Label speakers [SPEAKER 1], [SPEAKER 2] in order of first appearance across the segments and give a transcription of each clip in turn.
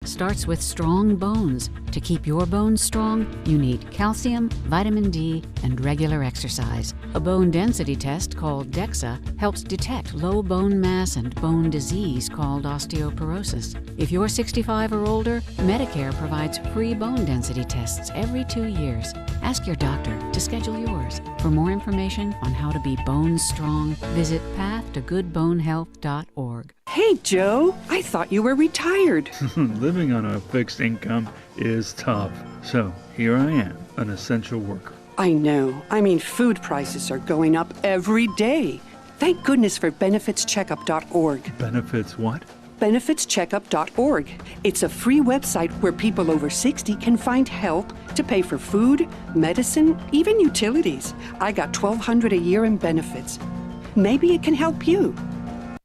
[SPEAKER 1] starts with strong bones. To keep your bones strong, you need calcium, vitamin D, and regular exercise. A bone density test called DEXA helps detect low bone mass and bone disease called osteoporosis. If you're 65 or older, Medicare provides free bone density tests every 2 years. Ask your doctor to schedule yours. For more information on how to be bone strong, visit pathtogoodbonehealth.org.
[SPEAKER 2] Hey, Joe, I thought you were retired.
[SPEAKER 3] Living on a fixed income is tough. So here I am, an essential worker.
[SPEAKER 2] I know. I mean, food prices are going up every day. Thank goodness for benefitscheckup.org.
[SPEAKER 3] Benefits what?
[SPEAKER 2] benefitscheckup.org. It's a free website where people over 60 can find help to pay for food, medicine, even utilities. I got $1,200 a year in benefits. Maybe it can help you.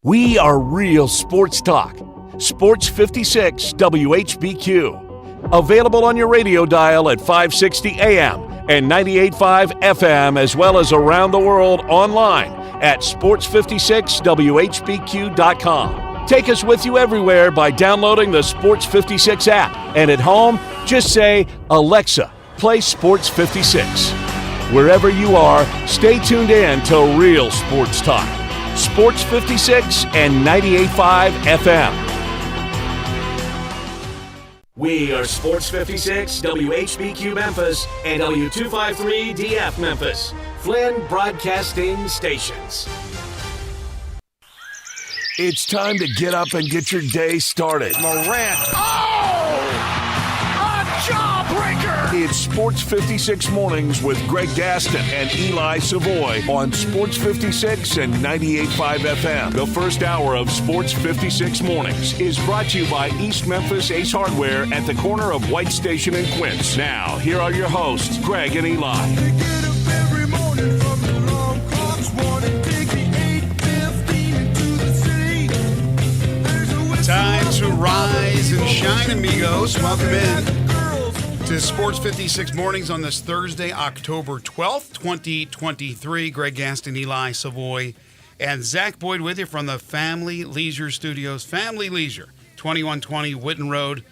[SPEAKER 4] We are real sports talk. Sports 56 WHBQ. Available on your radio dial at 560 AM and 98.5 FM, as well as around the world online at sports56whbq.com. Take us with you everywhere by downloading the Sports 56 app. And at home, just say, Alexa, play Sports 56. Wherever you are, stay tuned in to Real Sports Talk. Sports 56 and 98.5 FM. We are Sports 56, WHBQ Memphis, and W253 DF Memphis. Flynn Broadcasting Stations. It's time to get up and get your day started.
[SPEAKER 5] Morant. Oh! A jawbreaker!
[SPEAKER 4] It's Sports 56 Mornings with Greg Gaston and Eli Savoy on Sports 56 and 98.5 FM. The first hour of Sports 56 Mornings is brought to you by East Memphis Ace Hardware at the corner of White Station and Quince. Now, here are your hosts, Greg and Eli.
[SPEAKER 5] They get up every morning from the alarm clocks, wanting to take the 8:15 into the city. There's a whistle.
[SPEAKER 6] Time to rise and shine, amigos. Welcome in to Sports 56 Mornings on this Thursday, October 12th, 2023. Greg Gaston, Eli Savoy, and Zach Boyd with you from the Family Leisure Studios. Family Leisure, 2120 Witten Road,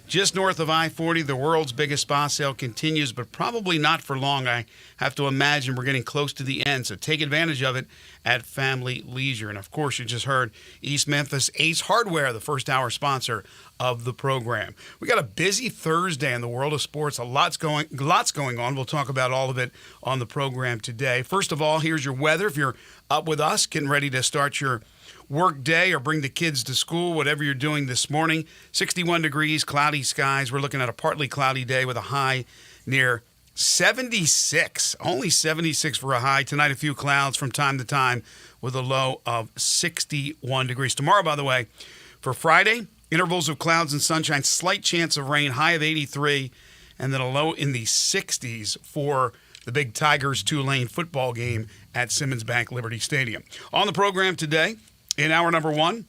[SPEAKER 6] just north of I-40. The world's biggest spa sale continues, but probably not for long. I have to imagine we're getting close to the end, so take advantage of it at Family Leisure. And, of course, you just heard East Memphis Ace Hardware, the first hour sponsor of the program. We got a busy Thursday in the world of sports. Lots going on. We'll talk about all of it on the program today. First of all, here's your weather. If you're up with us, getting ready to start your work day or bring the kids to school, whatever you're doing this morning, 61 degrees, cloudy skies. We're looking at a partly cloudy day with a high near 76. Only 76 for a high. Tonight, a few clouds from time to time with a low of 61 degrees. Tomorrow, by the way, for Friday, intervals of clouds and sunshine, slight chance of rain, high of 83, and then a low in the 60s for the big Tigers-Tulane football game at Simmons Bank Liberty Stadium. On the program today, in hour number one,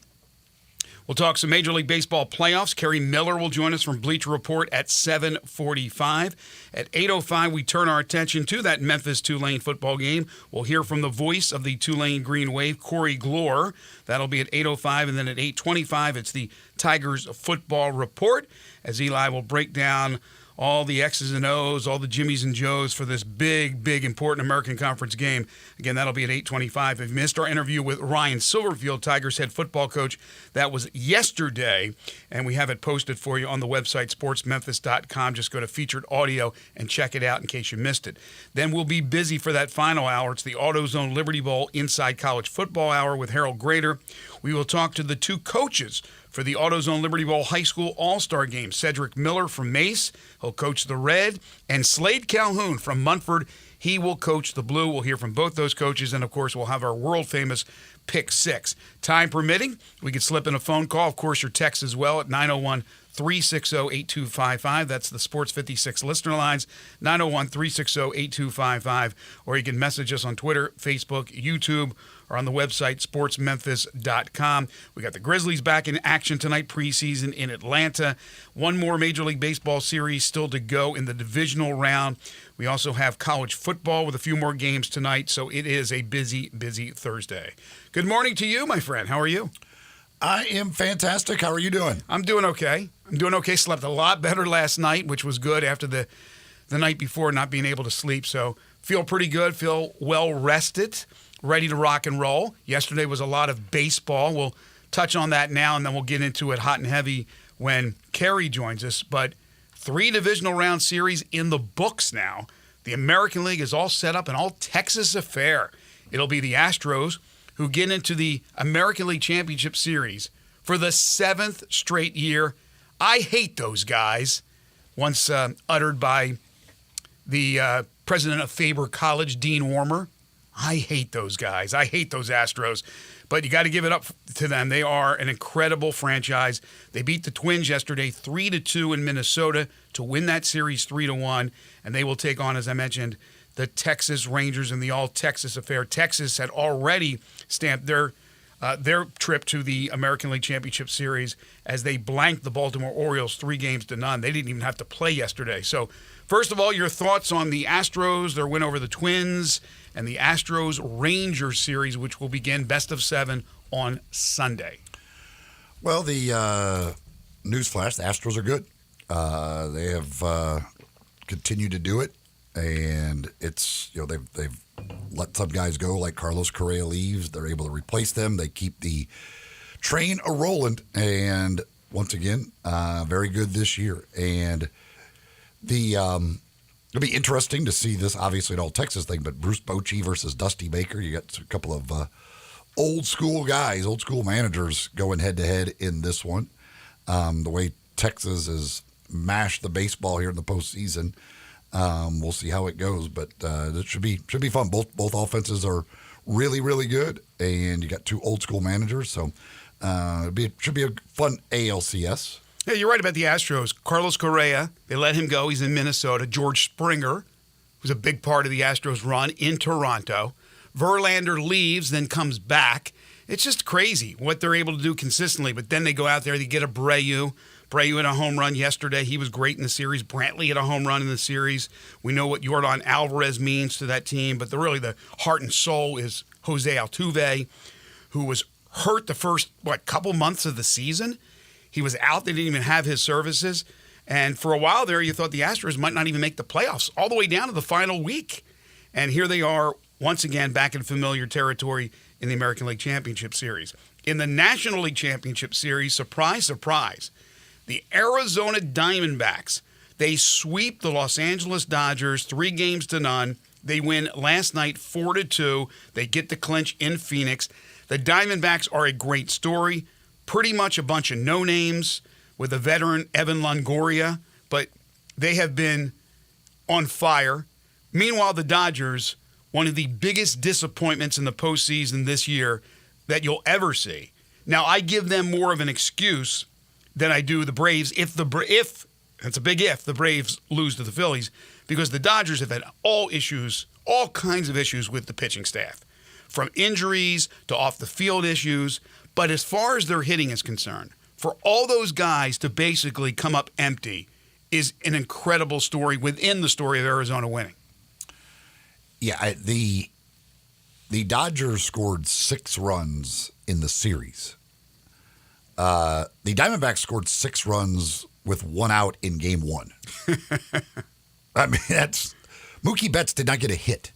[SPEAKER 6] we'll talk some Major League Baseball playoffs. Kerry Miller will join us from Bleacher Report at 7:45. At 8:05, we turn our attention to that Memphis-Tulane football game. We'll hear from the voice of the Tulane Green Wave, Corey Glore. That'll be at 8:05, and then at 8:25, it's the Tigers football report, as Eli will break down all the X's and O's, all the Jimmies and Joes for this big, big, important American Conference game. Again, that'll be at 8:25. If you missed our interview with Ryan Silverfield, Tigers head football coach, that was yesterday, and we have it posted for you on the website, sportsmemphis.com. Just go to featured audio and check it out in case you missed it. Then we'll be busy for that final hour. It's the AutoZone Liberty Bowl Inside College Football Hour with Harold Grader. We will talk to the two coaches for the AutoZone Liberty Bowl High School All-Star Game. Cedric Miller from Mace, he'll coach the Red, and Slade Calhoun from Munford, he will coach the Blue. We'll hear from both those coaches, and, of course, we'll have our world-famous Pick 6. Time permitting, we could slip in a phone call. Of course, your text as well at 901-360-8255. That's the Sports 56 listener lines, 901-360-8255. Or you can message us on Twitter, Facebook, YouTube, or on the website, sportsmemphis.com. We got the Grizzlies back in action tonight, preseason in Atlanta. One more Major League Baseball series still to go in the divisional round. We also have college football with a few more games tonight, so it is a busy, busy Thursday. Good morning to you, my friend. How are you?
[SPEAKER 7] I am fantastic. How are you doing?
[SPEAKER 6] I'm doing okay. I'm doing okay. Slept a lot better last night, which was good after the night before not being able to sleep. So feel pretty good, feel well rested, ready to rock and roll. Yesterday was a lot of baseball. We'll touch on that now, and then we'll get into it hot and heavy when Carrie joins us. But 3 divisional round series in the books now. The American League is all set up, an all-Texas affair. It'll be the Astros who get into the American League Championship Series for the 7th straight year. I hate those guys, once uttered by the president of Faber College, Dean Warmer. I hate those guys. I hate those Astros. But you got to give it up to them. They are an incredible franchise. They beat the Twins yesterday 3-2 in Minnesota to win that series 3-1. And they will take on, as I mentioned, the Texas Rangers in the all-Texas affair. Texas had already stamped their trip to the American League Championship Series as they blanked the Baltimore Orioles 3-0. They didn't even have to play yesterday. So, first of all, your thoughts on the Astros, their win over the Twins, and the Astros-Rangers series, which will begin best of 7 on Sunday.
[SPEAKER 7] Well, the newsflash, the Astros are good. They have continued to do it, and it's, they've let some guys go, like Carlos Correa leaves. They're able to replace them. They keep the train a-rolling, and once again, very good this year. And it'll be interesting to see this, obviously, an all-Texas thing, but Bruce Bochy versus Dusty Baker. You got a couple of old-school guys, old-school managers going head-to-head in this one. The way Texas has mashed the baseball here in the postseason, we'll see how it goes, but it should be fun. Both offenses are really, really good, and you got 2 old-school managers, so it should be a fun ALCS.
[SPEAKER 6] Yeah, you're right about the Astros. Carlos Correa, they let him go. He's in Minnesota. George Springer, who's a big part of the Astros run, in Toronto. Verlander leaves, then comes back. It's just crazy what they're able to do consistently. But then they go out there, they get Abreu. Abreu hit a home run yesterday. He was great in the series. Brantley hit a home run in the series. We know what Yordan Alvarez means to that team. But really the heart and soul is Jose Altuve, who was hurt the first, couple months of the season. He was out. They didn't even have his services. And for a while there, you thought the Astros might not even make the playoffs, all the way down to the final week. And here they are, once again, back in familiar territory in the American League Championship Series. In the National League Championship Series, surprise, surprise, the Arizona Diamondbacks, they sweep the Los Angeles Dodgers 3-0. They win last night 4-2. They get the clinch in Phoenix. The Diamondbacks are a great story. Pretty much a bunch of no-names with a veteran, Evan Longoria, but they have been on fire. Meanwhile, the Dodgers, one of the biggest disappointments in the postseason this year that you'll ever see. Now, I give them more of an excuse than I do the Braves if it's a big if, the Braves lose to the Phillies, because the Dodgers have had all kinds of issues with the pitching staff, from injuries to off-the-field issues. But as far as their hitting is concerned, for all those guys to basically come up empty is an incredible story within the story of Arizona winning.
[SPEAKER 7] Yeah, the Dodgers scored 6 runs in the series. The Diamondbacks scored 6 runs with 1 out in game 1. I mean, Mookie Betts did not get a hit.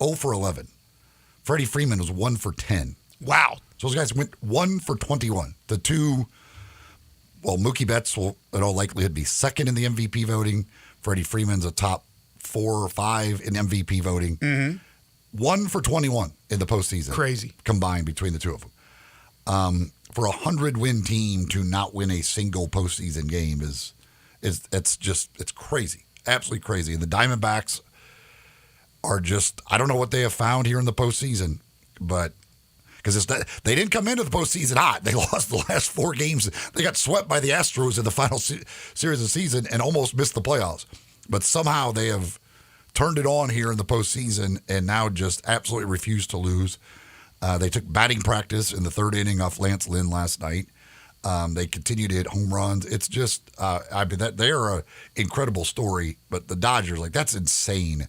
[SPEAKER 7] 0 for 11. Freddie Freeman was 1 for 10.
[SPEAKER 6] Wow.
[SPEAKER 7] So those guys went 1 for 21. The two, Mookie Betts will in all likelihood be second in the MVP voting. Freddie Freeman's a top 4 or 5 in MVP voting. Mm-hmm. 1 for 21 in the postseason.
[SPEAKER 6] Crazy. Combined
[SPEAKER 7] between the two of them. For a 100-win team to not win a single postseason game it's crazy. Absolutely crazy. And the Diamondbacks are just, I don't know what they have found here in the postseason, but because they didn't come into the postseason hot. They lost the last 4 games. They got swept by the Astros in the final series of the season and almost missed the playoffs. But somehow they have turned it on here in the postseason and now just absolutely refuse to lose. They took batting practice in the 3rd inning off Lance Lynn last night. They continue to hit home runs. It's just, they are an incredible story. But the Dodgers, that's insane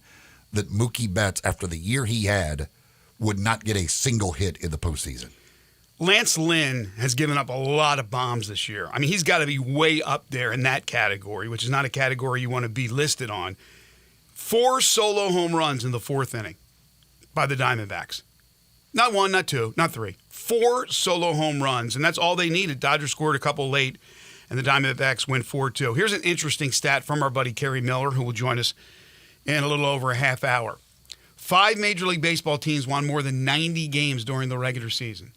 [SPEAKER 7] that Mookie Betts, after the year he had, would not get a single hit in the postseason.
[SPEAKER 6] Lance Lynn has given up a lot of bombs this year. I mean, he's got to be way up there in that category, which is not a category you want to be listed on. 4 solo home runs in the 4th inning by the Diamondbacks. Not 1, not 2, not 3. 4 solo home runs, and that's all they needed. Dodgers scored a couple late, and the Diamondbacks win 4-2. Here's an interesting stat from our buddy Kerry Miller, who will join us in a little over a half hour. 5 Major League Baseball teams won more than 90 games during the regular season.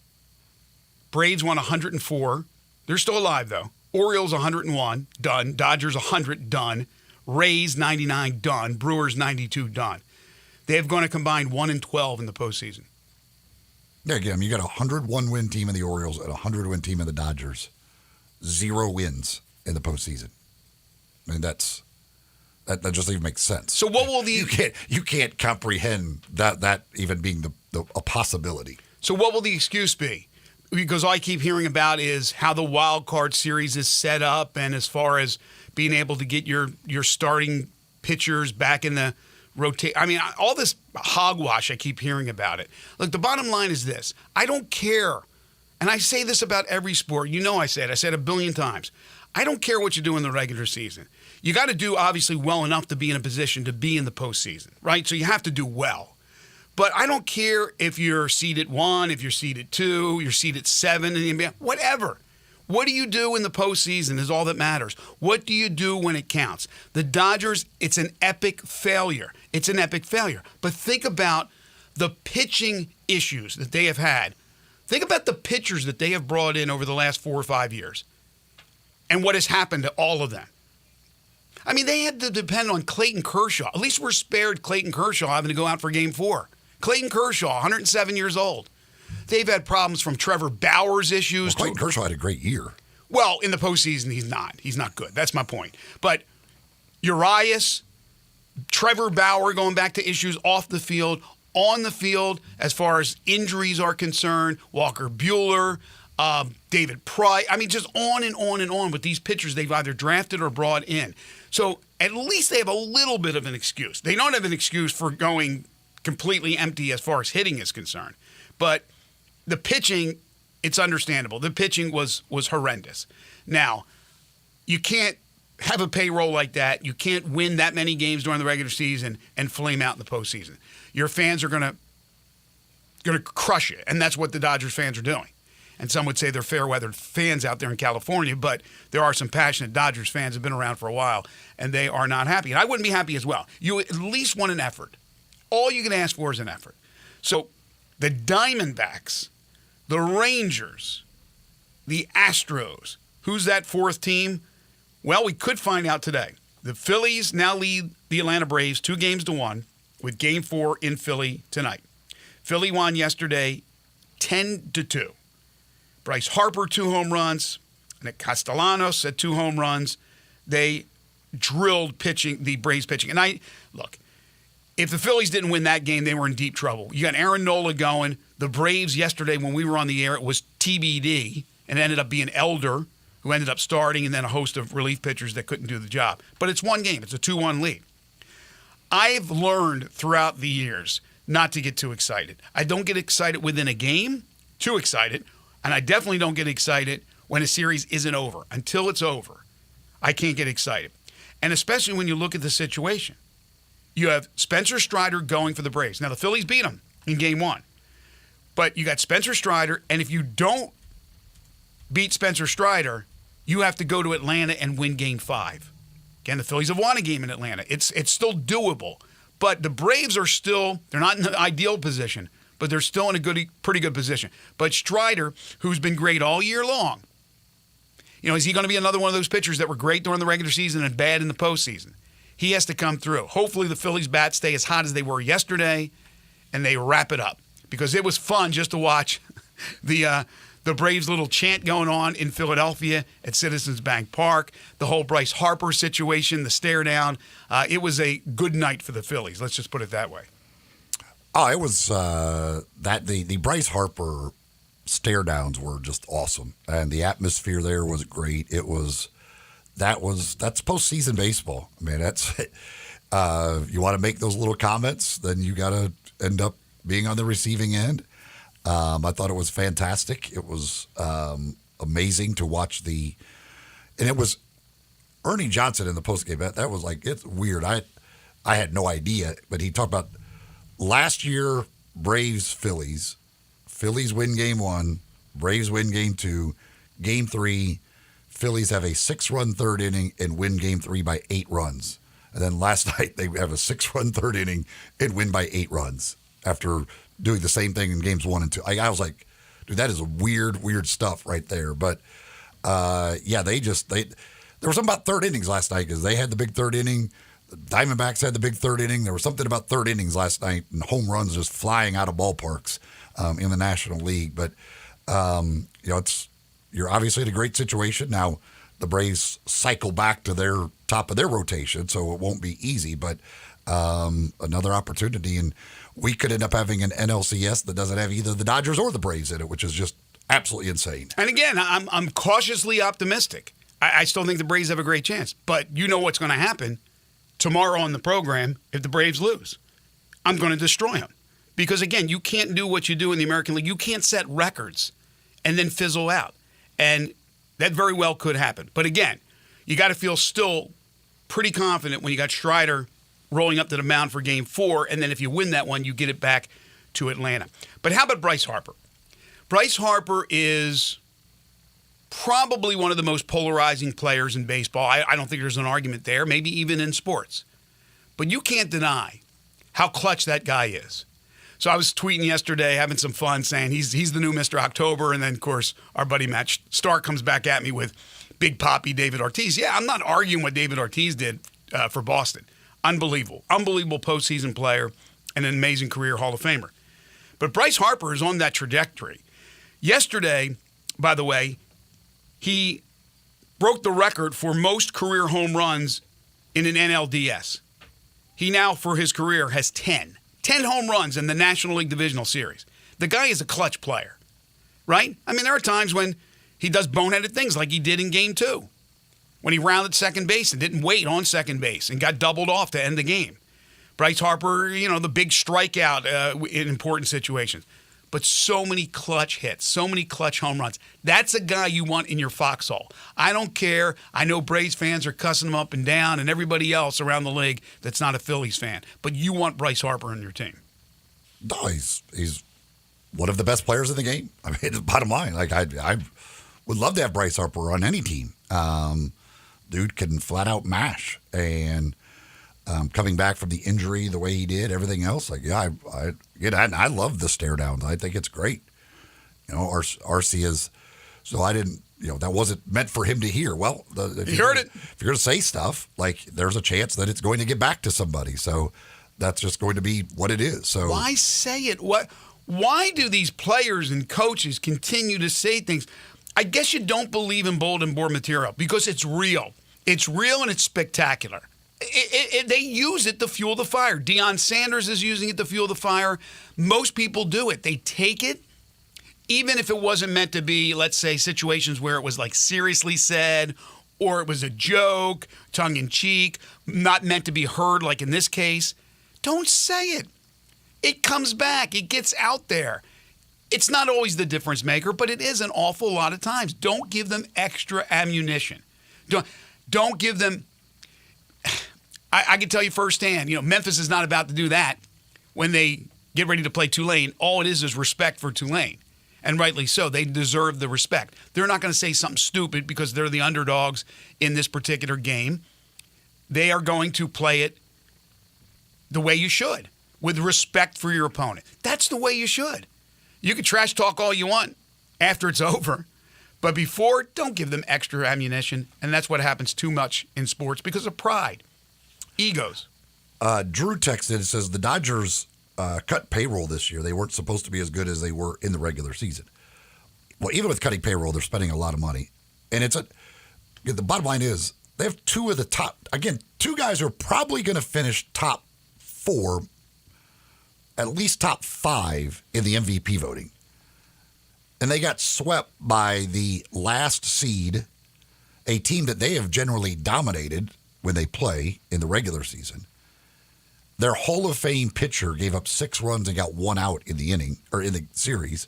[SPEAKER 6] Braves won 104. They're still alive, though. Orioles 101, done. Dodgers 100, done. Rays 99, done. Brewers 92, done. They have gone a combined 1-12 in the postseason.
[SPEAKER 7] Yeah, again, you got a 101-win team in the Orioles and a 100-win team in the Dodgers. 0 wins in the postseason. I mean, that just doesn't even make sense.
[SPEAKER 6] So what will the
[SPEAKER 7] you can't comprehend that even being a possibility.
[SPEAKER 6] So what will the excuse be? Because all I keep hearing about is how the wild card series is set up, and as far as being able to get your starting pitchers back in the rotate. I mean, all this hogwash I keep hearing about it. Look, the bottom line is this. I don't care. And I say this about every sport. You know I said it a billion times. I don't care what you do in the regular season. You got to do, obviously, well enough to be in a position to be in the postseason, right? So you have to do well. But I don't care if you're seeded 1, if you're seeded 2, you're seeded 7, in the NBA, whatever. What do you do in the postseason is all that matters. What do you do when it counts? The Dodgers, it's an epic failure. It's an epic failure. But think about the pitching issues that they have had. Think about the pitchers that they have brought in over the last 4 or 5 years and what has happened to all of them. I mean, they had to depend on Clayton Kershaw. At least we're spared Clayton Kershaw having to go out for Game 4. Clayton Kershaw, 107 years old. They've had problems from Trevor Bauer's issues.
[SPEAKER 7] Well, Clayton Kershaw had a great year.
[SPEAKER 6] Well, in the postseason, he's not. He's not good. That's my point. But Urias, Trevor Bauer going back to issues off the field, on the field, as far as injuries are concerned, Walker Buehler, David Price. I mean, just on and on and on with these pitchers they've either drafted or brought in. So at least they have a little bit of an excuse. They don't have an excuse for going completely empty as far as hitting is concerned. But the pitching, it's understandable. The pitching was horrendous. Now, you can't have a payroll like that. You can't win that many games during the regular season and flame out in the postseason. Your fans are gonna crush it, and that's what the Dodgers fans are doing. And some would say they're fair-weathered fans out there in California, but there are some passionate Dodgers fans who have been around for a while, and they are not happy. And I wouldn't be happy as well. You at least want an effort. All you can ask for is an effort. So the Diamondbacks, the Rangers, the Astros, who's that 4th team? Well, we could find out today. The Phillies now lead the Atlanta Braves 2-1 with Game 4 in Philly tonight. Philly won yesterday 10-2. Bryce Harper, 2 home runs. Nick Castellanos had 2 home runs. They drilled pitching, the Braves pitching. And look, if the Phillies didn't win that game, they were in deep trouble. You got Aaron Nola going. The Braves yesterday, when we were on the air, it was TBD, and it ended up being Elder, who ended up starting, and then a host of relief pitchers that couldn't do the job. But it's one game. It's a 2-1 lead. I've learned throughout the years not to get too excited. I don't get excited within a game, too excited, and I definitely don't get excited when a series isn't over. Until it's over, I can't get excited. And especially when you look at the situation. You have Spencer Strider going for the Braves. Now, the Phillies beat him in Game 1. But you got Spencer Strider, and if you don't beat Spencer Strider, you have to go to Atlanta and win Game 5. Again, the Phillies have won a game in Atlanta. It's still doable. But the Braves are still, they're not in the ideal position, but they're still in a pretty good position. But Strider, who's been great all year long, is he going to be another one of those pitchers that were great during the regular season and bad in the postseason? He has to come through. Hopefully the Phillies bats stay as hot as they were yesterday, and they wrap it up. Because it was fun just to watch the Braves' little chant going on in Philadelphia at Citizens Bank Park, the whole Bryce Harper situation, the stare down. It was a good night for the Phillies. Let's just put it that way.
[SPEAKER 7] Oh, it was the Bryce Harper stare downs were just awesome, and the atmosphere there was great. That's postseason baseball. I mean, that's you want to make those little comments, then you got to end up being on the receiving end. I thought it was fantastic. It was amazing to watch and it was Ernie Johnson in the postgame. That was like, it's weird. I had no idea, but he talked about last year, Braves, Phillies. Phillies win game 1, Braves win game 2, game 3, Phillies have a 6-run third inning and win game 3 by 8 runs. And then last night they have a 6-run third inning and win by 8 runs after doing the same thing in games 1 and 2. I was like, dude, that is weird stuff right there. But yeah, there was something about third innings last night because they had the big third inning. The Diamondbacks had the big third inning. There was something about third innings last night and home runs just flying out of ballparks in the National League. But you're obviously in a great situation now. The Braves cycle back to their top of their rotation, so it won't be easy. But another opportunity, and we could end up having an NLCS that doesn't have either the Dodgers or the Braves in it, which is just absolutely insane.
[SPEAKER 6] And again, I'm cautiously optimistic. I still think the Braves have a great chance, but you know what's going to happen tomorrow on the program if the Braves lose. I'm going to destroy them. Because, again, you can't do what you do in the American League. You can't set records and then fizzle out. And that very well could happen. But, again, you got to feel still pretty confident when you got Strider rolling up to the mound for Game 4, and then if you win that one, you get it back to Atlanta. But how about Bryce Harper? Bryce Harper is probably one of the most polarizing players in baseball. I don't think there's an argument there, maybe even in sports. But you can't deny how clutch that guy is. So I was tweeting yesterday, having some fun, saying he's the new Mr. October. And then, of course, our buddy Matt Stark comes back at me with Big Papi David Ortiz. Yeah, I'm not arguing what David Ortiz did for Boston. Unbelievable. Unbelievable postseason player and an amazing career Hall of Famer. But Bryce Harper is on that trajectory. Yesterday, by the way, he broke the record for most career home runs in an NLDS. He now, for his career, has 10. 10 home runs in the National League Divisional Series. The guy is a clutch player, right? I mean, there are times when he does boneheaded things like he did in Game 2, when he rounded second base and didn't wait on second base and got doubled off to end the game. Bryce Harper, the big strikeout in important situations. But so many clutch hits, so many clutch home runs. That's a guy you want in your foxhole. I don't care. I know Braves fans are cussing him up and down and everybody else around the league that's not a Phillies fan. But you want Bryce Harper in your team.
[SPEAKER 7] No, he's one of the best players in the game. I mean, the bottom line. Like I would love to have Bryce Harper on any team. Dude can flat out mash. And coming back from the injury the way he did, everything else, like, yeah, I love the stare downs. I think it's great. RC is, so I didn't, that wasn't meant for him to hear. Well, if
[SPEAKER 6] you heard it.
[SPEAKER 7] If you're going to say stuff, like, there's a chance that it's going to get back to somebody. So that's just going to be what it is. So
[SPEAKER 6] why say it? Why do these players and coaches continue to say things? I guess you don't believe in bulletin board material because it's real. It's real and it's spectacular. They use it to fuel the fire. Deion Sanders is using it to fuel the fire. Most people do it. They take it, even if it wasn't meant to be, let's say, situations where it was like seriously said or it was a joke, tongue-in-cheek, not meant to be heard like in this case. Don't say it. It comes back. It gets out there. It's not always the difference maker, but it is an awful lot of times. Don't give them extra ammunition. Don't give them... I can tell you firsthand, Memphis is not about to do that when they get ready to play Tulane. All it is respect for Tulane, and rightly so. They deserve the respect. They're not going to say something stupid because they're the underdogs in this particular game. They are going to play it the way you should, with respect for your opponent. That's the way you should. You can trash talk all you want after it's over, but before, don't give them extra ammunition, and that's what happens too much in sports because of pride. Egos.
[SPEAKER 7] Drew texted and says the Dodgers cut payroll this year. They weren't supposed to be as good as they were in the regular season. Well, even with cutting payroll, they're spending a lot of money. And the bottom line is they have two of the top, again, two guys who are probably going to finish top 4, at least top 5 in the MVP voting. And they got swept by the last seed, a team that they have generally dominated when they play in the regular season. Their Hall of Fame pitcher gave up 6 runs and got 1 out in the inning or in the series.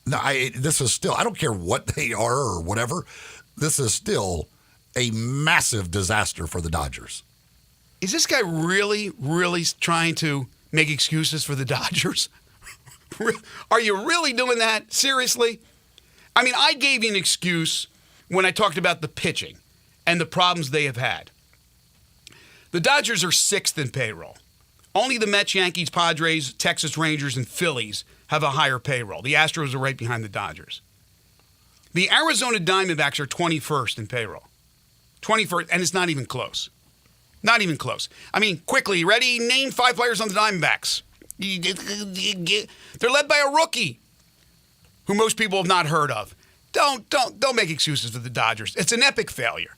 [SPEAKER 7] No, this is still, I don't care what they are or whatever. This is still a massive disaster for the Dodgers.
[SPEAKER 6] Is this guy really, really trying to make excuses for the Dodgers? Are you really doing that? Seriously? I mean, I gave you an excuse when I talked about the pitching and the problems they have had. The Dodgers are 6th in payroll. Only the Mets, Yankees, Padres, Texas Rangers, and Phillies have a higher payroll. The Astros are right behind the Dodgers. The Arizona Diamondbacks are 21st in payroll. 21st, and it's not even close. Not even close. I mean, quickly, ready? Name 5 players on the Diamondbacks. They're led by a rookie who most people have not heard of. Don't make excuses for the Dodgers. It's an epic failure.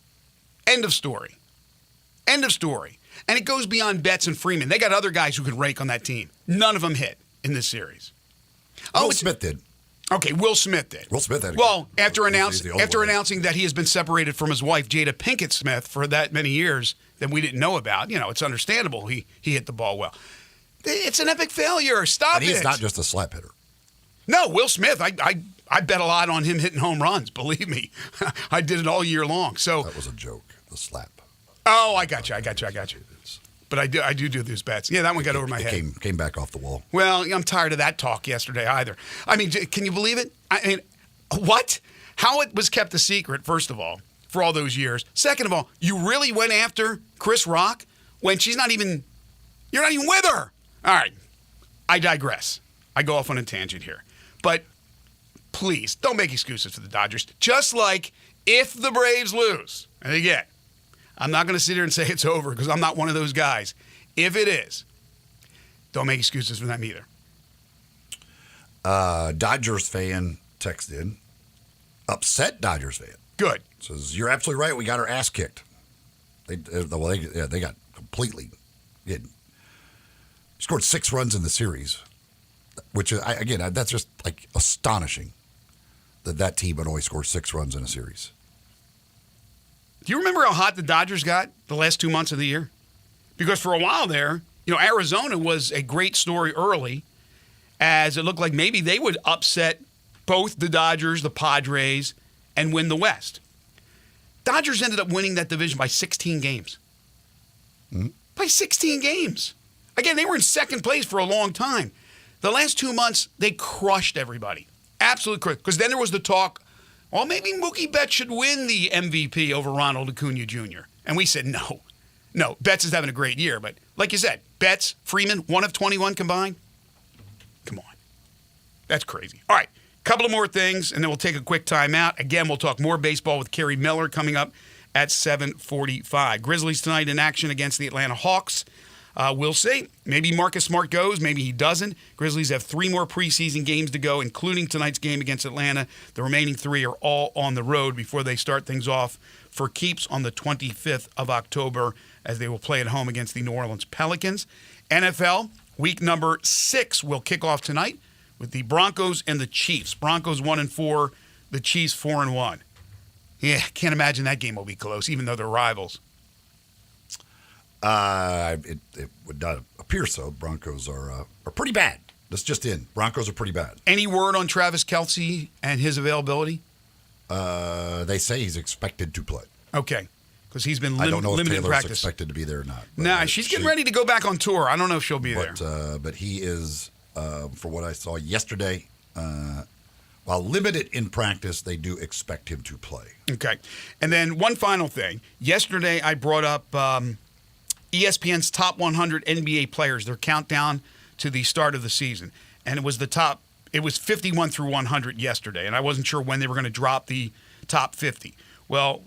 [SPEAKER 6] End of story. End of story. And it goes beyond Betts and Freeman. They got other guys who could rake on that team. None of them hit in this series.
[SPEAKER 7] Will Smith did.
[SPEAKER 6] Okay, Will Smith did.
[SPEAKER 7] Will Smith had a
[SPEAKER 6] Well,
[SPEAKER 7] good-
[SPEAKER 6] after
[SPEAKER 7] he's the old one.
[SPEAKER 6] announcing that he has been separated from his wife, Jada Pinkett Smith, for that many years that we didn't know about, it's understandable he hit the ball well. It's an epic failure. Stop
[SPEAKER 7] And
[SPEAKER 6] it.
[SPEAKER 7] he's not just a slap hitter.
[SPEAKER 6] No, Will Smith, I bet a lot on him hitting home runs, believe me. I did it all year long. So,
[SPEAKER 7] That was a joke, the slap.
[SPEAKER 6] oh, I got you. But I do these bets. Yeah, that one got over my
[SPEAKER 7] It
[SPEAKER 6] head.
[SPEAKER 7] came back off the wall.
[SPEAKER 6] Well, I'm tired of that talk yesterday either. I mean, can you believe it? I mean, what? How it was kept a secret, first of all, for all those years. Second of all, you really went after Chris Rock when you're not even with her. All right, I digress. I go off on a tangent here. But please, don't make excuses for the Dodgers. Just like if the Braves lose, and again, I'm not going to sit here and say it's over because I'm not one of those guys. If it is, don't make excuses for them either.
[SPEAKER 7] Dodgers fan texted in, upset Dodgers fan.
[SPEAKER 6] Good.
[SPEAKER 7] Says, you're absolutely right. We got our ass kicked. They got completely. They scored 6 runs in the series, which is, again, that's just like astonishing that team would only score 6 runs in a series.
[SPEAKER 6] Do you remember how hot the Dodgers got the last 2 months of the year? Because for a while there, Arizona was a great story early, as it looked like maybe they would upset both the Dodgers, the Padres, and win the West. Dodgers ended up winning that division by 16 games.
[SPEAKER 7] Mm-hmm.
[SPEAKER 6] By 16 games. Again, they were in second place for a long time. The last 2 months, they crushed everybody. Absolutely crushed. Because then there was the talk, well, maybe Mookie Betts should win the MVP over Ronald Acuna Jr. And we said, no. No, Betts is having a great year. But like you said, Betts, Freeman, 1 of 21 combined. Come on. That's crazy. All right, couple of more things, and then we'll take a quick timeout. Again, we'll talk more baseball with Kerry Miller coming up at 7:45. Grizzlies tonight in action against the Atlanta Hawks. We'll see. Maybe Marcus Smart goes. Maybe he doesn't. Grizzlies have 3 more preseason games to go, including tonight's game against Atlanta. The remaining 3 are all on the road before they start things off for keeps on the 25th of October as they will play at home against the New Orleans Pelicans. NFL, week number 6 will kick off tonight with the Broncos and the Chiefs. Broncos 1-4, the Chiefs 4-1. Yeah, can't imagine that game will be close, even though they're rivals.
[SPEAKER 7] It would not appear so. Broncos are pretty bad. That's just in. Broncos are pretty bad.
[SPEAKER 6] Any word on Travis Kelce and his availability?
[SPEAKER 7] They say he's expected to play.
[SPEAKER 6] Okay, because he's been
[SPEAKER 7] I don't know if
[SPEAKER 6] limited in
[SPEAKER 7] Taylor's
[SPEAKER 6] practice.
[SPEAKER 7] expected to be there or not. But,
[SPEAKER 6] Nah, she's getting ready to go back on tour. I don't know if she'll be there.
[SPEAKER 7] But he is, for what I saw yesterday, while limited in practice, they do expect him to play.
[SPEAKER 6] Okay. And then one final thing. Yesterday I brought up ESPN's top 100 NBA players, their countdown to the start of the season. And it was 51 through 100 yesterday. And I wasn't sure when they were going to drop the top 50. Well,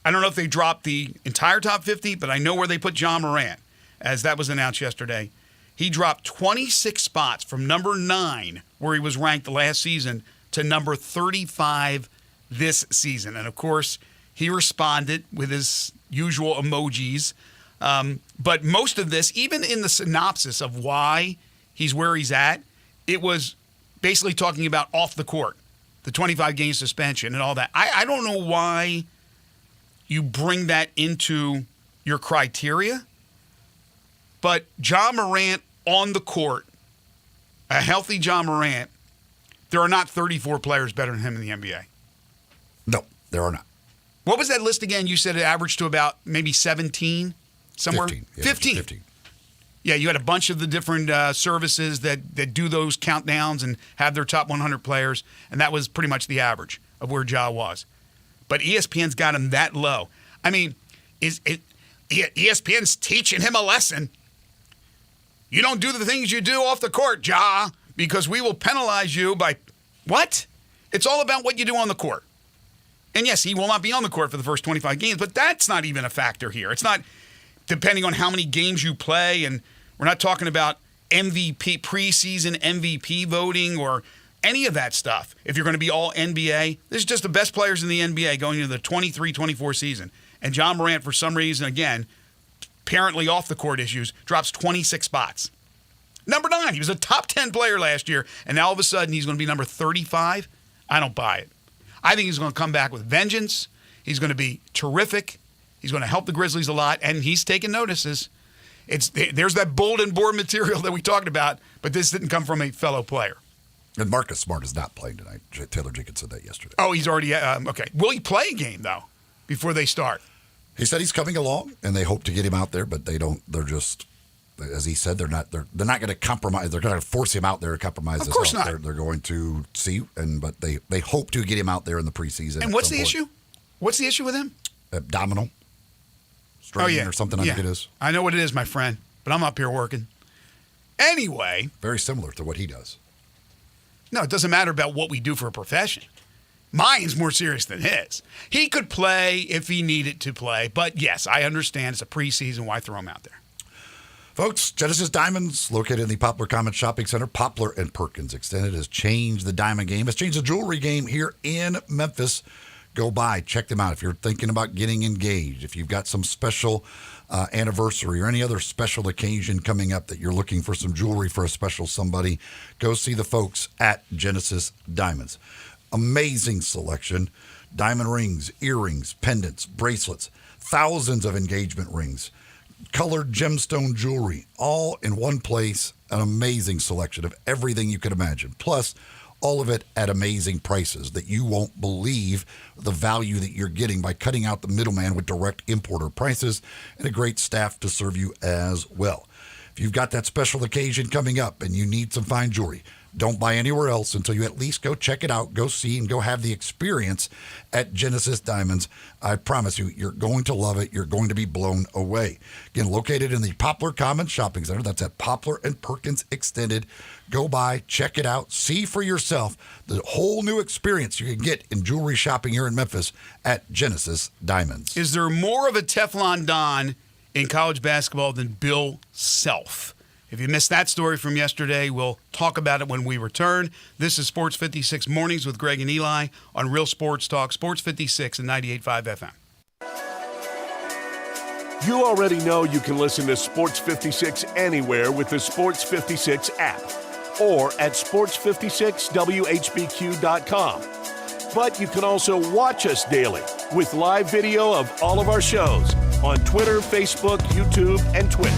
[SPEAKER 6] I don't know if they dropped the entire top 50, but I know where they put John Morant, as that was announced yesterday. He dropped 26 spots from number 9, where he was ranked last season, to number 35 this season. And, of course, he responded with his usual emojis. But most of this, even in the synopsis of why he's where he's at, it was basically talking about off the court, the 25-game suspension and all that. I don't know why you bring that into your criteria, But Ja Morant on the court, a healthy Ja Morant, there are not 34 players better than him in the NBA.
[SPEAKER 7] No, there are not.
[SPEAKER 6] What was that list again? You said it averaged to about maybe 17 somewhere?
[SPEAKER 7] 15. Yeah,
[SPEAKER 6] 15. Yeah, you had a bunch of the different services that do those countdowns and have their top 100 players, and that was pretty much the average of where Ja was. But ESPN's got him that low. I mean, ESPN's teaching him a lesson. You don't do the things you do off the court, Ja, because we will penalize you by what? It's all about what you do on the court. And yes, he will not be on the court for the first 25 games, but that's not even a factor here. It's not depending on how many games you play, and we're not talking about MVP, preseason MVP voting or any of that stuff. If you're going to be all NBA, this is just the best players in the NBA going into the 23-24 season. And Ja Morant, for some reason, again, apparently off the court issues, drops 26 spots. Number 9, he was a top 10 player last year, and now all of a sudden he's going to be number 35? I don't buy it. I think he's going to come back with vengeance. He's going to be terrific. He's going to help the Grizzlies a lot, and he's taking notices. There's that bulletin board material that we talked about, but this didn't come from a fellow player.
[SPEAKER 7] And Marcus Smart is not playing tonight. Taylor Jenkins said that yesterday.
[SPEAKER 6] Oh, he's already okay. Will he play a game, though, before they start?
[SPEAKER 7] He said he's coming along, and they hope to get him out there, but they don't. They're just, as he said, they're not going to compromise. They're going to force him out there to compromise.
[SPEAKER 6] Of course not.
[SPEAKER 7] They're going to see, but they hope to get him out there in the preseason.
[SPEAKER 6] And what's the issue? What's the issue with him?
[SPEAKER 7] Abdominal strain or something. I think it is.
[SPEAKER 6] I know what it is, my friend, but I'm up here working. Anyway,
[SPEAKER 7] very similar to what he does.
[SPEAKER 6] No, it doesn't matter about what we do for a profession. Mine's more serious than his. He could play if he needed to play, but yes, I understand it's a preseason. Why throw him out there?
[SPEAKER 7] Folks, Genesis Diamonds, located in the Poplar Commons Shopping Center, Poplar and Perkins Extended, has changed the diamond game. It's changed the jewelry game here in Memphis. Go by, check them out. If you're thinking about getting engaged, if you've got some special anniversary or any other special occasion coming up that you're looking for some jewelry for a special somebody, go see the folks at Genesis Diamonds. Amazing selection. Diamond rings, earrings, pendants, bracelets, thousands of engagement rings, colored gemstone jewelry, all in one place. An amazing selection of everything you could imagine. Plus, all of it at amazing prices that you won't believe the value that you're getting by cutting out the middleman with direct importer prices and a great staff to serve you as well. If you've got that special occasion coming up and you need some fine jewelry, don't buy anywhere else until you at least go check it out, go see, and go have the experience at Genesis Diamonds. I promise you, you're going to love it. You're going to be blown away. Again, located in the Poplar Commons Shopping Center. That's at Poplar and Perkins Extended. Go by, check it out, see for yourself the whole new experience you can get in jewelry shopping here in Memphis at Genesis Diamonds.
[SPEAKER 6] Is there more of a Teflon Don in college basketball than Bill Self? If you missed that story from yesterday, we'll talk about it when we return. This is Sports 56 Mornings with Greg and Eli on Real Sports Talk, Sports 56 and 98.5 FM.
[SPEAKER 4] You already know you can listen to Sports 56 anywhere with the Sports 56 app or at sports56whbq.com. But you can also watch us daily with live video of all of our shows on Twitter, Facebook, YouTube, and Twitch.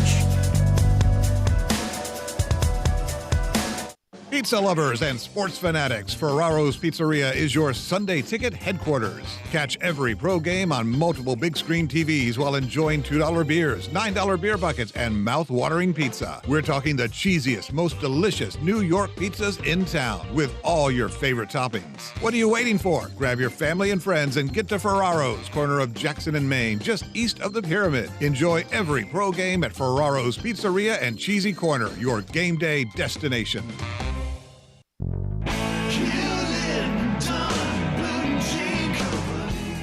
[SPEAKER 8] Pizza lovers and sports fanatics, Ferraro's Pizzeria is your Sunday ticket headquarters. Catch every pro game on multiple big screen TVs while enjoying $2 beers, $9 beer buckets, and mouth-watering pizza. We're talking the cheesiest, most delicious New York pizzas in town with all your favorite toppings. What are you waiting for? Grab your family and friends and get to Ferraro's, corner of Jackson and Main, just east of the Pyramid. Enjoy every pro game at Ferraro's Pizzeria and Cheesy Corner, your game day destination.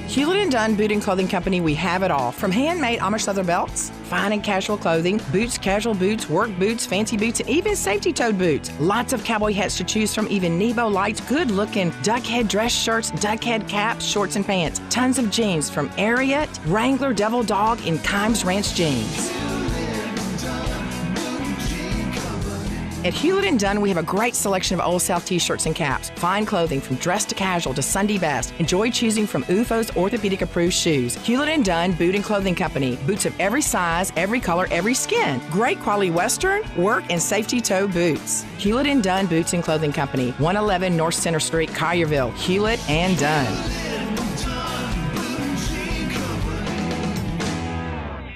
[SPEAKER 9] Hewlett & Dunn Boot and Clothing Company, we have it all. From handmade Amish leather belts, fine and casual clothing, boots, casual boots, work boots, fancy boots, and even safety-toed boots. Lots of cowboy hats to choose from, even Nebo lights, good-looking duck head dress shirts, duck head caps, shorts, and pants. Tons of jeans from Ariat, Wrangler, Devil Dog, and Kimes Ranch jeans. At Hewlett & Dunn, we have a great selection of Old South t-shirts and caps. Fine clothing from dress to casual to Sunday best. Enjoy choosing from UFO's orthopedic approved shoes. Hewlett & Dunn Boot and Clothing Company. Boots of every size, every color, every skin. Great quality Western, work, and safety toe boots. Hewlett & Dunn Boots and Clothing Company. 111 North Center Street, Collierville. Hewlett & Dunn.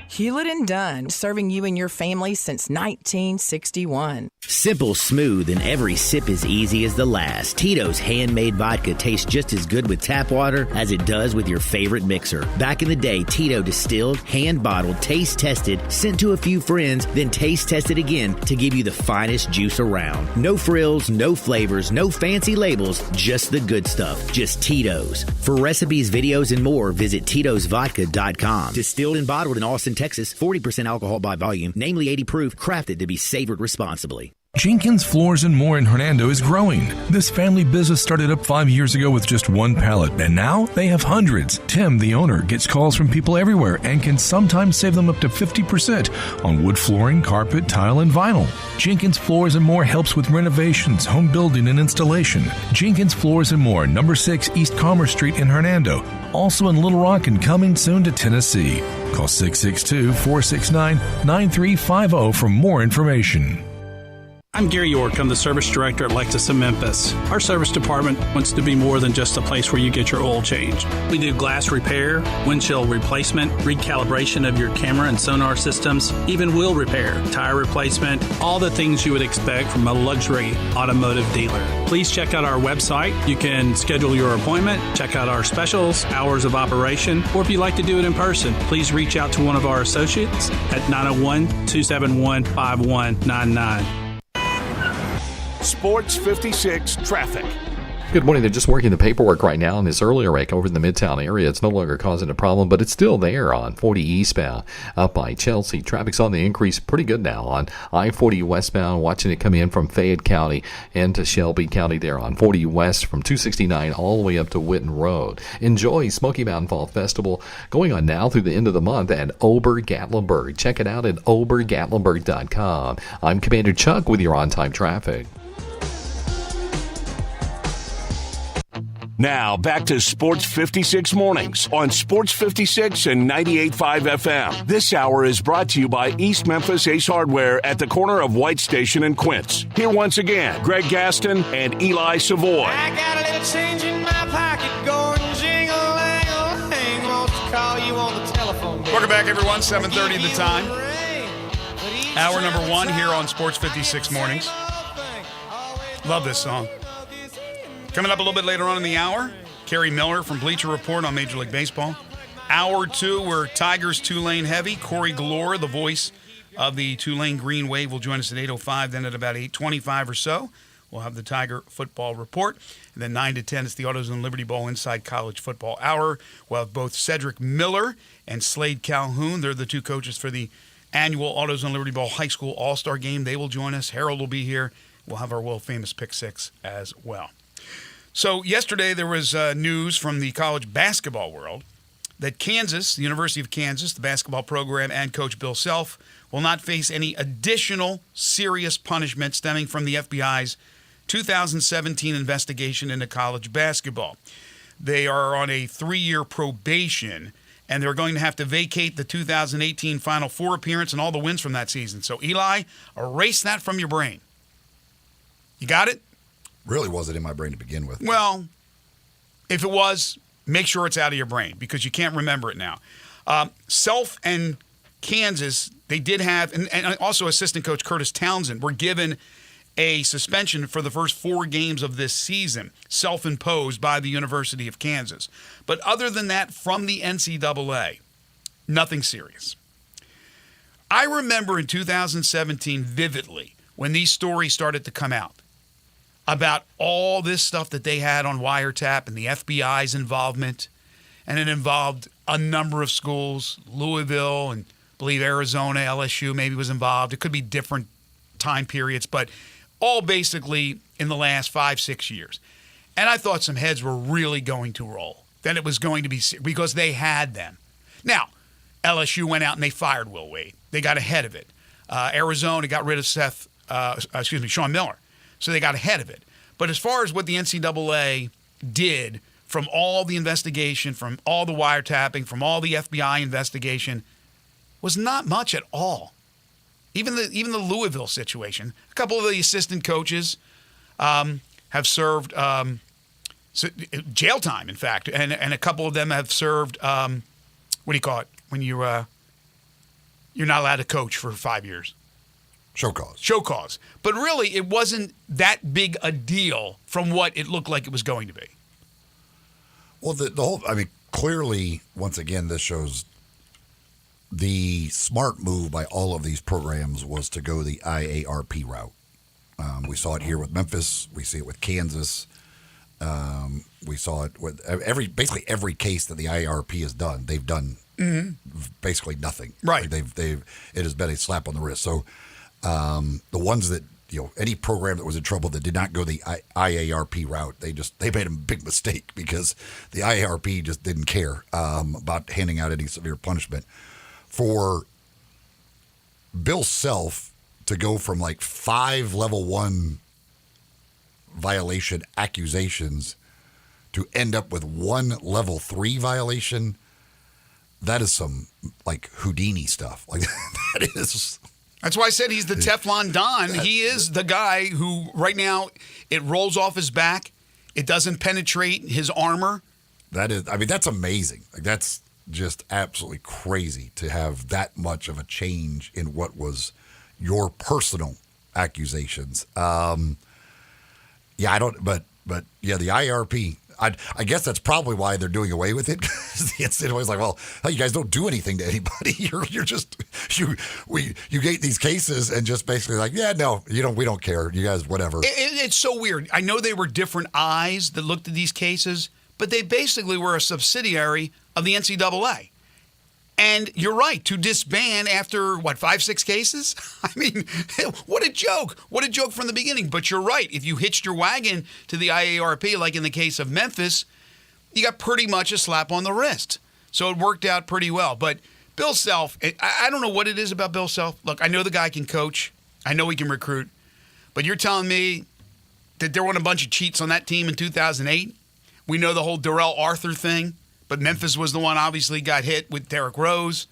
[SPEAKER 9] Hewlett & Dunn, serving you and your family since 1961.
[SPEAKER 10] Simple, smooth, and every sip as easy as the last. Tito's handmade vodka tastes just as good with tap water as it does with your favorite mixer. Back in the day, Tito distilled, hand-bottled, taste-tested, sent to a few friends, then taste-tested again to give you the finest juice around. No frills, no flavors, no fancy labels, just the good stuff. Just Tito's. For recipes, videos, and more, visit Tito'sVodka.com. Distilled and bottled in Austin, Texas, 40% alcohol by volume, namely 80 proof, crafted to be savored responsibly.
[SPEAKER 11] Jenkins Floors and More in Hernando is growing. This family business started up 5 years ago with just one pallet, and now they have hundreds. Tim, the owner, gets calls from people everywhere and can sometimes save them up to 50% on wood flooring, carpet, tile, and vinyl. Jenkins Floors and More helps with renovations, home building, and installation. Jenkins Floors and More, number 6 East Commerce Street in Hernando. Also in Little Rock and coming soon to Tennessee. Call 662-469-9350 for more information.
[SPEAKER 12] I'm Gary York. I'm the service director at Lexus of Memphis. Our service department wants to be more than just a place where you get your oil changed. We do glass repair, windshield replacement, recalibration of your camera and sonar systems, even wheel repair, tire replacement, all the things you would expect from a luxury automotive dealer. Please check out our website. You can schedule your appointment, check out our specials, hours of operation, or if you'd like to do it in person, please reach out to one of our associates at 901-271-5199.
[SPEAKER 4] Sports 56 traffic.
[SPEAKER 13] Good morning. They're just working the paperwork right now on this earlier wreck over in the Midtown area. It's no longer causing a problem, but it's still there on 40 eastbound up by Chelsea. Traffic's on the increase pretty good now on I-40 westbound, watching it come in from Fayette County into Shelby County there on 40 west from 269 all the way up to Witten Road. Enjoy Smoky Mountain Fall Festival going on now through the end of the month at Ober-Gatlinburg. Check it out at obergatlinburg.com. I'm Commander Chuck with your on-time traffic.
[SPEAKER 4] Now, back to Sports 56 Mornings on Sports 56 and 98.5 FM. This hour is brought to you by East Memphis Ace Hardware at the corner of White Station and Quince. Here once again, Greg Gaston and Eli Savoy.
[SPEAKER 5] I got a little change in my pocket going jingle-lang-a-lang. Wants to call you on the telephone.
[SPEAKER 6] Welcome back, everyone. 7:30 the time. Hour number 1 here on Sports 56 Mornings. Love this song. Coming up a little bit later on in the hour, Kerry Miller from Bleacher Report on Major League Baseball. Hour 2, we're Tigers Tulane heavy. Corey Galore, the voice of the Tulane Green Wave, will join us at 8:05. Then at about 8:25 or so, we'll have the Tiger Football Report. And then 9 to 10, it's the AutoZone Liberty Bowl Inside College Football Hour. We'll have both Cedric Miller and Slade Calhoun. They're the two coaches for the annual AutoZone Liberty Bowl High School All-Star Game. They will join us. Harold will be here. We'll have our world-famous Pick Six as well. So yesterday there was news from the college basketball world that Kansas, the University of Kansas, the basketball program, and Coach Bill Self will not face any additional serious punishment stemming from the FBI's 2017 investigation into college basketball. They are on a 3-year probation, and they're going to have to vacate the 2018 Final Four appearance and all the wins from that season. So, Eli, erase that from your brain. You got it?
[SPEAKER 7] Really wasn't in my brain to begin with.
[SPEAKER 6] Well, if it was, make sure it's out of your brain because you can't remember it now. Self and Kansas, they did have, and also assistant coach Curtis Townsend were given a suspension for the first 4 games of this season, self-imposed by the University of Kansas. But other than that, from the NCAA, nothing serious. I remember in 2017 vividly when these stories started to come out about all this stuff that they had on wiretap and the FBI's involvement. And it involved a number of schools, Louisville and I believe Arizona, LSU maybe was involved. It could be different time periods, but all basically in the last 5-6 years. And I thought some heads were really going to roll. Then it was going to be because they had them. Now, LSU went out and they fired Will Wade. They got ahead of it. Arizona got rid of Seth Sean Miller. So they got ahead of it. But as far as what the NCAA did from all the investigation, from all the wiretapping, from all the FBI investigation, was not much at all. Even the Louisville situation. A couple of the assistant coaches have served jail time, in fact, and a couple of them have served what do you call it when you're not allowed to coach for 5 years?
[SPEAKER 7] Show cause.
[SPEAKER 6] Show cause. But really, it wasn't that big a deal from what it looked like it was going to be.
[SPEAKER 7] Well, the whole, I mean, clearly, once again, this shows the smart move by all of these programs was to go the IARP route. We saw it here with Memphis. We see it with Kansas. We saw it with basically every case that the IARP has done. They've done basically nothing.
[SPEAKER 6] Right.
[SPEAKER 7] Like it has been a slap on the wrist. So the ones that, any program that was in trouble that did not go the IARP route, they made a big mistake because the IARP just didn't care about handing out any severe punishment. For Bill Self to go from like 5 level 1 violation accusations to end up with 1 level 3 violation, that is some like Houdini stuff. Like that is.
[SPEAKER 6] That's why I said he's the Teflon Don. He is the guy who right now it rolls off his back. It doesn't penetrate his armor.
[SPEAKER 7] That's amazing. Like that's just absolutely crazy to have that much of a change in what was your personal accusations. The IRP, I guess that's probably why they're doing away with it. Because the incident was like, well, you guys don't do anything to anybody. You get these cases and just basically like, yeah, no, we don't care. You guys, whatever.
[SPEAKER 6] It's so weird. I know they were different eyes that looked at these cases, but they basically were a subsidiary of the NCAA. And you're right, to disband after, 5-6 cases? I mean, what a joke. What a joke from the beginning. But you're right. If you hitched your wagon to the IARP, like in the case of Memphis, you got pretty much a slap on the wrist. So it worked out pretty well. But Bill Self, I don't know what it is about Bill Self. Look, I know the guy can coach. I know he can recruit. But you're telling me that there weren't a bunch of cheats on that team in 2008? We know the whole Darrell Arthur thing. But Memphis was the one obviously got hit with Derrick Rose.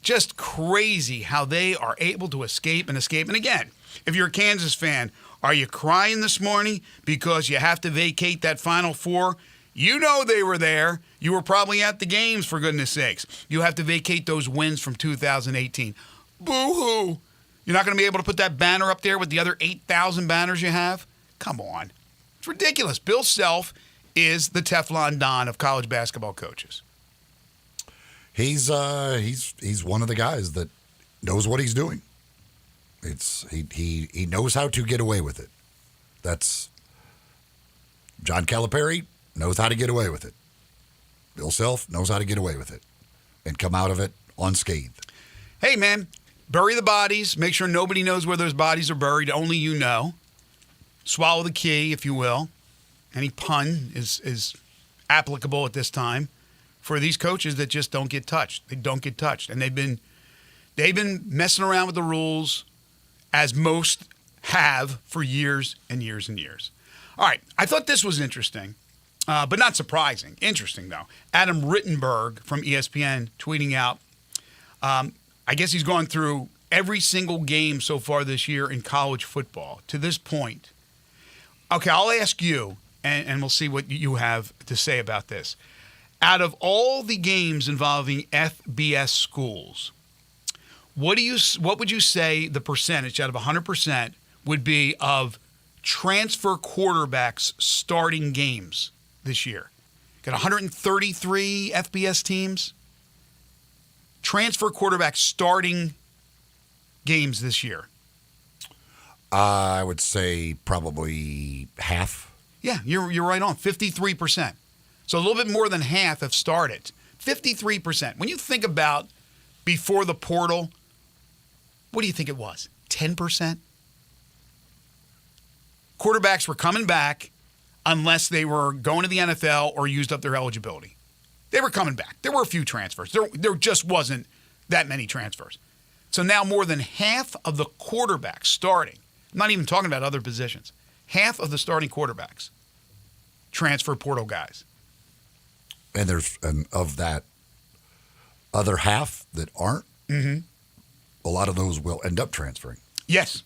[SPEAKER 6] Just crazy how they are able to escape. And again, if you're a Kansas fan, are you crying this morning because you have to vacate that Final Four? You know they were there. You were probably at the games, for goodness sakes. You have to vacate those wins from 2018. Boo-hoo. You're not going to be able to put that banner up there with the other 8,000 banners you have? Come on. It's ridiculous. Bill Self is the Teflon Don of college basketball coaches.
[SPEAKER 7] He's one of the guys that knows what he's doing. He knows how to get away with it. That's John Calipari knows how to get away with it. Bill Self knows how to get away with it and come out of it unscathed.
[SPEAKER 6] Hey man, bury the bodies. Make sure nobody knows where those bodies are buried. Only you know. Swallow the key, if you will. Any pun is applicable at this time for these coaches that just don't get touched. They don't get touched. And they've been messing around with the rules as most have for years and years and years. All right. I thought this was interesting, but not surprising. Interesting, though. Adam Rittenberg from ESPN tweeting out, I guess he's gone through every single game so far this year in college football to this point. Okay, I'll ask you. And we'll see what you have to say about this. Out of all the games involving FBS schools, what would you say the percentage out of 100% would be of transfer quarterbacks starting games this year? Got 133 FBS teams. Transfer quarterbacks starting games this year.
[SPEAKER 7] I would say probably half.
[SPEAKER 6] Yeah, you're right on, 53%. So a little bit more than half have started. 53%. When you think about before the portal, what do you think it was? 10%? Quarterbacks were coming back unless they were going to the NFL or used up their eligibility. They were coming back. There were a few transfers. There just wasn't that many transfers. So now more than half of the quarterbacks starting I'm not even talking about other positions. Half of the starting quarterbacks transfer portal guys.
[SPEAKER 7] And there's of that other half that aren't, a lot of those will end up transferring.
[SPEAKER 6] Yes,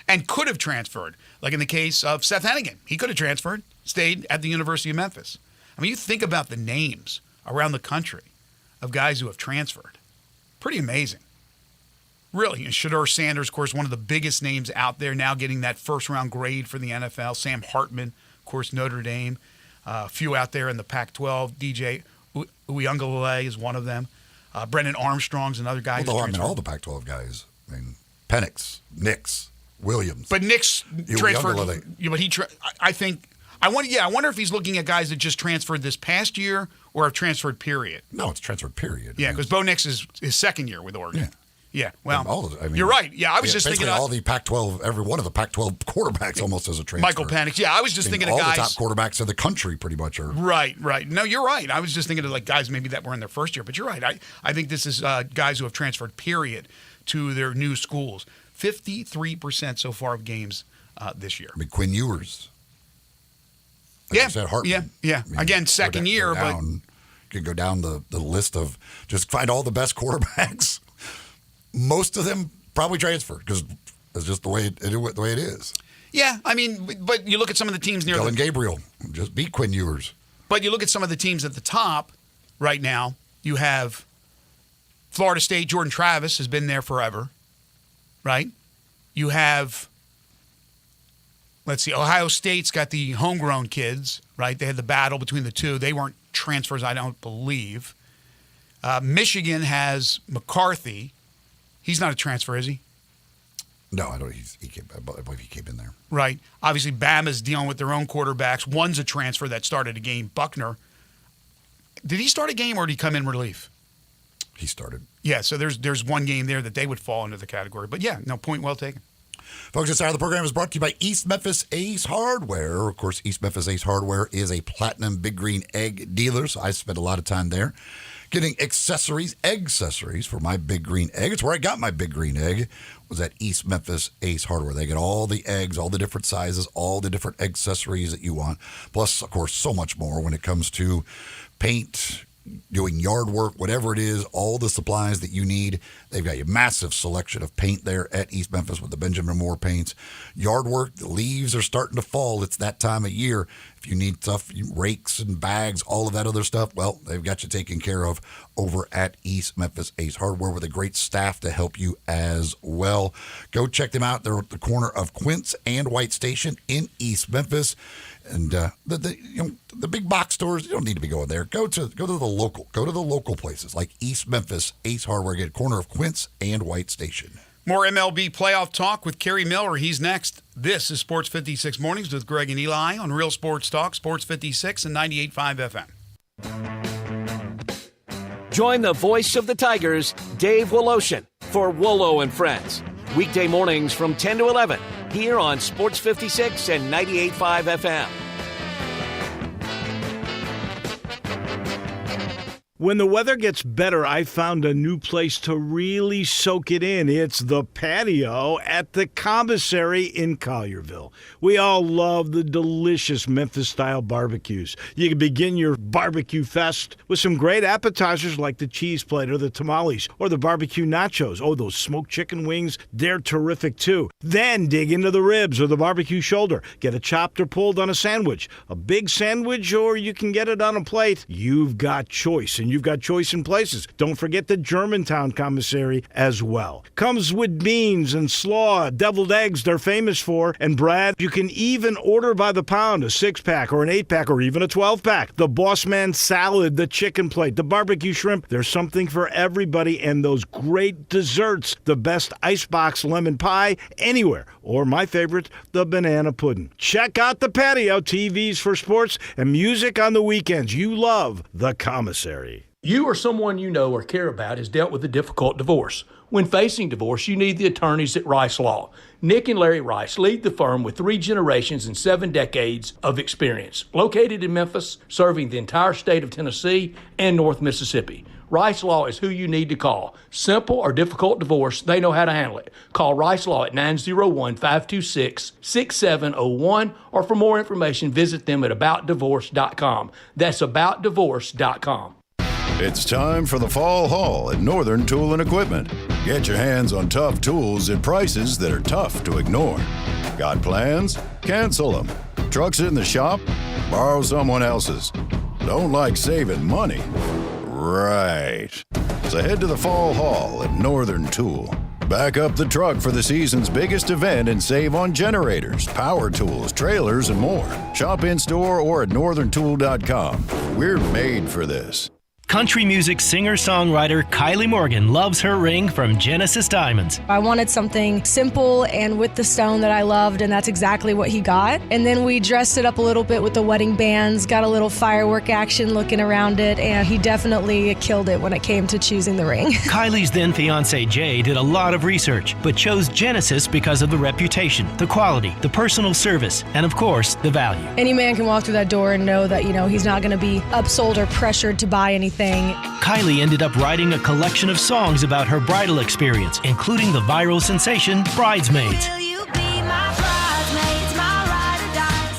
[SPEAKER 6] and could have transferred. Like in the case of Seth Hennigan. He could have transferred, stayed at the University of Memphis. I mean, you think about the names around the country of guys who have transferred. Pretty amazing. Really. And Shedeur Sanders, of course, one of the biggest names out there now getting that first-round grade for the NFL. Sam Hartman, of course, Notre Dame. A few out there in the Pac-12. DJ Uiagalelei is one of them. Brennan Armstrong's another guy.
[SPEAKER 7] Well, I mean, all the Pac-12 guys. I mean, Penix, Nix, Williams.
[SPEAKER 6] But Nix transferred. Yeah, but I wonder if he's looking at guys that just transferred this past year or have transferred period.
[SPEAKER 7] No, it's transferred period.
[SPEAKER 6] Yeah, because Bo Nix is his second year with Oregon. Yeah, well,
[SPEAKER 7] mean,
[SPEAKER 6] you're right. Yeah, I was just thinking
[SPEAKER 7] all the Pac-12, every one of the Pac-12 quarterbacks almost as a transfer.
[SPEAKER 6] Michael Penix. Yeah, I was just thinking of guys.
[SPEAKER 7] All the top quarterbacks in the country pretty much are.
[SPEAKER 6] Right. No, you're right. I was just thinking of like guys maybe that were in their first year, but you're right. I think this is guys who have transferred period to their new schools. 53% so far of games this year.
[SPEAKER 7] I mean, Quinn Ewers. Like I said, Hartman.
[SPEAKER 6] Yeah. I mean, again, second year, but
[SPEAKER 7] you could go down the list of just find all the best quarterbacks. Most of them probably transfer because it's just the way it is.
[SPEAKER 6] Yeah, I mean, but you look at some of the teams near
[SPEAKER 7] Dylan Gabriel just beat Quinn Ewers.
[SPEAKER 6] But you look at some of the teams at the top right now. You have Florida State. Jordan Travis has been there forever, right? You have, let's see, Ohio State's got the homegrown kids, right? They had the battle between the two. They weren't transfers, I don't believe. Michigan has McCarthy. He's not a transfer, is he?
[SPEAKER 7] No, I don't. I believe he came in there.
[SPEAKER 6] Right. Obviously, Bama's dealing with their own quarterbacks. One's a transfer that started a game. Buckner. Did he start a game or did he come in relief?
[SPEAKER 7] He started.
[SPEAKER 6] Yeah, so there's one game there that they would fall into the category. But yeah, no, point well taken.
[SPEAKER 7] Folks, this hour of the program is brought to you by East Memphis Ace Hardware. Of course, East Memphis Ace Hardware is a platinum Big Green Egg dealer, so I spent a lot of time there getting egg accessories for my Big Green Egg. It's where I got my Big Green Egg, was at East Memphis Ace Hardware. They get all the eggs, all the different sizes, all the different accessories that you want, plus, of course, so much more when it comes to paint, doing yard work, whatever it is, all the supplies that you need. They've got a massive selection of paint there at East Memphis with the Benjamin Moore paints. Yard work, the leaves are starting to fall. It's that time of year. If you need stuff, rakes and bags, all of that other stuff, well, they've got you taken care of over at East Memphis Ace Hardware with a great staff to help you as well. Go check them out. They're at the corner of Quince and White Station in East Memphis. And the big box stores, you don't need to be going there. Go to the local places like East Memphis Ace Hardware, get corner of Quince and White Station.
[SPEAKER 6] More MLB playoff talk with Kerry Miller. He's next. This is Sports 56 Mornings with Greg and Eli on Real Sports Talk, Sports 56 and 98.5 FM.
[SPEAKER 14] Join the voice of the Tigers, Dave Woloshin, for Wolo and Friends. Weekday mornings from 10 to 11 here on Sports 56 and 98.5 FM.
[SPEAKER 15] When the weather gets better, I found a new place to really soak it in. It's the patio at the Commissary in Collierville. We all love the delicious Memphis-style barbecues. You can begin your barbecue fest with some great appetizers like the cheese plate or the tamales or the barbecue nachos. Oh, those smoked chicken wings, they're terrific too. Then dig into the ribs or the barbecue shoulder. Get it chopped or pulled on a sandwich. A big sandwich, or you can get it on a plate. You've got choice, and you've got choice in places. Don't forget the Germantown Commissary as well. Comes with beans and slaw, deviled eggs they're famous for. And Brad, you can even order by the pound, a 6-pack or an 8-pack or even a 12-pack. The Boss Man salad, the chicken plate, the barbecue shrimp. There's something for everybody, and those great desserts. The best icebox lemon pie anywhere. Or my favorite, the banana pudding. Check out the patio, TVs for sports, and music on the weekends. You love the Commissary.
[SPEAKER 16] You or someone you know or care about has dealt with a difficult divorce. When facing divorce, you need the attorneys at Rice Law. Nick and Larry Rice lead the firm with 3 generations and 7 decades of experience. Located in Memphis, serving the entire state of Tennessee and North Mississippi. Rice Law is who you need to call. Simple or difficult divorce, they know how to handle it. Call Rice Law at 901-526-6701, or for more information, visit them at aboutdivorce.com. That's aboutdivorce.com.
[SPEAKER 17] It's time for the Fall Haul at Northern Tool and Equipment. Get your hands on tough tools at prices that are tough to ignore. Got plans? Cancel them. Trucks in the shop? Borrow someone else's. Don't like saving money? Right. So head to the Fall Haul at Northern Tool. Back up the truck for the season's biggest event and save on generators, power tools, trailers, and more. Shop in-store or at northerntool.com. We're made for this.
[SPEAKER 18] Country music singer-songwriter Kylie Morgan loves her ring from Genesis Diamonds.
[SPEAKER 19] I wanted something simple and with the stone that I loved, and that's exactly what he got. And then we dressed it up a little bit with the wedding bands, got a little firework action looking around it, and he definitely killed it when it came to choosing the ring.
[SPEAKER 18] Kylie's then-fiancé Jay did a lot of research, but chose Genesis because of the reputation, the quality, the personal service, and of course, the value.
[SPEAKER 19] Any man can walk through that door and know that, he's not going to be upsold or pressured to buy anything.
[SPEAKER 18] Kylie ended up writing a collection of songs about her bridal experience, including the viral sensation Bridesmaids.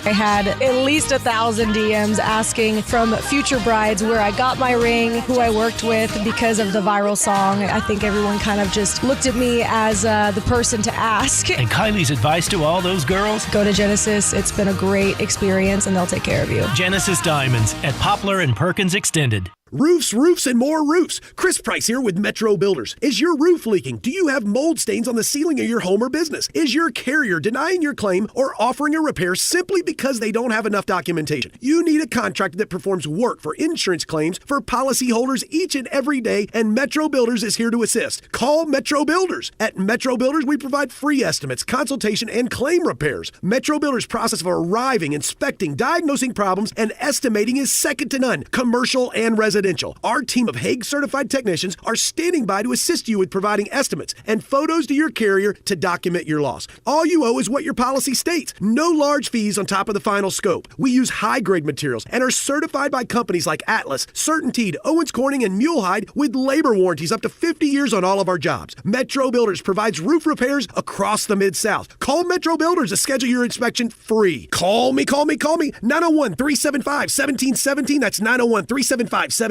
[SPEAKER 19] I had at least 1,000 DMs asking from future brides where I got my ring, who I worked with because of the viral song. I think everyone kind of just looked at me as the person to ask.
[SPEAKER 18] And Kylie's advice to all those girls?
[SPEAKER 19] Go to Genesis. It's been a great experience, and they'll take care of you.
[SPEAKER 18] Genesis Diamonds at Poplar and Perkins Extended.
[SPEAKER 20] Roofs, roofs, and more roofs. Chris Price here with Metro Builders. Is your roof leaking? Do you have mold stains on the ceiling of your home or business? Is your carrier denying your claim or offering a repair simply because they don't have enough documentation? You need a contractor that performs work for insurance claims for policyholders each and every day, and Metro Builders is here to assist. Call Metro Builders. At Metro Builders, we provide free estimates, consultation, and claim repairs. Metro Builders' process of arriving, inspecting, diagnosing problems, and estimating is second to none, commercial and residential. Our team of Hague-certified technicians are standing by to assist you with providing estimates and photos to your carrier to document your loss. All you owe is what your policy states. No large fees on top of the final scope. We use high-grade materials and are certified by companies like Atlas, CertainTeed, Owens Corning, and Mulehide with labor warranties up to 50 years on all of our jobs. Metro Builders provides roof repairs across the Mid-South. Call Metro Builders to schedule your inspection free. Call me. 901-375-1717. That's 901-375-1717.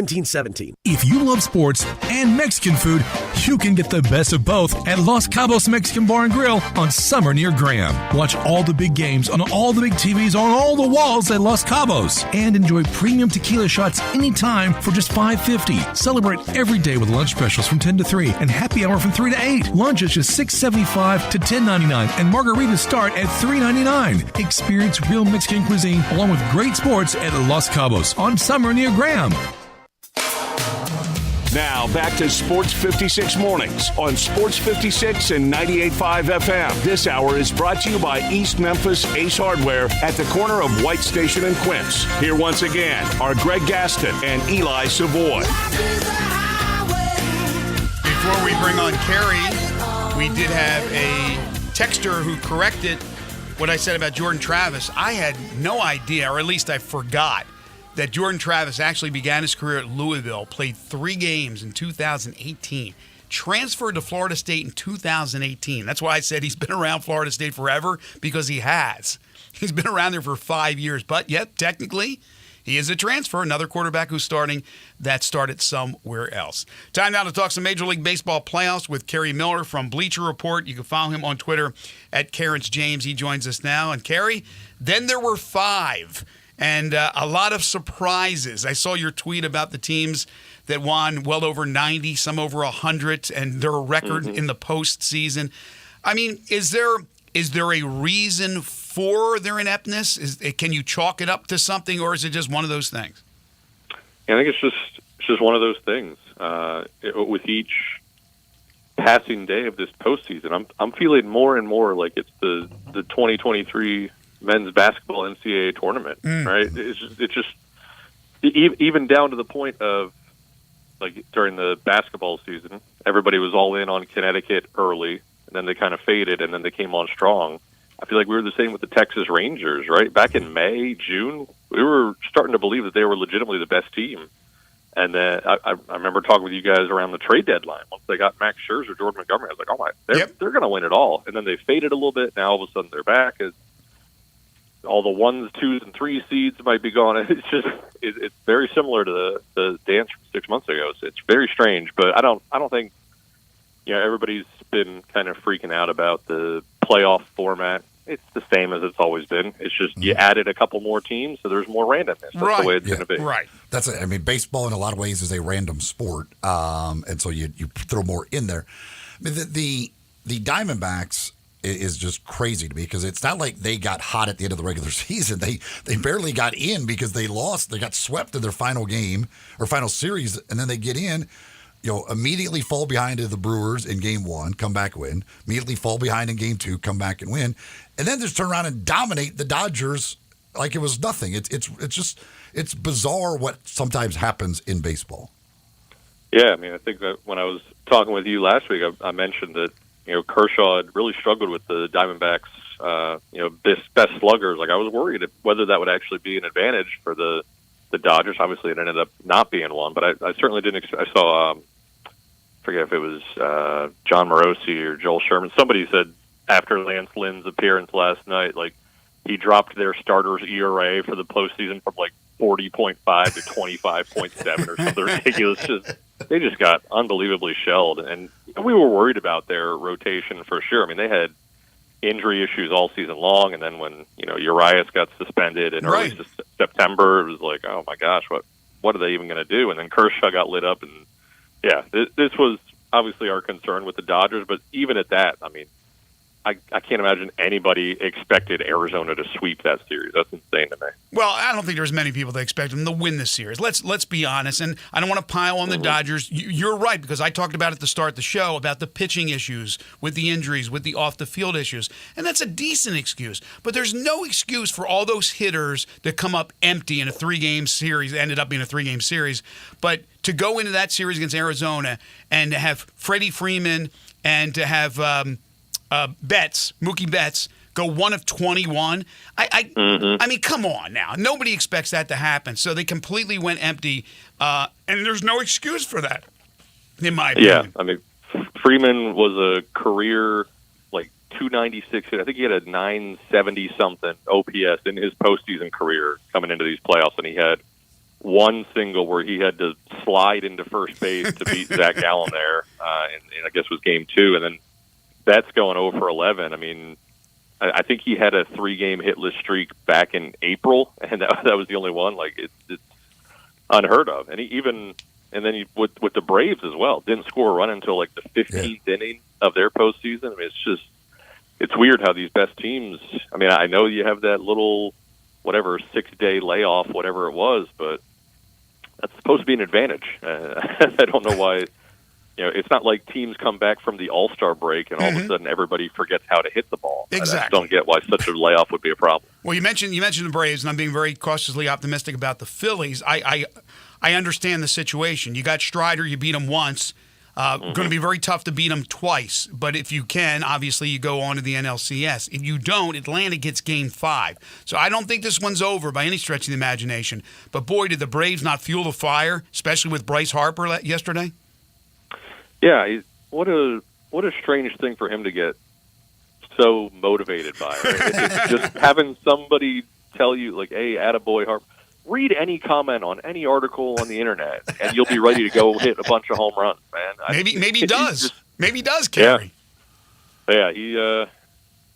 [SPEAKER 11] If you love sports and Mexican food, you can get the best of both at Los Cabos Mexican Bar and Grill on Summer near Graham. Watch all the big games on all the big TVs on all the walls at Los Cabos, and enjoy premium tequila shots anytime for just $5.50. Celebrate every day with lunch specials from 10 to 3 and happy hour from 3 to 8. Lunch is just $6.75 to $10.99, and margaritas start at $3.99. Experience real Mexican cuisine along with great sports at Los Cabos on Summer near Graham.
[SPEAKER 4] Now back to Sports 56 Mornings on Sports 56 and 98.5 FM. This hour is brought to you by East Memphis Ace Hardware at the corner of White Station and Quince. Here once again are Greg Gaston and Eli Savoy.
[SPEAKER 6] Before we bring on Carrie, we did have a texter who corrected what I said about Jordan Travis. I had no idea, or at least I forgot, that Jordan Travis actually began his career at Louisville, played 3 games in 2018, transferred to Florida State in 2018. That's why I said he's been around Florida State forever, because he has. He's been around there for 5 years, but yet technically he is a transfer, another quarterback who's started somewhere else. Time now to talk some Major League Baseball playoffs with Kerry Miller from Bleacher Report. You can follow him on Twitter at Carrots James. He joins us now. And Kerry, then there were 5. And a lot of surprises. I saw your tweet about the teams that won well over 90, some over 100, and their record in the postseason. I mean, is there a reason for their ineptness? Can you chalk it up to something, or is it just one of those things?
[SPEAKER 21] I think it's just one of those things. With each passing day of this postseason, I'm feeling more and more like it's the 2023 men's basketball NCAA tournament, right? It's just even down to the point of, like, during the basketball season, everybody was all in on Connecticut early, and then they kind of faded, and then they came on strong. I feel like we were the same with the Texas Rangers, right? Back in May, June, we were starting to believe that they were legitimately the best team. And then I remember talking with you guys around the trade deadline. Once they got Max Scherzer, Jordan Montgomery, I was like, oh my, they're going to win it all. And then they faded a little bit. Now all of a sudden they're back. All the 1s, 2s, and 3 seeds might be gone. It's just it's very similar to the dance from 6 months ago. It's very strange, but I don't think everybody's been kind of freaking out about the playoff format. It's the same as it's always been. It's just you added a couple more teams, so there's more randomness. That's the way it's going to be.
[SPEAKER 6] Right.
[SPEAKER 7] That's it. I mean, baseball in a lot of ways is a random sport, and so you throw more in there. I mean, the Diamondbacks is just crazy to me because it's not like they got hot at the end of the regular season. They barely got in because they lost. They got swept in their final game or final series, and then they get in. Immediately fall behind to the Brewers in Game 1, come back, win. Immediately fall behind in Game 2, come back and win. And then just turn around and dominate the Dodgers like it was nothing. It's bizarre what sometimes happens in baseball.
[SPEAKER 21] Yeah, I mean, I think that when I was talking with you last week, I mentioned that Kershaw had really struggled with the Diamondbacks. Best sluggers. Like I was worried whether that would actually be an advantage for the Dodgers. Obviously, it ended up not being one, but I certainly didn't. I saw. Forget if it was John Morosi or Joel Sherman. Somebody said after Lance Lynn's appearance last night, like he dropped their starters ERA for the postseason from like 40.5 to 25.7 or something ridiculous. They just got unbelievably shelled, and we were worried about their rotation for sure. I mean, they had injury issues all season long, and then when Urias got suspended in early September, it was like, oh my gosh, what are they even going to do? And then Kershaw got lit up, and this was obviously our concern with the Dodgers. But even at that, I mean, I can't imagine anybody expected Arizona to sweep that series. That's insane to me.
[SPEAKER 6] Well, I don't think there's many people that expect them to win this series. Let's be honest, and I don't want to pile on the Dodgers. You're right, because I talked about at the start of the show about the pitching issues, with the injuries, with the off-the-field issues, and that's a decent excuse. But there's no excuse for all those hitters that come up empty in a 3-game series, ended up being a 3-game series, but to go into that series against Arizona and to have Freddie Freeman and to have Mookie Betts, go 1 of 21. I mean, come on now. Nobody expects that to happen. So they completely went empty, and there's no excuse for that, in my opinion.
[SPEAKER 21] Yeah, I mean, Freeman was a career, 296. I think he had a 970-something OPS in his postseason career coming into these playoffs, and he had one single where he had to slide into first base to beat Zach Gallen there, and I guess it was Game 2, and then that's going 0 for 11. I mean, I think he had a 3-game hitless streak back in April, and that was the only one. It's unheard of. And with the Braves as well, didn't score a run until the 15th inning of their postseason. I mean, it's weird how these best teams. I mean, I know you have that little 6-day layoff, whatever it was, but that's supposed to be an advantage. I don't know why. It's not like teams come back from the All-Star break and all of a sudden everybody forgets how to hit the ball.
[SPEAKER 6] Exactly.
[SPEAKER 21] I just don't get why such a layoff would be a problem.
[SPEAKER 6] Well, you mentioned the Braves, and I'm being very cautiously optimistic about the Phillies. I understand the situation. You got Strider, you beat him once. Going to be very tough to beat him twice. But if you can, obviously you go on to the NLCS. If you don't, Atlanta gets Game 5. So I don't think this one's over by any stretch of the imagination. But boy, did the Braves not fuel the fire, especially with Bryce Harper yesterday.
[SPEAKER 21] Yeah, what a strange thing for him to get so motivated by. Right? It's just having somebody tell you, hey, attaboy Harper. Read any comment on any article on the internet, and you'll be ready to go hit a bunch of home runs, man. Maybe
[SPEAKER 6] he does. Maybe he does, Kerry.
[SPEAKER 21] Yeah.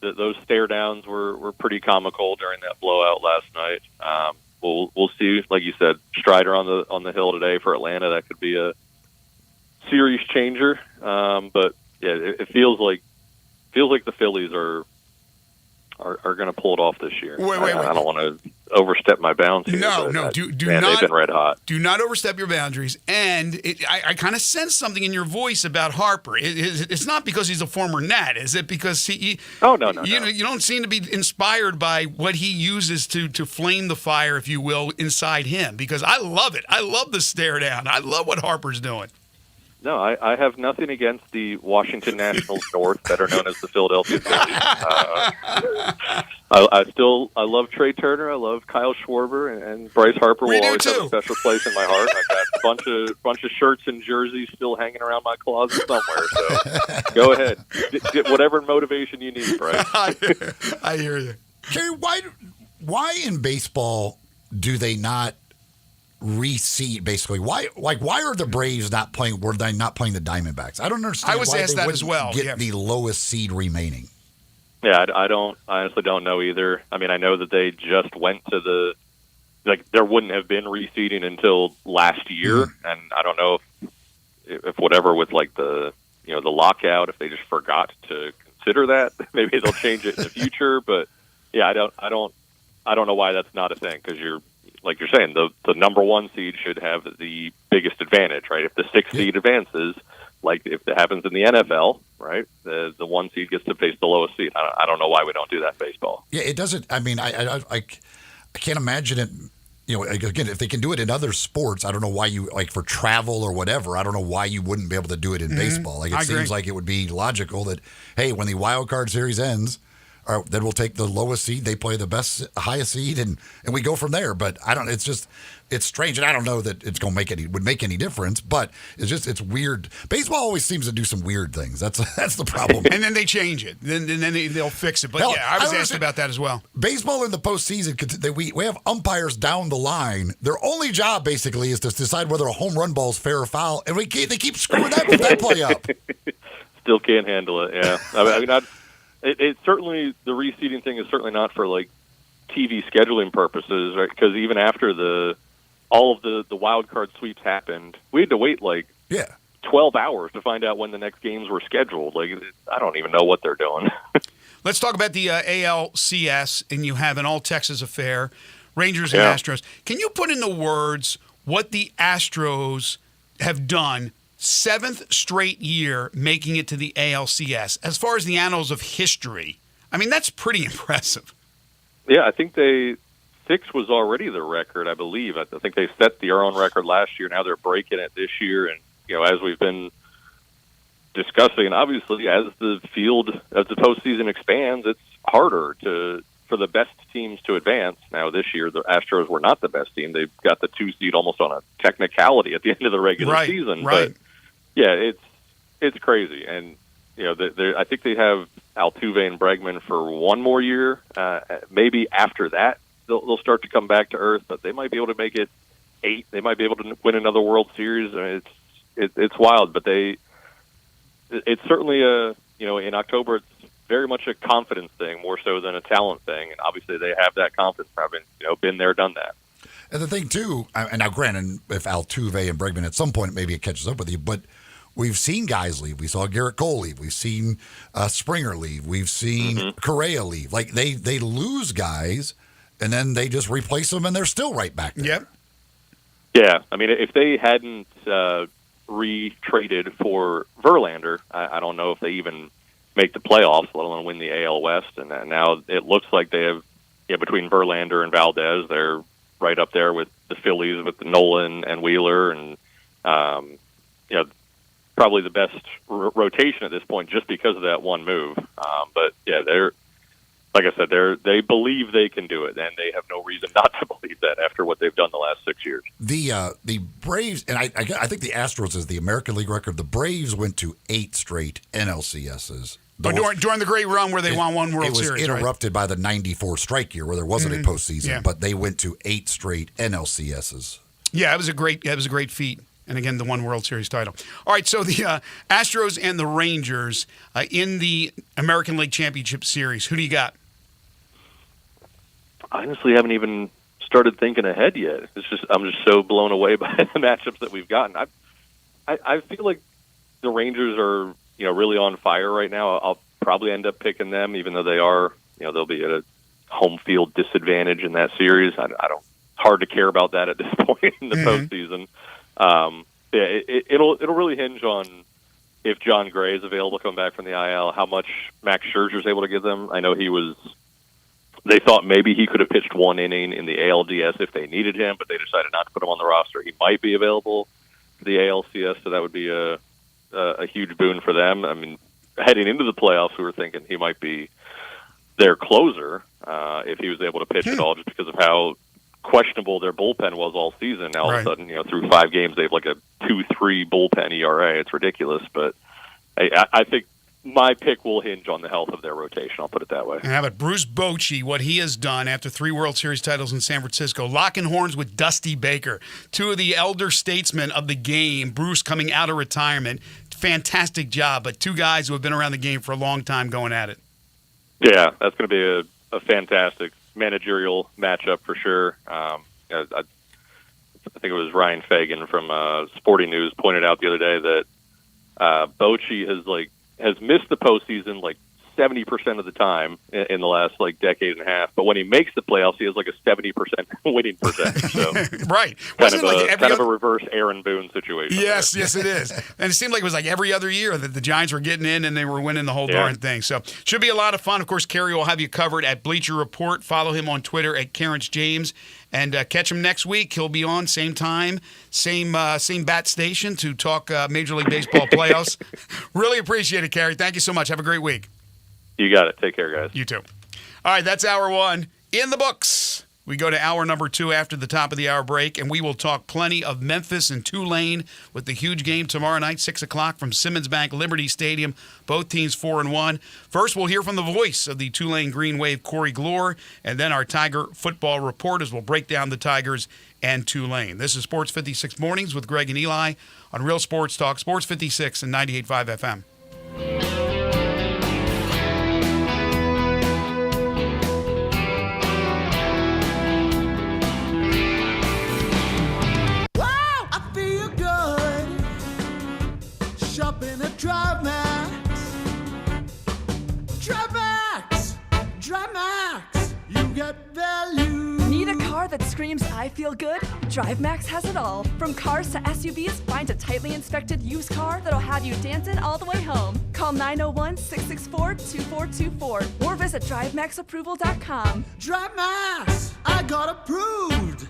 [SPEAKER 21] Those stare downs were pretty comical during that blowout last night. We'll see. Like you said, Strider on the hill today for Atlanta. That could be a series changer, but yeah, it feels like the Phillies are going to pull it off this year.
[SPEAKER 6] Wait.
[SPEAKER 21] I don't want to overstep my bounds here.
[SPEAKER 6] No. Do
[SPEAKER 21] man,
[SPEAKER 6] not.
[SPEAKER 21] They've been red hot.
[SPEAKER 6] Do not overstep your boundaries. And I kind of sense something in your voice about Harper. It's not because he's a former Nat, is it? Because he
[SPEAKER 21] Oh no.
[SPEAKER 6] You don't seem to be inspired by what he uses to flame the fire, if you will, inside him. Because I love it. I love the stare down. I love what Harper's doing.
[SPEAKER 21] No, I have nothing against the Washington Nationals North, better known as the Philadelphia Phillies. I love Trey Turner. I love Kyle Schwarber, and Bryce Harper will always have a special place in my heart. I've got a bunch of shirts and jerseys still hanging around my closet somewhere. So go ahead, get whatever motivation you need, Bryce.
[SPEAKER 6] I hear you,
[SPEAKER 7] Kerry. Why in baseball do they not reseed? Basically, why are the Braves not playing? Were they not playing the Diamondbacks? I don't understand.
[SPEAKER 6] I was asked that as well.
[SPEAKER 7] Get the lowest seed remaining.
[SPEAKER 21] Yeah, I honestly don't know either. I mean, I know that they just went to there wouldn't have been reseeding until last year, and I don't know if whatever with like the lockout, if they just forgot to consider that, maybe they'll change it in the future. But yeah, I don't know why that's not a thing, because you're saying, the number one seed should have the biggest advantage, right? If the sixth seed advances, like if it happens in the NFL, right, the one seed gets to face the lowest seed. I don't know why we don't do that in baseball.
[SPEAKER 7] Yeah, it doesn't. I mean, I can't imagine it. Again, if they can do it in other sports, I don't know why you, like for travel or whatever, I don't know why you wouldn't be able to do it in baseball. Like it seems like it would be logical that, hey, when the wild card series ends, then we'll take the lowest seed. They play the highest seed, and we go from there. But I don't. It's strange, and I don't know that it's going to would make any difference. But it's weird. Baseball always seems to do some weird things. That's the problem.
[SPEAKER 6] And then they change it. Then they'll fix it. But
[SPEAKER 7] Hell,
[SPEAKER 6] I was asked about that as well.
[SPEAKER 7] Baseball in the postseason, we have umpires down the line. Their only job basically is to decide whether a home run ball is fair or foul, and they keep screwing that play up.
[SPEAKER 21] Still can't handle it. Yeah, I mean, it's certainly, the reseeding thing is certainly not for like TV scheduling purposes, right? Because even after all of the wild card sweeps happened, we had to wait 12 hours to find out when the next games were scheduled. Like, I don't even know what they're doing.
[SPEAKER 6] Let's talk about the ALCS, and you have an all-Texas affair, Rangers and Astros. Can you put into words what the Astros have done 7th straight year making it to the ALCS? As far as the annals of history, I mean, that's pretty impressive.
[SPEAKER 21] Yeah, I think 6 was already the record, I believe. I think they set their own record last year. Now they're breaking it this year. And, as we've been discussing, and obviously as the postseason expands, it's harder for the best teams to advance. Now this year, the Astros were not the best team. They got the 2 seed almost on a technicality at the end of the regular season.
[SPEAKER 6] Right.
[SPEAKER 21] But yeah, it's crazy. And, I think they have Altuve and Bregman for one more year. Maybe after that, they'll start to come back to earth, but they might be able to make it 8. They might be able to win another World Series. I mean, it's wild, but it's certainly in October, it's very much a confidence thing more so than a talent thing. And obviously they have that confidence, having, been there, done that.
[SPEAKER 7] And the thing too, and now granted, if Altuve and Bregman at some point, maybe it catches up with you, but we've seen guys leave. We saw Garrett Cole leave. We've seen Springer leave. We've seen Correa leave. Like they lose guys, and then they just replace them, and they're still right back there.
[SPEAKER 6] Yep.
[SPEAKER 21] Yeah, I mean, if they hadn't retraded for Verlander, I don't know if they even make the playoffs, let alone win the AL West. And now it looks like they have, between Verlander and Valdez, they're right up there with the Phillies, with Nolan and Wheeler, and probably the best rotation at this point just because of that one move. But yeah, they're, like I said, they believe they can do it, and they have no reason not to believe that after what they've done the last 6 years.
[SPEAKER 7] The Braves, and I think the Astros is the American League record. The Braves went to 8 straight NLCSs.
[SPEAKER 6] But during the great run where they won one World Series,
[SPEAKER 7] it was interrupted by the '94 strike year where there wasn't a postseason, but they went to 8 straight NLCSs.
[SPEAKER 6] Yeah, it was a great feat. And again, the one World Series title. All right, so the Astros and the Rangers in the American League Championship Series. Who do you got?
[SPEAKER 21] I honestly haven't even started thinking ahead yet. I'm just so blown away by the matchups that we've gotten. I feel like the Rangers are really on fire right now. I'll probably end up picking them, even though they are they'll be at a home field disadvantage in that series. I don't. Hard to care about that at this point in the postseason. It'll really hinge on if John Gray is available to come back from the IL, how much Max Scherzer is able to give them. I know they thought maybe he could have pitched 1 inning in the ALDS if they needed him, but they decided not to put him on the roster. He might be available for the ALCS, so that would be a a huge boon for them. I mean, heading into the playoffs, we were thinking he might be their closer if he was able to pitch at all, just because of how questionable their bullpen was all season. Now all of a sudden, through 5 games, they have like a 2.3 bullpen ERA. It's ridiculous, but I think my pick will hinge on the health of their rotation. I'll put it that way.
[SPEAKER 6] And how about Bruce Bochy, what he has done after 3 World Series titles in San Francisco, locking horns with Dusty Baker, 2 of the elder statesmen of the game, Bruce coming out of retirement. Fantastic job, but 2 guys who have been around the game for a long time going at it.
[SPEAKER 21] Yeah, that's going to be a fantastic managerial matchup for sure. I think it was Ryan Fagan from Sporting News pointed out the other day that Bochy has missed the postseason 70% of the time in the last decade and a half, but when he makes the playoffs, he has a 70% winning percentage. So
[SPEAKER 6] right,
[SPEAKER 21] kind of a reverse Aaron Boone situation.
[SPEAKER 6] Yes, it is. And it seemed like it was every other year that the Giants were getting in and they were winning the whole darn thing. So should be a lot of fun. Of course, Kerry will have you covered at Bleacher Report. Follow him on Twitter at Carrance James. And catch him next week. He'll be on same time, same bat station to talk Major League Baseball playoffs. Really appreciate it, Kerry. Thank you so much. Have a great week.
[SPEAKER 21] You got it. Take care, guys.
[SPEAKER 6] You too. All right, that's hour 1 in the books. We go to hour number 2 after the top of the hour break, and we will talk plenty of Memphis and Tulane with the huge game tomorrow night, 6 o'clock from Simmons Bank Liberty Stadium. Both teams 4-1. First, we'll hear from the voice of the Tulane Green Wave, Corey Glore, and then our Tiger football reporters will break down the Tigers and Tulane. This is Sports 56 Mornings with Greg and Eli on Real Sports Talk, Sports 56 and 98.5 FM.
[SPEAKER 5] Shopping at Drive Max, you get value.
[SPEAKER 1] Need a car that screams I feel good? DriveMax has it all. From cars to SUVs, find a tightly inspected used car that'll have you dancing all the way home. Call 901-664-2424 or visit DriveMaxApproval.com.
[SPEAKER 5] DriveMax, I got approved.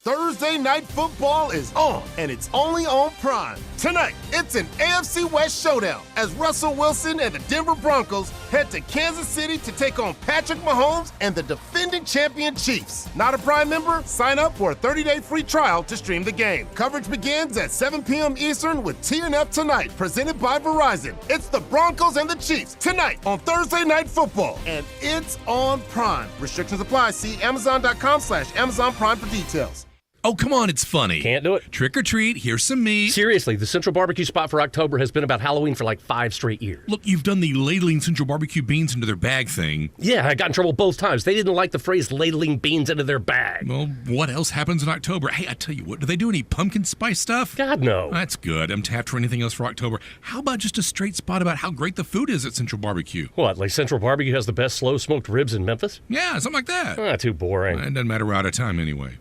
[SPEAKER 22] Thursday Night Football is on, and it's only on Prime. Tonight, it's an AFC West showdown as Russell Wilson and the Denver Broncos head to Kansas City to take on Patrick Mahomes and the defending champion Chiefs. Not a Prime member? Sign up for a 30-day free trial to stream the game. Coverage begins at 7 p.m. Eastern with TNF Tonight, presented by Verizon. It's the Broncos and the Chiefs tonight on Thursday Night Football, and it's on Prime. Restrictions apply. See Amazon.com/Amazon Prime for details.
[SPEAKER 23] Oh, come on, it's funny.
[SPEAKER 24] Can't do it.
[SPEAKER 23] Trick or treat, here's some meat.
[SPEAKER 24] Seriously, the Central Barbecue spot for October has been about Halloween for 5 straight years.
[SPEAKER 23] Look, you've done the ladling Central Barbecue beans into their bag thing.
[SPEAKER 24] Yeah, I got in trouble both times. They didn't like the phrase ladling beans into their bag.
[SPEAKER 23] Well, what else happens in October? Hey, I tell you what, do they do any pumpkin spice stuff?
[SPEAKER 24] God, no.
[SPEAKER 23] That's good. I'm tapped for anything else for October. How about just a straight spot about how great the food is at Central Barbecue?
[SPEAKER 24] What, like Central Barbecue has the best slow-smoked ribs in Memphis?
[SPEAKER 23] Yeah, something like that.
[SPEAKER 24] Too boring.
[SPEAKER 23] It doesn't matter, we're out of time anyway.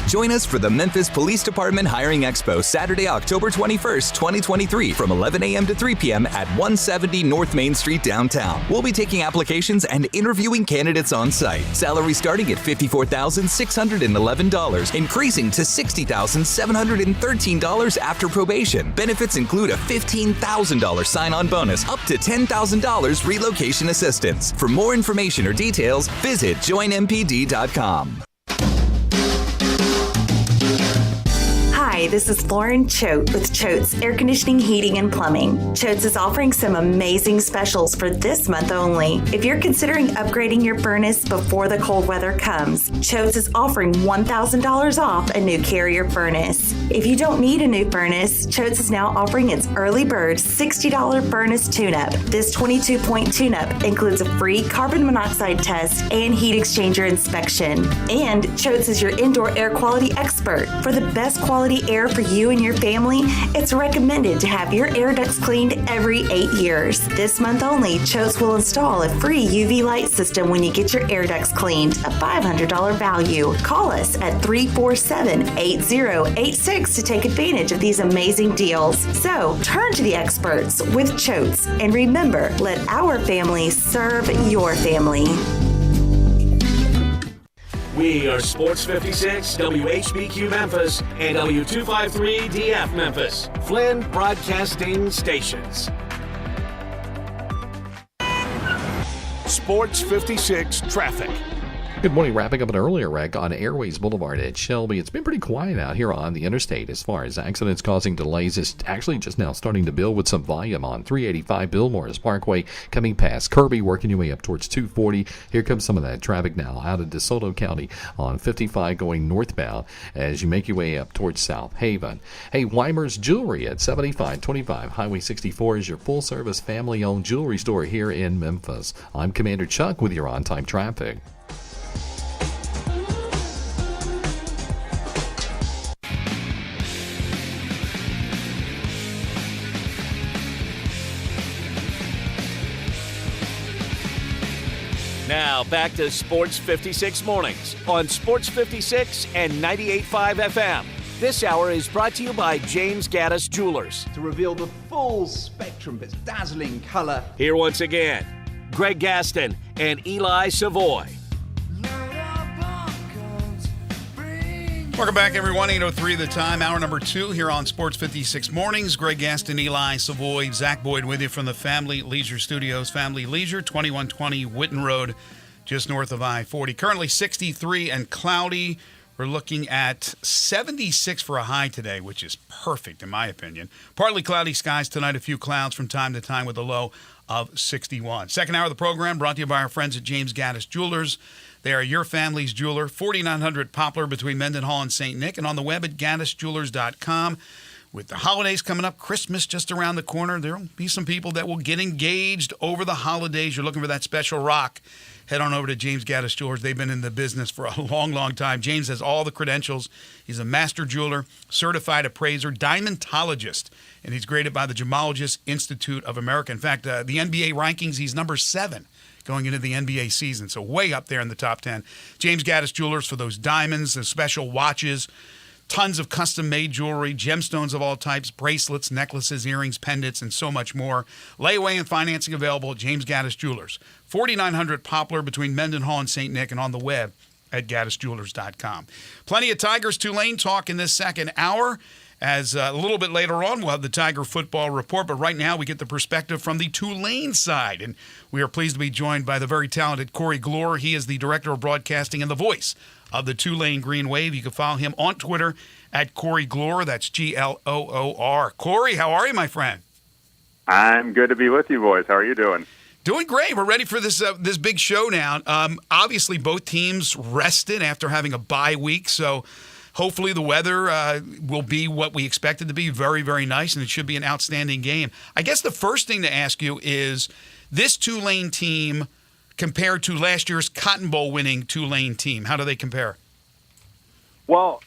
[SPEAKER 25] Join us for the Memphis Police Department Hiring Expo Saturday, October 21st, 2023 from 11 a.m. to 3 p.m. at 170 North Main Street downtown. We'll be taking applications and interviewing candidates on site. Salary starting at $54,611, increasing to $60,713 after probation. Benefits include a $15,000 sign-on bonus, up to $10,000 relocation assistance. For more information or details, visit joinmpd.com.
[SPEAKER 26] Hi, this is Lauren Choate with Choate's Air Conditioning, Heating, and Plumbing. Choate's is offering some amazing specials for this month only. If you're considering upgrading your furnace before the cold weather comes, Choate's is offering $1,000 off a new Carrier furnace. If you don't need a new furnace, Choate's is now offering its early bird $60 furnace tune-up. This 22-point tune-up includes a free carbon monoxide test and heat exchanger inspection. And Choate's is your indoor air quality expert. For the best quality air for you and your family, it's recommended to have your air ducts cleaned every 8 years. This month only, Choate's will install a free UV light system when you get your air ducts cleaned, a $500 value. Call us at 347-8086 to take advantage of these amazing deals. So, turn to the experts with Choate's, and remember, let our family serve your family.
[SPEAKER 14] We are Sports 56, WHBQ Memphis, and W253DF Memphis, Flynn Broadcasting Stations.
[SPEAKER 4] Sports 56 traffic.
[SPEAKER 13] Good morning. Wrapping up an earlier wreck on Airways Boulevard at Shelby. It's been pretty quiet out here on the interstate as far as accidents causing delays. It's actually just now starting to build with some volume on 385 Bill Morris Parkway coming past Kirby, working your way up towards 240. Here comes some of that traffic now out of DeSoto County on 55 going northbound as you make your way up towards South Haven. Hey, Weimer's Jewelry at 7525 Highway 64 is your full-service family-owned jewelry store here in Memphis. I'm Commander Chuck with your on-time traffic.
[SPEAKER 14] Now back to Sports 56 Mornings on Sports 56 and 98.5 FM. This hour is brought to you by James Gaddis Jewelers.
[SPEAKER 2] To reveal the full spectrum of its dazzling color.
[SPEAKER 14] Here once again, Greg Gaston and Eli Savoy.
[SPEAKER 6] Welcome back, everyone. 8:03 the time, hour number 2 here on Sports 56 Mornings. Greg Gaston, Eli Savoy, Zach Boyd with you from the Family Leisure Studios. Family Leisure, 2120 Witten Road, just north of I-40. Currently 63 and cloudy. We're looking at 76 for a high today, which is perfect in my opinion. Partly cloudy skies tonight, a few clouds from time to time with a low of 61. Second hour of the program brought to you by our friends at James Gaddis Jewelers. They are your family's jeweler, 4900 Poplar between Mendenhall and St. Nick, and on the web at gaddisjewelers.com. With the holidays coming up, Christmas just around the corner, there will be some people that will get engaged over the holidays. You're looking for that special rock, head on over to James Gaddis Jewelers. They've been in the business for a long, long time. James has all the credentials. He's a master jeweler, certified appraiser, diamondologist, and he's graded by the Gemologist Institute of America. In fact, the NBA rankings, he's number 7. Going into the NBA season, so way up there in the top 10. James Gaddis Jewelers for those diamonds, the special watches, tons of custom-made jewelry, gemstones of all types, bracelets, necklaces, earrings, pendants, and so much more. Layaway and financing available at James Gaddis Jewelers, 4900 Poplar between Mendenhall and St. Nick, and on the web at gaddisjewelers.com. Plenty of Tigers Tulane talk in this second hour. As a little bit later on, we'll have the Tiger football report, but right now we get the perspective from the Tulane side. And we are pleased to be joined by the very talented Corey Glore. He is the Director of Broadcasting and the voice of the Tulane Green Wave. You can follow him on Twitter at Corey Glore. That's Gloor. Corey, how are you, my friend?
[SPEAKER 3] I'm good to be with you, boys. How are you doing?
[SPEAKER 6] Doing great. We're ready for this big show now. Obviously, both teams rested after having a bye week, so hopefully the weather will be what we expect it to be, very, very nice, and it should be an outstanding game. I guess the first thing to ask you is this Tulane team compared to last year's Cotton Bowl winning Tulane team. How do they compare?
[SPEAKER 3] Well,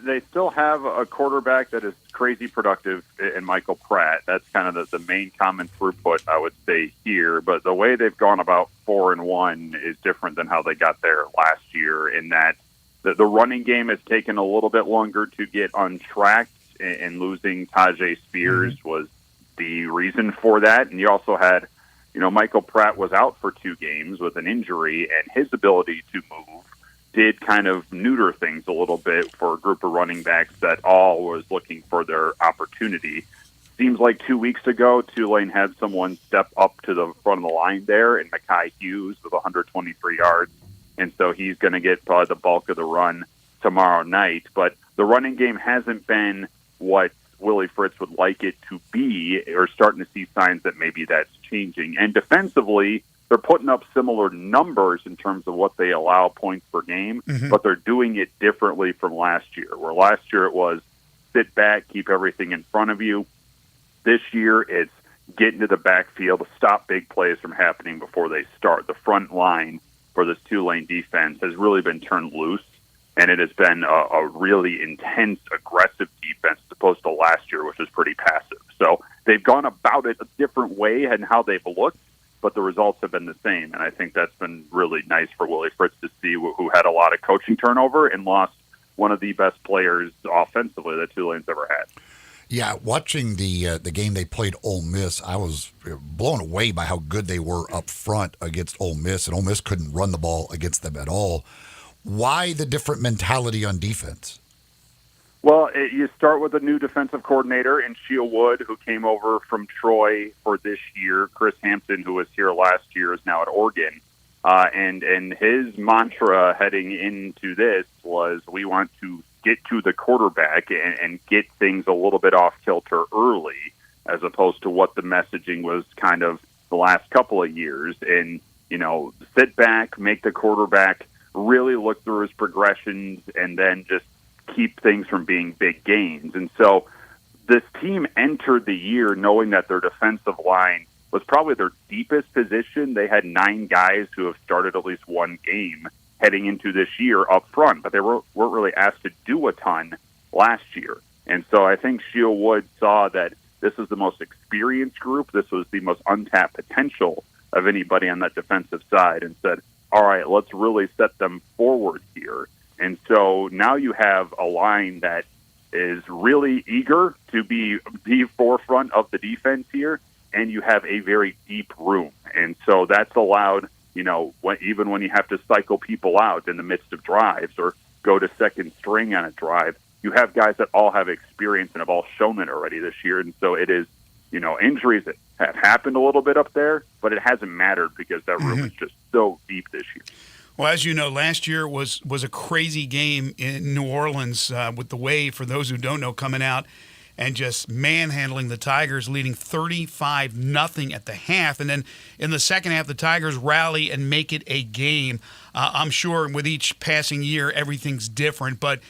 [SPEAKER 3] they still have a quarterback that is crazy productive in Michael Pratt. That's kind of the main common throughput, I would say, here. But the way they've gone about 4-1 is different than how they got there last year in that the running game has taken a little bit longer to get on track, and losing Tajay Spears was the reason for that. And you also had, Michael Pratt was out for 2 games with an injury, and his ability to move did kind of neuter things a little bit for a group of running backs that all was looking for their opportunity. Seems like 2 weeks ago, Tulane had someone step up to the front of the line there, and Mekhi Hughes with 123 yards. And so he's going to get probably the bulk of the run tomorrow night. But the running game hasn't been what Willie Fritz would like it to be, or starting to see signs that maybe that's changing. And defensively, they're putting up similar numbers in terms of what they allow points per game, but they're doing it differently from last year, where last year it was sit back, keep everything in front of you. This year it's get into the backfield, stop big plays from happening before they start. The front line for this Tulane defense has really been turned loose, and it has been a really intense, aggressive defense as opposed to last year, which was pretty passive. So they've gone about it a different way in how they've looked, but the results have been the same, and I think that's been really nice for Willie Fritz to see, who had a lot of coaching turnover and lost one of the best players offensively that Tulane's ever had.
[SPEAKER 7] Yeah, watching the game they played Ole Miss, I was blown away by how good they were up front against Ole Miss, and Ole Miss couldn't run the ball against them at all. Why the different mentality on defense?
[SPEAKER 3] Well, you start with a new defensive coordinator in Sheil Wood, who came over from Troy for this year. Chris Hampton, who was here last year, is now at Oregon. And his mantra heading into this was, we want to get to the quarterback and get things a little bit off kilter early, as opposed to what the messaging was kind of the last couple of years. And, sit back, make the quarterback really look through his progressions, and then just keep things from being big gains. And so this team entered the year knowing that their defensive line was probably their deepest position. They had 9 guys who have started at least one game heading into this year up front, but they weren't really asked to do a ton last year. And so I think Sheil Wood saw that this is the most experienced group. This was the most untapped potential of anybody on that defensive side, and said, all right, let's really set them forward here. And so now you have a line that is really eager to be the forefront of the defense here, and you have a very deep room. And so that's allowed, even when you have to cycle people out in the midst of drives or go to second string on a drive, you have guys that all have experience and have all shown it already this year. And so it is, injuries that have happened a little bit up there, but it hasn't mattered because that room is just so deep this year.
[SPEAKER 6] Well, as you know, last year was a crazy game in New Orleans with the Wave, for those who don't know, coming out and just manhandling the Tigers, leading 35-0 at the half. And then in the second half, the Tigers rally and make it a game. I'm sure with each passing year, everything's different. But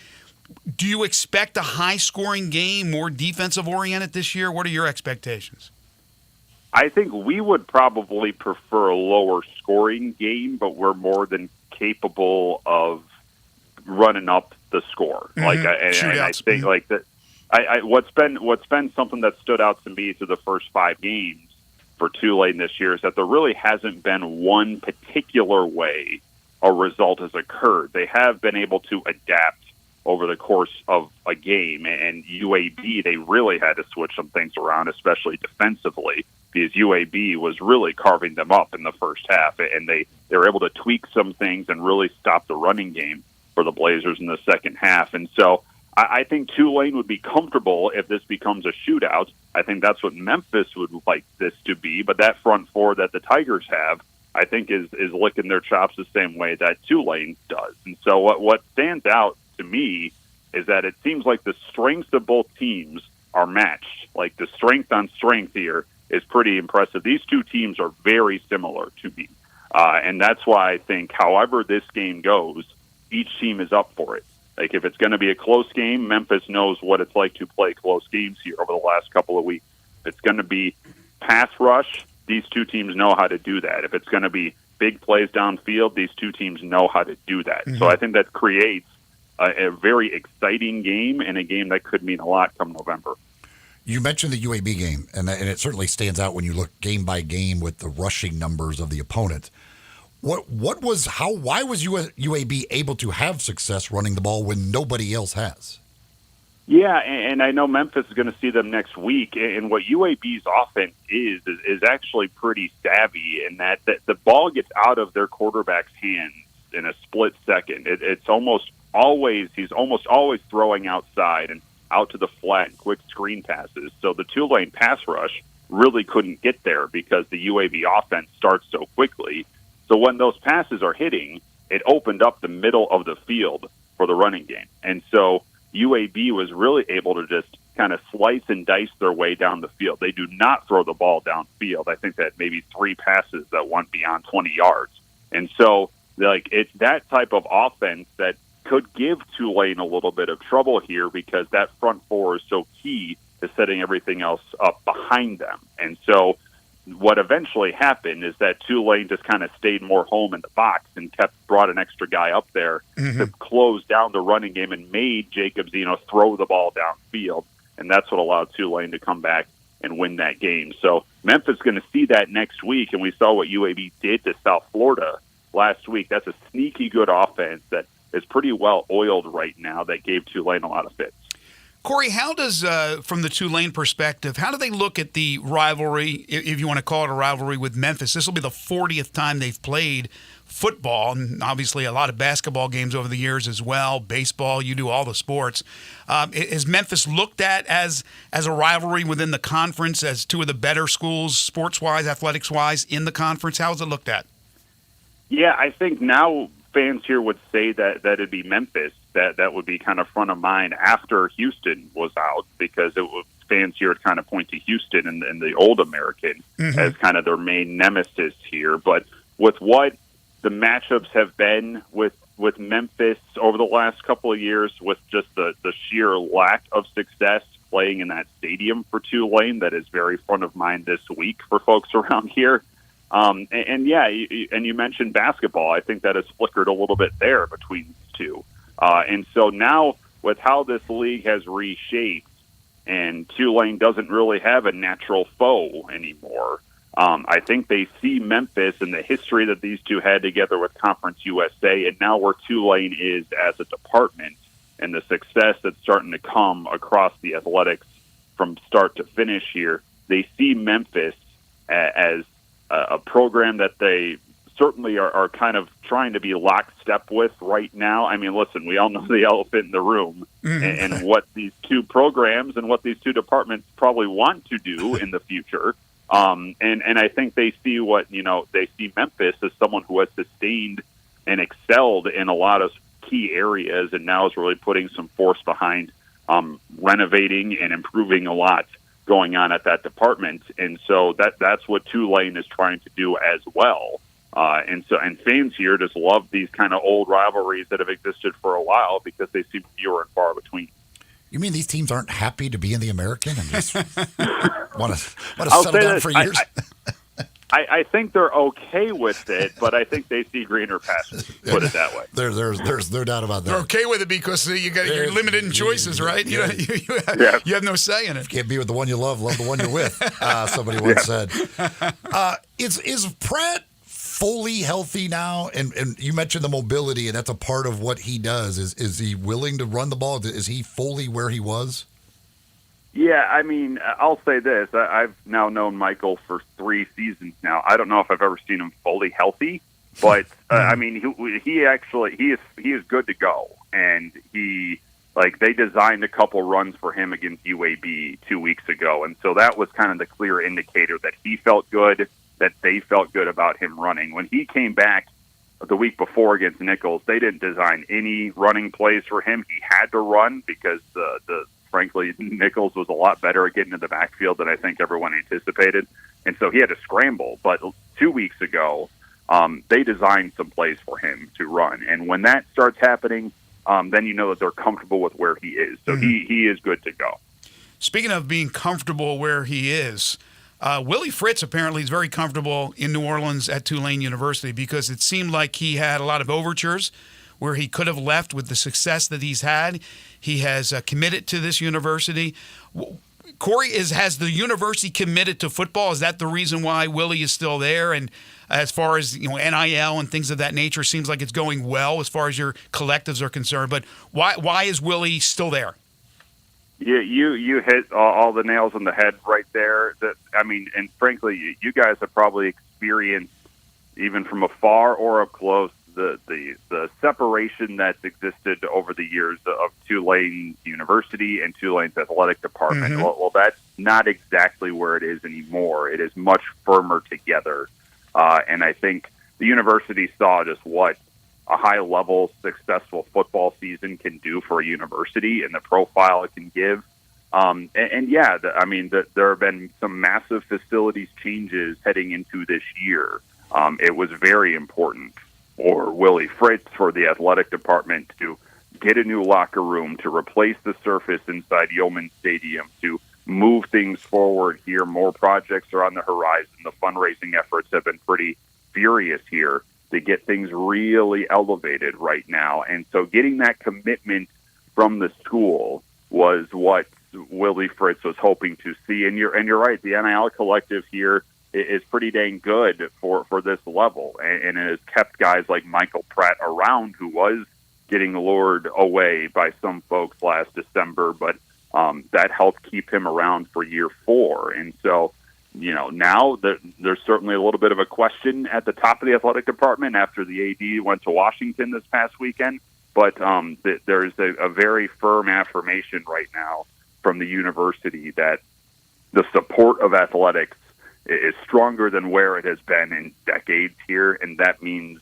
[SPEAKER 6] do you expect a high-scoring game, more defensive-oriented this year? What are your expectations?
[SPEAKER 3] I think we would probably prefer a lower scoring game, but we're more than capable of running up the score. And I think like that. What's been something that stood out to me through the first 5 games for Tulane this year is that there really hasn't been one particular way a result has occurred. They have been able to adapt over the course of a game, and UAB, they really had to switch some things around, especially defensively, because UAB was really carving them up in the first half, and they were able to tweak some things and really stop the running game for the Blazers in the second half. And so I think Tulane would be comfortable if this becomes a shootout. I think that's what Memphis would like this to be, but that front four that the Tigers have, I think is licking their chops the same way that Tulane does. And so what stands out to me is that it seems like the strengths of both teams are matched. Like the strength on strength here is pretty impressive. These two teams are very similar to me. And that's why I think however this game goes, each team is up for it. Like if it's going to be a close game, Memphis knows what it's like to play close games here over the last couple of weeks. If it's going to be pass rush, these two teams know how to do that. If it's going to be big plays downfield, these two teams know how to do that. Mm-hmm. So I think that creates a very exciting game and a game that could mean a lot come November.
[SPEAKER 7] You mentioned the UAB game, and it certainly stands out when you look game by game with the rushing numbers of the opponent. Why was UAB able to have success running the ball when nobody else has?
[SPEAKER 3] Yeah, and I know Memphis is going to see them next week. And what UAB's offense is actually pretty savvy in that the ball gets out of their quarterback's hands in a split second. It's almost always throwing outside and out to the flat and quick screen passes. So the Tulane pass rush really couldn't get there because the UAB offense starts so quickly. So when those passes are hitting, it opened up the middle of the field for the running game. And so UAB was really able to just kind of slice and dice their way down the field. They do not throw the ball downfield. I think that maybe 3 passes that went beyond 20 yards. And so it's that type of offense that could give Tulane a little bit of trouble here because that front four is so key to setting everything else up behind them. And so what eventually happened is that Tulane just kind of stayed more home in the box and brought an extra guy up there to close down the running game and made Jacob Zeno throw the ball downfield. And that's what allowed Tulane to come back and win that game. So Memphis is going to see that next week, and we saw what UAB did to South Florida last week. That's a sneaky good offense that is pretty well oiled right now that gave Tulane a lot of fits.
[SPEAKER 6] Corey, how does, from the Tulane perspective, how do they look at the rivalry, if you want to call it a rivalry, with Memphis? This will be the 40th time they've played football, and obviously a lot of basketball games over the years as well, baseball, you do all the sports. Is Memphis looked at as a rivalry within the conference, as two of the better schools, sports-wise, athletics-wise, in the conference? How is it looked at?
[SPEAKER 3] Yeah, I think now fans here would say that it'd be Memphis. That would be kind of front of mind after Houston was out, because fans here would kind of point to Houston and the old American as kind of their main nemesis here. But with what the matchups have been with Memphis over the last couple of years, with just the sheer lack of success playing in that stadium for Tulane, that is very front of mind this week for folks around here. And you mentioned basketball. I think that has flickered a little bit there between these two. And so now with how this league has reshaped, and Tulane doesn't really have a natural foe anymore, I think they see Memphis and the history that these two had together with Conference USA, and now where Tulane is as a department and the success that's starting to come across the athletics from start to finish here, they see Memphis as a program that they certainly are kind of trying to be lockstep with right now. I mean, listen, we all know the elephant in the room and what these two programs and what these two departments probably want to do in the future. And I think they see they see Memphis as someone who has sustained and excelled in a lot of key areas, and now is really putting some force behind renovating and improving a lot going on at that department. And so that's what Tulane is trying to do as well. And fans here just love these kind of old rivalries that have existed for a while, because they seem fewer and far between.
[SPEAKER 7] You mean these teams aren't happy to be in the American and just want to settle down for years?
[SPEAKER 3] I think they're okay with it, but I think they see greener pastures. Put it that way.
[SPEAKER 7] There's no doubt about that.
[SPEAKER 6] They're okay with it because you're limited in choices, right? You have no say in it.
[SPEAKER 7] You can't be with the one you love the one you're with. Somebody once said. Is Pratt fully healthy now? And you mentioned the mobility, and that's a part of what he does. Is he willing to run the ball? Is he fully where he was?
[SPEAKER 3] Yeah, I mean, I'll say this. I've now known Michael for 3 seasons now. I don't know if I've ever seen him fully healthy, but I mean, he is good to go. And they designed a couple runs for him against UAB 2 weeks ago. And so that was kind of the clear indicator that he felt good, that they felt good about him running. When he came back the week before against Nichols, they didn't design any running plays for him. He had to run because frankly, Nichols was a lot better at getting to the backfield than I think everyone anticipated. And so he had to scramble. But 2 weeks ago, they designed some plays for him to run. And when that starts happening, then you know that they're comfortable with where he is. So he is good to go.
[SPEAKER 6] Speaking of being comfortable where he is, Willie Fritz apparently is very comfortable in New Orleans at Tulane University, because it seemed like he had a lot of overtures where he could have left with the success that he's had. He has committed to this university. Corey, has the university committed to football? Is that the reason why Willie is still there? And as far as NIL and things of that nature, seems like it's going well as far as your collectives are concerned. But why is Willie still there?
[SPEAKER 3] Yeah, you hit all the nails on the head right there. And frankly, you guys have probably experienced, even from afar or up close, the separation that's existed over the years of Tulane University and Tulane's athletic department. Well, that's not exactly where it is anymore. It is much firmer together. And I think the university saw just what a high-level, successful football season can do for a university and the profile it can give. There have been some massive facilities changes heading into this year. It was very important for Willie Fritz, for the athletic department, to get a new locker room, to replace the surface inside Yeoman Stadium, to move things forward here. More projects are on the horizon. The fundraising efforts have been pretty furious here to get things really elevated right now. And so getting that commitment from the school was what Willie Fritz was hoping to see. And you're right, the NIL collective here is pretty dang good for this level, and it has kept guys like Michael Pratt around, who was getting lured away by some folks last December. But that helped keep him around for year 4. And so, now there's certainly a little bit of a question at the top of the athletic department after the AD went to Washington this past weekend. But there's a very firm affirmation right now from the university that the support of athletics is stronger than where it has been in decades here. And that means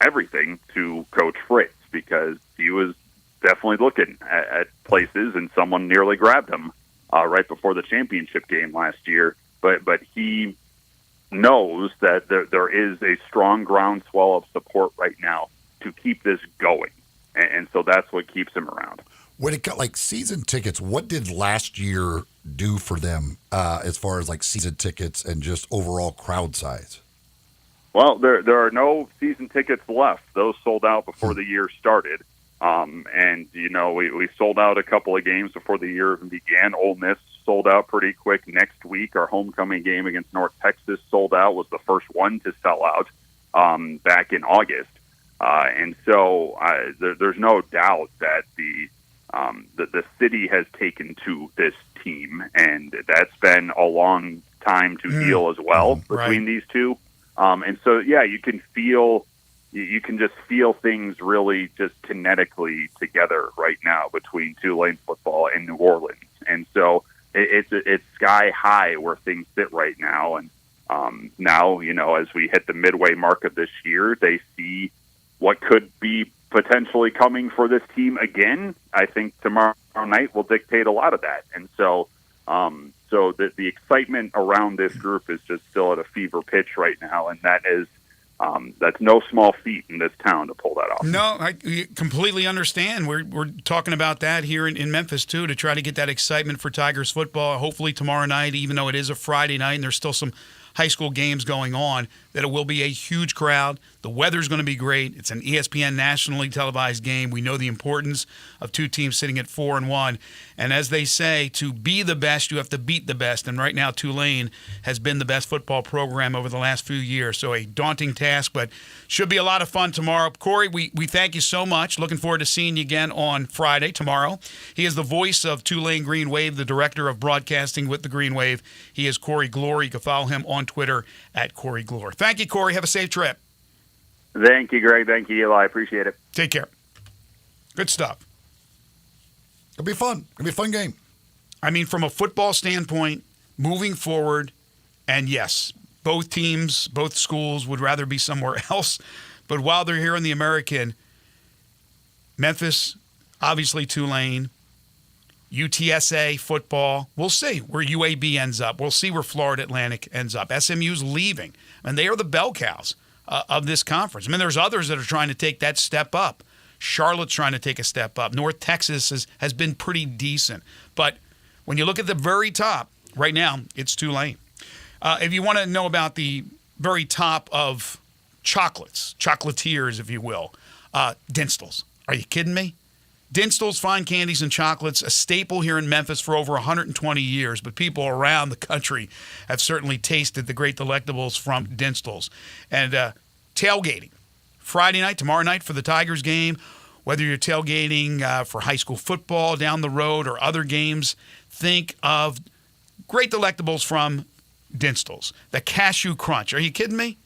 [SPEAKER 3] everything to Coach Fritz, because he was definitely looking at places, and someone nearly grabbed him right before the championship game last year. But he knows that there is a strong groundswell of support right now to keep this going, and so that's what keeps him around.
[SPEAKER 7] When it got like season tickets, what did last year do for them as far as like season tickets and just overall crowd size?
[SPEAKER 3] Well, there are no season tickets left. Those sold out before the year started. And, we sold out a couple of games before the year began. Ole Miss sold out pretty quick. Next week, our homecoming game against North Texas sold out, was the first one to sell out back in August. And so there's no doubt that the city has taken to this team, and that's been a long time to heal as well between these two. And so, yeah, you can just feel things really just kinetically together right now between Tulane football and New Orleans. And so it's sky high where things sit right now. And now, as we hit the midway mark of this year, they see what could be potentially coming for this team again. I think tomorrow night will dictate a lot of that. And so the excitement around this group is just still at a fever pitch right now, and that's no small feat in this town to pull that off.
[SPEAKER 6] No, I completely understand. We're talking about that here in Memphis, too, to try to get that excitement for Tigers football. Hopefully tomorrow night, even though it is a Friday night and there's still some high school games going on, that it will be a huge crowd. The weather's going to be great. It's an ESPN nationally televised game. We know the importance of two teams sitting at 4-1. And as they say, to be the best, you have to beat the best. And right now, Tulane has been the best football program over the last few years. So a daunting task, but should be a lot of fun tomorrow. Corey, we thank you so much. Looking forward to seeing you again on Friday, tomorrow. He is the voice of Tulane Green Wave, the director of broadcasting with the Green Wave. He is Corey Glore. You can follow him on Twitter at Corey Glore. Thank you, Corey. Have a safe trip.
[SPEAKER 3] Thank you, Greg. Thank you, Eli. I appreciate it.
[SPEAKER 6] Take care. Good stuff.
[SPEAKER 7] It'll be fun. It'll be a fun game.
[SPEAKER 6] I mean, from a football standpoint, moving forward, and yes, both teams, both schools would rather be somewhere else. But while they're here in the American, Memphis, obviously Tulane, UTSA football, we'll see where UAB ends up. We'll see where Florida Atlantic ends up. SMU's leaving, and they are the bell cows of this conference. I mean, there's others that are trying to take that step up. Charlotte's trying to take a step up. North Texas has been pretty decent. But when you look at the very top, right now, it's Tulane. If you want to know about the very top of chocolates, chocolatiers, if you will, Dinstall's. Are you kidding me? Dinstall's Fine Candies and Chocolates, a staple here in Memphis for over 120 years, but people around the country have certainly tasted the great delectables from Dinstall's. And tailgating, Friday night, tomorrow night for the Tigers game, whether you're tailgating for high school football down the road or other games, think of great delectables from Dinstall's. The Cashew Crunch. Are you kidding me?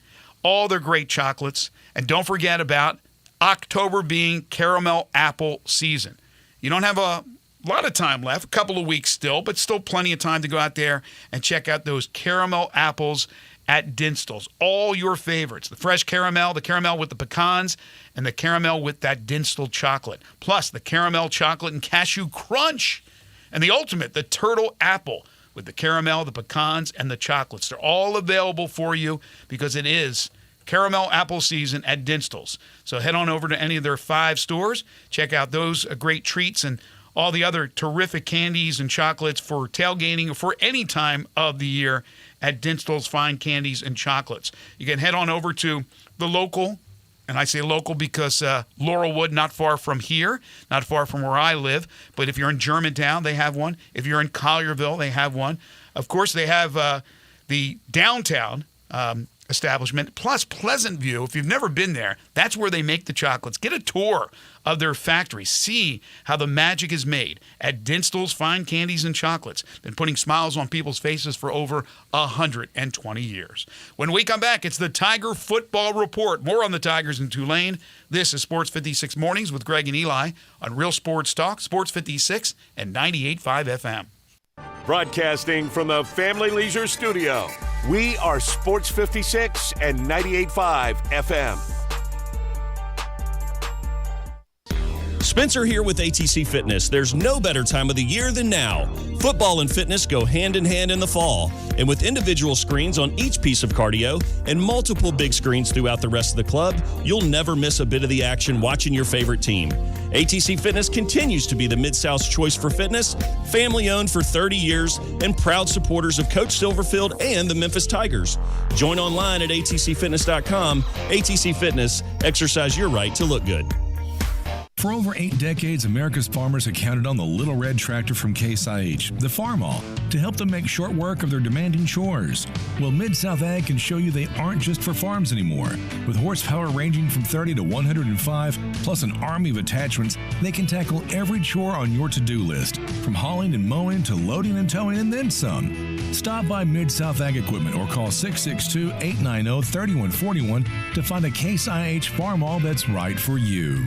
[SPEAKER 6] All their great chocolates. And don't forget about October being caramel apple season. You don't have a lot of time left, a couple of weeks still, but still plenty of time to go out there and check out those caramel apples at Dinstall's. All your favorites, the fresh caramel, the caramel with the pecans, and the caramel with that Dinstall chocolate. Plus the caramel chocolate and cashew crunch. And the ultimate, the turtle apple with the caramel, the pecans, and the chocolates. They're all available for you because it is caramel apple season at Dinstall's. So head on over to any of their 5 stores. Check out those great treats and all the other terrific candies and chocolates for tailgating or for any time of the year at Dinstall's Fine Candies and Chocolates. You can head on over to the local, and I say local because Laurelwood, not far from here, not far from where I live. But if you're in Germantown, they have one. If you're in Collierville, they have one. Of course, they have the downtown establishment, plus Pleasant View. If you've never been there, that's where they make the chocolates. Get a tour of their factory. See how the magic is made at Dinstall's Fine Candies and Chocolates. Been putting smiles on people's faces for over 120 years. When we come back, it's the Tiger Football Report. More on the Tigers in Tulane. This is Sports 56 Mornings with Greg and Eli on Real Sports Talk, Sports 56 and 98.5 FM.
[SPEAKER 4] Broadcasting from the Family Leisure Studio, we are Sports 56 and 98.5 FM.
[SPEAKER 8] Spencer here with ATC Fitness. There's no better time of the year than now. Football and fitness go hand in hand in the fall. And with individual screens on each piece of cardio and multiple big screens throughout the rest of the club, you'll never miss a bit of the action watching your favorite team. ATC Fitness continues to be the Mid-South's choice for fitness, family-owned for 30 years, and proud supporters of Coach Silverfield and the Memphis Tigers. Join online at atcfitness.com. ATC Fitness, exercise your right to look good.
[SPEAKER 11] For over 8 decades, America's farmers have counted on the Little Red Tractor from Case IH, the Farm All, to help them make short work of their demanding chores. Well, Mid-South Ag can show you they aren't just for farms anymore. With horsepower ranging from 30 to 105, plus an army of attachments, they can tackle every chore on your to-do list, from hauling and mowing to loading and towing and then some. Stop by Mid-South Ag Equipment or call 662-890-3141 to find a Case IH Farm All that's right for you.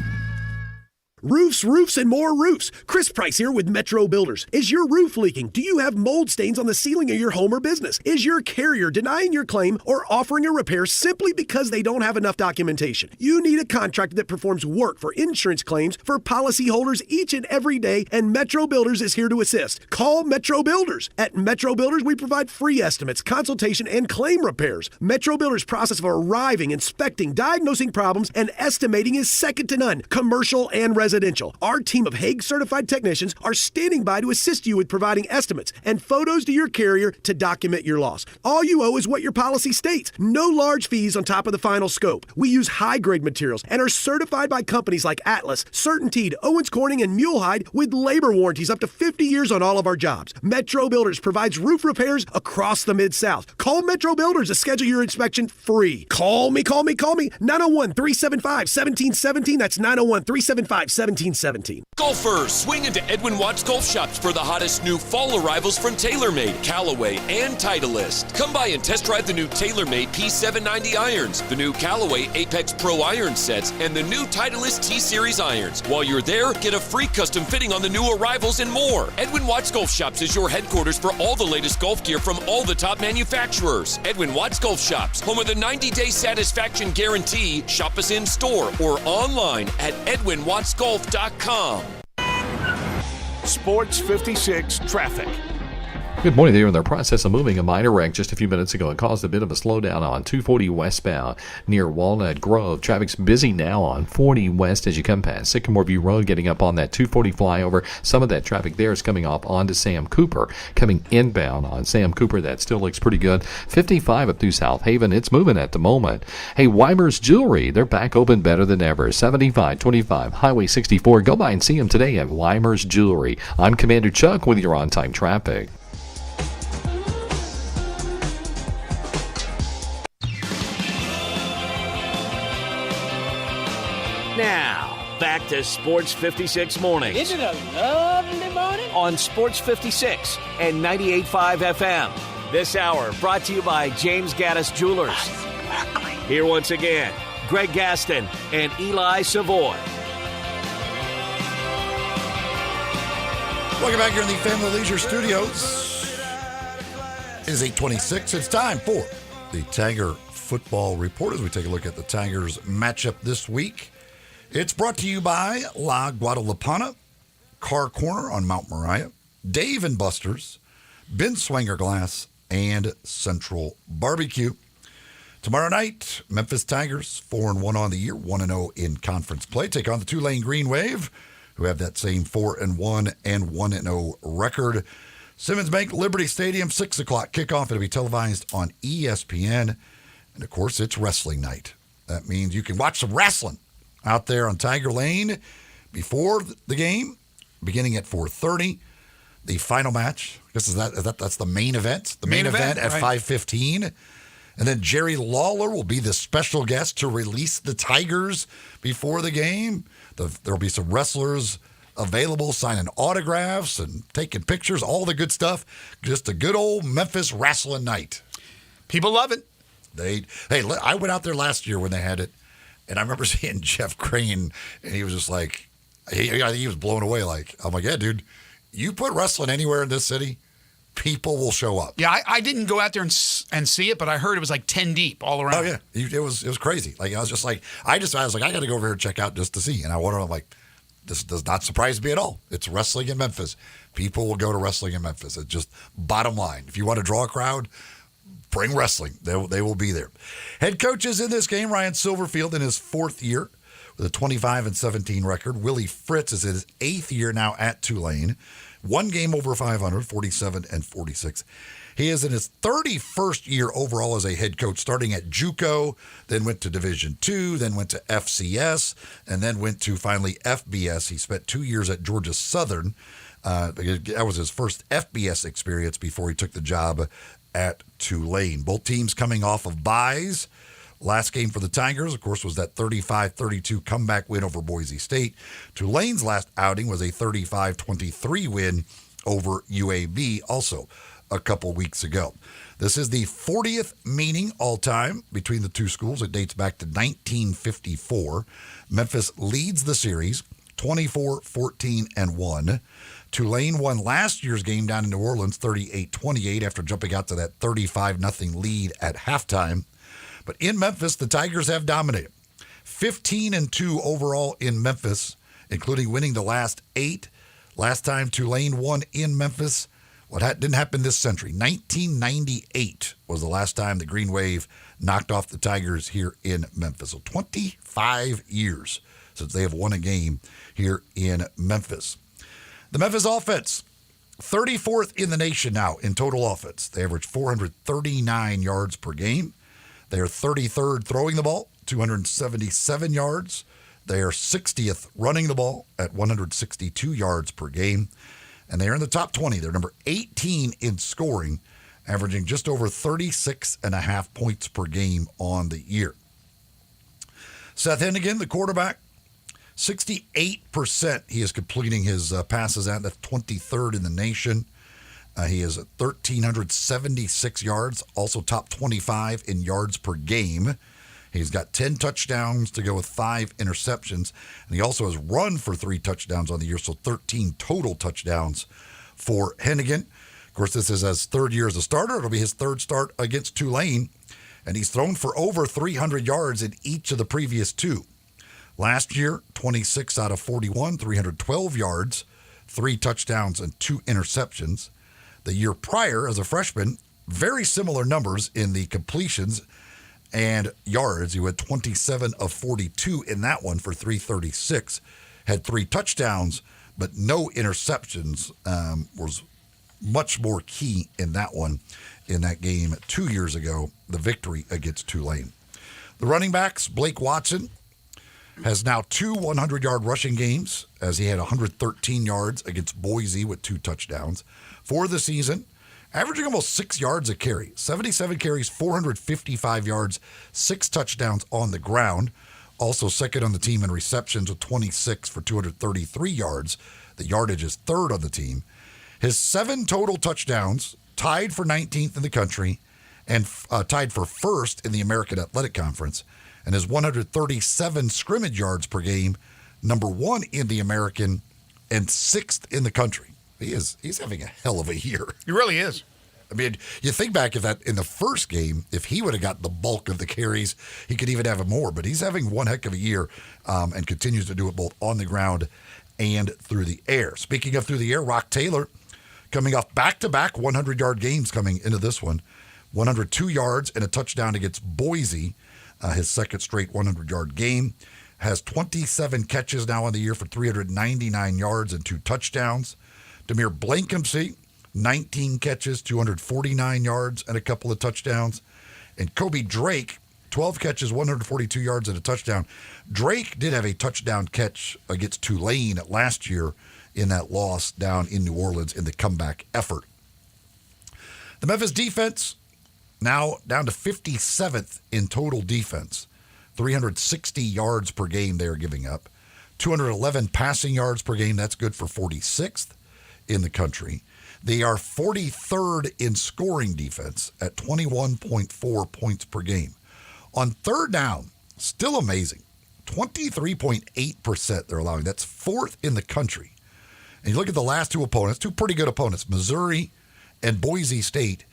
[SPEAKER 20] Roofs, roofs, and more roofs. Chris Price here with Metro Builders. Is your roof leaking? Do you have mold stains on the ceiling of your home or business? Is your carrier denying your claim or offering a repair simply because they don't have enough documentation? You need a contractor that performs work for insurance claims for policyholders each and every day, and Metro Builders is here to assist. Call Metro Builders. At Metro Builders, we provide free estimates, consultation, and claim repairs. Metro Builders' process of arriving, inspecting, diagnosing problems, and estimating is second to none, commercial and residential. Our team of Hague-certified technicians are standing by to assist you with providing estimates and photos to your carrier to document your loss. All you owe is what your policy states. No large fees on top of the final scope. We use high-grade materials and are certified by companies like Atlas, CertainTeed, Owens Corning, and Mulehide with labor warranties up to 50 years on all of our jobs. Metro Builders provides roof repairs across the Mid-South. Call Metro Builders to schedule your inspection free. Call me. 901-375-1717. That's 901-375-1717.
[SPEAKER 9] Golfers, swing into Edwin Watts Golf Shops for the hottest new fall arrivals from TaylorMade, Callaway, and Titleist. Come by and test drive the new TaylorMade P790 irons, the new Callaway Apex Pro iron sets, and the new Titleist T-Series irons. While you're there, get a free custom fitting on the new arrivals and more. Edwin Watts Golf Shops is your headquarters for all the latest golf gear from all the top manufacturers. Edwin Watts Golf Shops, home of the 90-day satisfaction guarantee. Shop us in store or online at edwinwattsgolf.com.
[SPEAKER 4] Sports 56 Traffic.
[SPEAKER 13] Good morning. They were in the process of moving a minor wreck just a few minutes ago. It caused a bit of a slowdown on 240 westbound near Walnut Grove. Traffic's busy now on 40 west as you come past Sycamore View Road, getting up on that 240 flyover. Some of that traffic there is coming off onto Sam Cooper. Coming inbound on Sam Cooper, that still looks pretty good. 55 up through South Haven. It's moving at the moment. Hey, Weimer's Jewelry, they're back open better than ever. 7525 Highway 64. Go by and see them today at Weimer's Jewelry. I'm Commander Chuck with your on-time traffic.
[SPEAKER 14] Now, back to Sports 56 Mornings.
[SPEAKER 10] Isn't it a lovely morning?
[SPEAKER 14] On Sports 56 and 98.5 FM. This hour brought to you by James Gaddis Jewelers. Here once again, Greg Gaston and Eli Savoy.
[SPEAKER 7] Welcome back here in the Family Leisure Studios. It is 8:26. It's time for the Tiger Football Report as we take a look at the Tigers matchup this week. It's brought to you by La Guadalupana, Car Corner on Mount Moriah, Dave and Buster's, Ben Swanger Glass, and Central Barbecue. Tomorrow night, Memphis Tigers, 4-1 on the year, 1-0 in conference play, take on the Tulane Green Wave, who have that same 4-1 and 1-0 record. Simmons Bank, Liberty Stadium, 6 o'clock kickoff. It'll be televised on ESPN. And, of course, it's wrestling night. That means you can watch some wrestling out there on Tiger Lane before the game, beginning at 4:30. The final match, I guess that's the main event. The main event at 5:15. And then Jerry Lawler will be the special guest to release the Tigers before the game. There'll be some wrestlers available signing autographs and taking pictures, all the good stuff. Just a good old Memphis wrestling night.
[SPEAKER 6] People love it.
[SPEAKER 7] I went out there last year when they had it, and I remember seeing Jeff Crane, and he was just like, he was blown away. I'm like, yeah, dude, you put wrestling anywhere in this city, people will show up.
[SPEAKER 6] Yeah, I didn't go out there and see it, but I heard it was like 10 deep all around.
[SPEAKER 7] Oh yeah, it was crazy. I was like, I was like, I got to go over here and check out just to see. And I'm like, this does not surprise me at all. It's wrestling in Memphis. People will go to wrestling in Memphis. It's just bottom line. If you want to draw a crowd, bring wrestling. They will be there. Head coaches in this game, Ryan Silverfield in his 4th year with a 25-17 record. Willie Fritz is in his 8th year now at Tulane. 1 game over 500, 47-46. He is in his 31st year overall as a head coach, starting at JUCO, then went to Division II, then went to FCS, and then went to finally FBS. He spent 2 years at Georgia Southern. That was his first FBS experience before he took the job at Tulane. Both teams coming off of byes. Last game for the Tigers, of course, was that 35-32 comeback win over Boise State. Tulane's last outing was a 35-23 win over UAB, also a couple weeks ago. This is the 40th meeting all-time between the two schools. It dates back to 1954. Memphis leads the series 24-14-1. Tulane won last year's game down in New Orleans 38-28 after jumping out to that 35-0 lead at halftime. But in Memphis, the Tigers have dominated. 15-2 overall in Memphis, including winning the last 8. Last time Tulane won in Memphis, didn't happen this century. 1998 was the last time the Green Wave knocked off the Tigers here in Memphis. So 25 years since they have won a game here in Memphis. The Memphis offense, 34th in the nation now in total offense. They average 439 yards per game. They are 33rd throwing the ball, 277 yards. They are 60th running the ball at 162 yards per game. And they are in the top 20. They're number 18 in scoring, averaging just over 36.5 points per game on the year. Seth Hennigan, the quarterback, 68% he is completing his passes at. That's 23rd in the nation. He is at 1,376 yards, also top 25 in yards per game. He's got 10 touchdowns to go with 5 interceptions. And he also has run for 3 touchdowns on the year, so 13 total touchdowns for Hennigan. Of course, this is his 3rd year as a starter. It'll be his 3rd start against Tulane. And he's thrown for over 300 yards in each of the previous 2. Last year, 26 out of 41, 312 yards, 3 touchdowns, and 2 interceptions. The year prior, as a freshman, very similar numbers in the completions and yards. He had 27 of 42 in that one for 336. Had 3 touchdowns, but no interceptions. Was much more key in that one, in that game 2 years ago, the victory against Tulane. The running backs, Blake Watson, has now 2 100-yard rushing games, as he had 113 yards against Boise with 2 touchdowns. For the season, averaging almost 6 yards a carry. 77 carries, 455 yards, 6 touchdowns on the ground. Also second on the team in receptions with 26 for 233 yards. The yardage is 3rd on the team. His 7 total touchdowns, tied for 19th in the country, and tied for 1st in the American Athletic Conference. And his 137 scrimmage yards per game, number 1 in the American and 6th in the country. He's having a hell of a year.
[SPEAKER 6] He really is.
[SPEAKER 7] I mean, you think back if that in the first game, if he would have got the bulk of the carries, he could even have more. But he's having one heck of a year and continues to do it both on the ground and through the air. Speaking of through the air, Rock Taylor coming off back-to-back 100-yard games coming into this one. 102 yards and a touchdown against Boise, his 2nd straight 100-yard game. Has 27 catches now on the year for 399 yards and 2 touchdowns. Demir Blankenship, 19 catches, 249 yards, and a couple of touchdowns. And Kobe Drake, 12 catches, 142 yards, and a touchdown. Drake did have a touchdown catch against Tulane last year in that loss down in New Orleans in the comeback effort. The Memphis defense, now down to 57th in total defense. 360 yards per game they are giving up. 211 passing yards per game. That's good for 46th in the country. They are 43rd in scoring defense at 21.4 points per game. On third down, still amazing. 23.8% they're allowing. That's 4th in the country. And you look at the last two opponents, two pretty good opponents, Missouri and Boise State.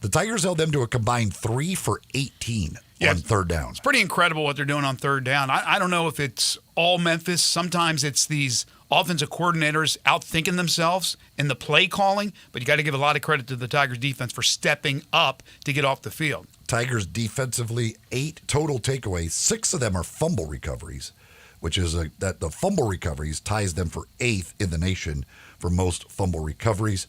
[SPEAKER 7] The Tigers held them to a combined 3 for 18 on third down.
[SPEAKER 6] It's pretty incredible what they're doing on third down. I don't know if it's all Memphis. Sometimes it's these offensive coordinators outthinking themselves in the play calling, but you got to give a lot of credit to the Tigers defense for stepping up to get off the field.
[SPEAKER 7] Tigers defensively, 8 total takeaways. 6 of them are fumble recoveries, which is that the fumble recoveries ties them for 8th in the nation for most fumble recoveries.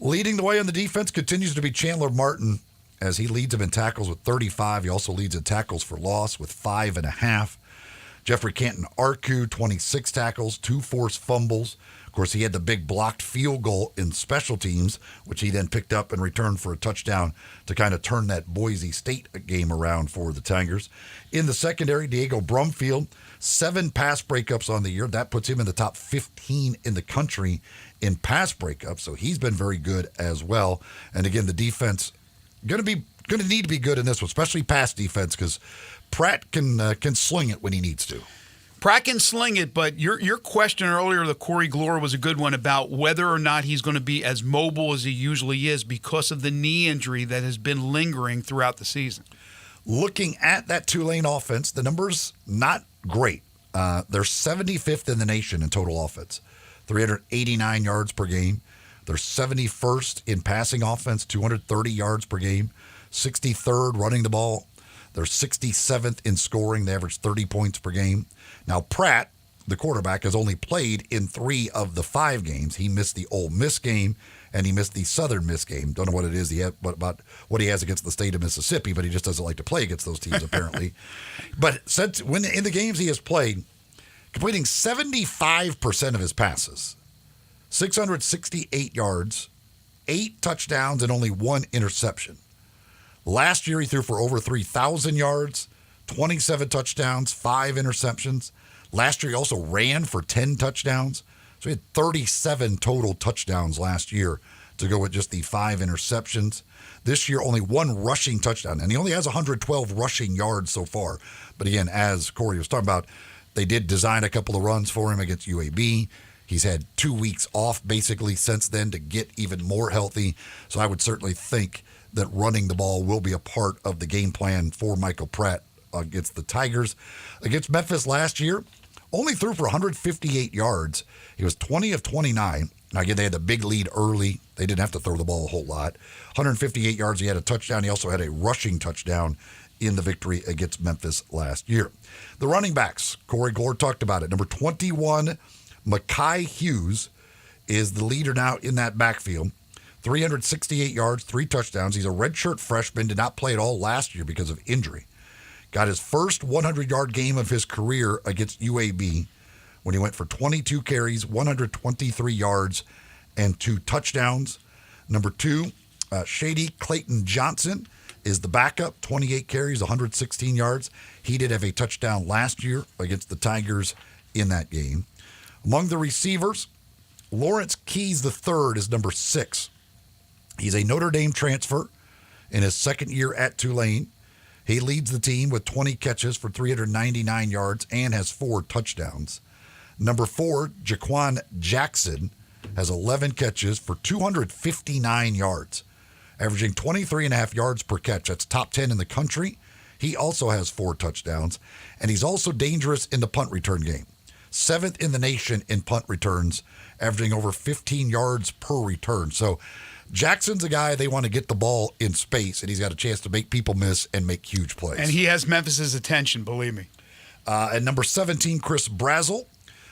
[SPEAKER 7] Leading the way on the defense continues to be Chandler Martin, as he leads them in tackles with 35. He also leads in tackles for loss with 5.5. Jeffrey Canton-Arku, 26 tackles, 2 forced fumbles. Of course, he had the big blocked field goal in special teams, which he then picked up and returned for a touchdown to kind of turn that Boise State game around for the Tigers. In the secondary, Diego Brumfield, 7 pass breakups on the year. That puts him in the top 15 in the country in pass breakups, so he's been very good as well. And again, the defense going to need to be good in this one, especially pass defense, because Pratt can sling it when he needs to.
[SPEAKER 6] Pratt can sling it, but your question earlier, the Corey Glore, was a good one about whether or not he's going to be as mobile as he usually is because of the knee injury that has been lingering throughout the season.
[SPEAKER 7] Looking at that Tulane offense, the numbers not great. They're 75th in the nation in total offense, 389 yards per game. They're 71st in passing offense, 230 yards per game, 63rd running the ball. They're 67th in scoring. They average 30 points per game. Now, Pratt, the quarterback, has only played in 3 of the 5 games. He missed the Ole Miss game, and he missed the Southern Miss game. Don't know what it is about what he has against the state of Mississippi, but he just doesn't like to play against those teams, apparently. But since when in the games he has played, completing 75% of his passes, 668 yards, 8 touchdowns, and only 1 interception. Last year, he threw for over 3,000 yards, 27 touchdowns, 5 interceptions. Last year, he also ran for 10 touchdowns. So he had 37 total touchdowns last year to go with just the 5 interceptions. This year, only 1 rushing touchdown, and he only has 112 rushing yards so far. But again, as Corey was talking about, they did design a couple of runs for him against UAB. He's had 2 weeks off basically since then to get even more healthy. So I would certainly think that running the ball will be a part of the game plan for Michael Pratt against the Tigers. Against Memphis last year, only threw for 158 yards. He was 20 of 29. Now, again, they had the big lead early. They didn't have to throw the ball a whole lot. 158 yards. He had a touchdown. He also had a rushing touchdown in the victory against Memphis last year. The running backs, Corey Glore talked about it. Number 21, Mekhi Hughes, is the leader now in that backfield. 368 yards, 3 touchdowns. He's a redshirt freshman, did not play at all last year because of injury. Got his first 100-yard game of his career against UAB when he went for 22 carries, 123 yards, and 2 touchdowns. Number 2, Shady Clayton Johnson is the backup, 28 carries, 116 yards. He did have a touchdown last year against the Tigers in that game. Among the receivers, Lawrence Keys III is number 6. He's a Notre Dame transfer in his second year at Tulane. He leads the team with 20 catches for 399 yards and has 4 touchdowns. Number 4, Jaquan Jackson, has 11 catches for 259 yards, averaging 23.5 yards per catch. That's top 10 in the country. He also has 4 touchdowns, and he's also dangerous in the punt return game. 7th in the nation in punt returns, averaging over 15 yards per return. So Jackson's a guy they want to get the ball in space, and he's got a chance to make people miss and make huge plays.
[SPEAKER 6] And he has Memphis's attention, believe me.
[SPEAKER 7] And number 17, Chris Brazel,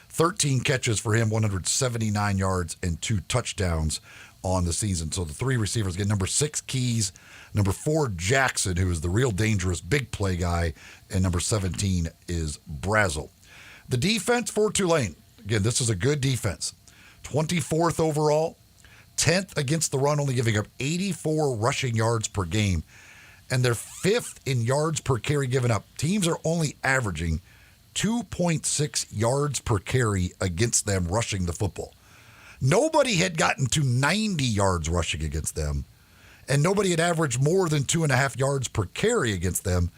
[SPEAKER 7] 13 catches for him, 179 yards, and 2 touchdowns on the season. So the 3 receivers get number 6, Keys, number 4, Jackson, who is the real dangerous big play guy, and number 17 is Brazel. The defense for Tulane, again, this is a good defense. 24th overall, 10th against the run, only giving up 84 rushing yards per game. and they're 5th in yards per carry given up. Teams are only averaging 2.6 yards per carry against them rushing the football. Nobody had gotten to 90 yards rushing against them, and nobody had averaged more than 2.5 yards per carry against them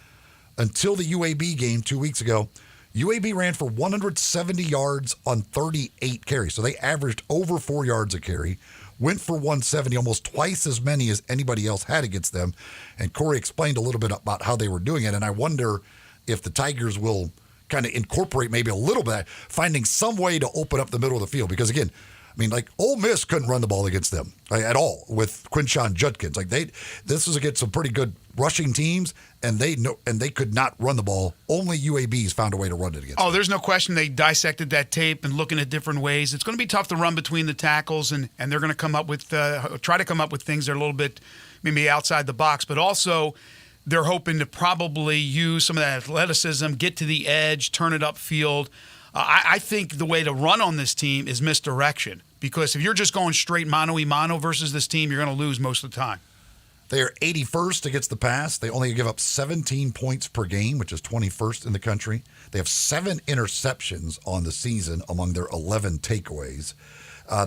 [SPEAKER 7] until the UAB game 2 weeks ago. UAB ran for 170 yards on 38 carries, so they averaged over 4 yards a carry, went for 170, almost twice as many as anybody else had against them. And Corey explained a little bit about how they were doing it, and I wonder if the Tigers will kind of incorporate maybe a little bit, finding some way to open up the middle of the field. Because, again, I mean, like, Ole Miss couldn't run the ball against them at all with Quinshon Judkins. Like, this was against some pretty good rushing teams, and they could not run the ball. Only UAB's found a way to run it against them.
[SPEAKER 6] There's no question they dissected that tape and looking at different ways. It's going to be tough to run between the tackles, and they're going to come up with try to come up with things that are a little bit maybe outside the box, but also they're hoping to probably use some of that athleticism, get to the edge, turn it upfield. I think the way to run on this team is misdirection, because if you're just going straight mano-a-mano versus this team, you're going to lose most of the time.
[SPEAKER 7] They are 81st against the pass. They only give up 17 points per game, which is 21st in the country. They have 7 interceptions on the season among their 11 takeaways.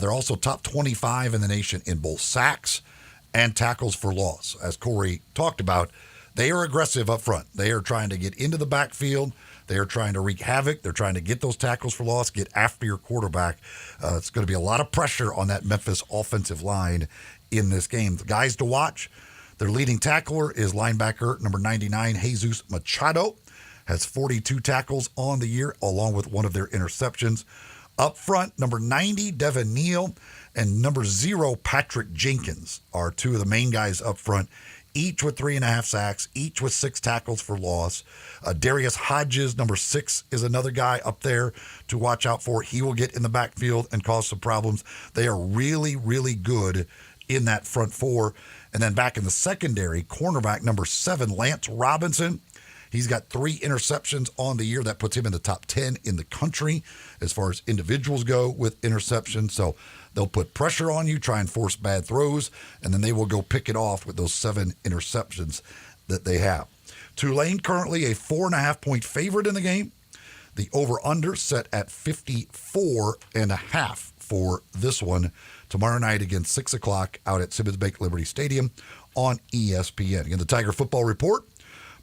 [SPEAKER 7] They're also top 25 in the nation in both sacks and tackles for loss. As Corey talked about, they are aggressive up front. They are trying to get into the backfield. They are trying to wreak havoc. They're trying to get those tackles for loss, get after your quarterback. It's going to be a lot of pressure on that Memphis offensive line in this game. The guys to watch, their leading tackler is linebacker number 99, Jesus Machado, has 42 tackles on the year, along with one of their interceptions. Up front, number 90, Devin Neal, and number 0, Patrick Jenkins are two of the main guys up front, each with 3.5 sacks, each with 6 tackles for loss. Darius Hodges, number 6, is another guy up there to watch out for. He will get in the backfield and cause some problems. They are really, really good in that front four. And then back in the secondary, cornerback number 7, Lance Robinson. He's got 3 interceptions on the year. That puts him in the top 10 in the country as far as individuals go with interceptions. So they'll put pressure on you, try and force bad throws, and then they will go pick it off with those 7 interceptions that they have. Tulane currently a 4.5-point favorite in the game. The over-under set at 54.5 for this one tomorrow night again, 6 o'clock out at Simmons Bank Liberty Stadium on ESPN. Again, the Tiger Football Report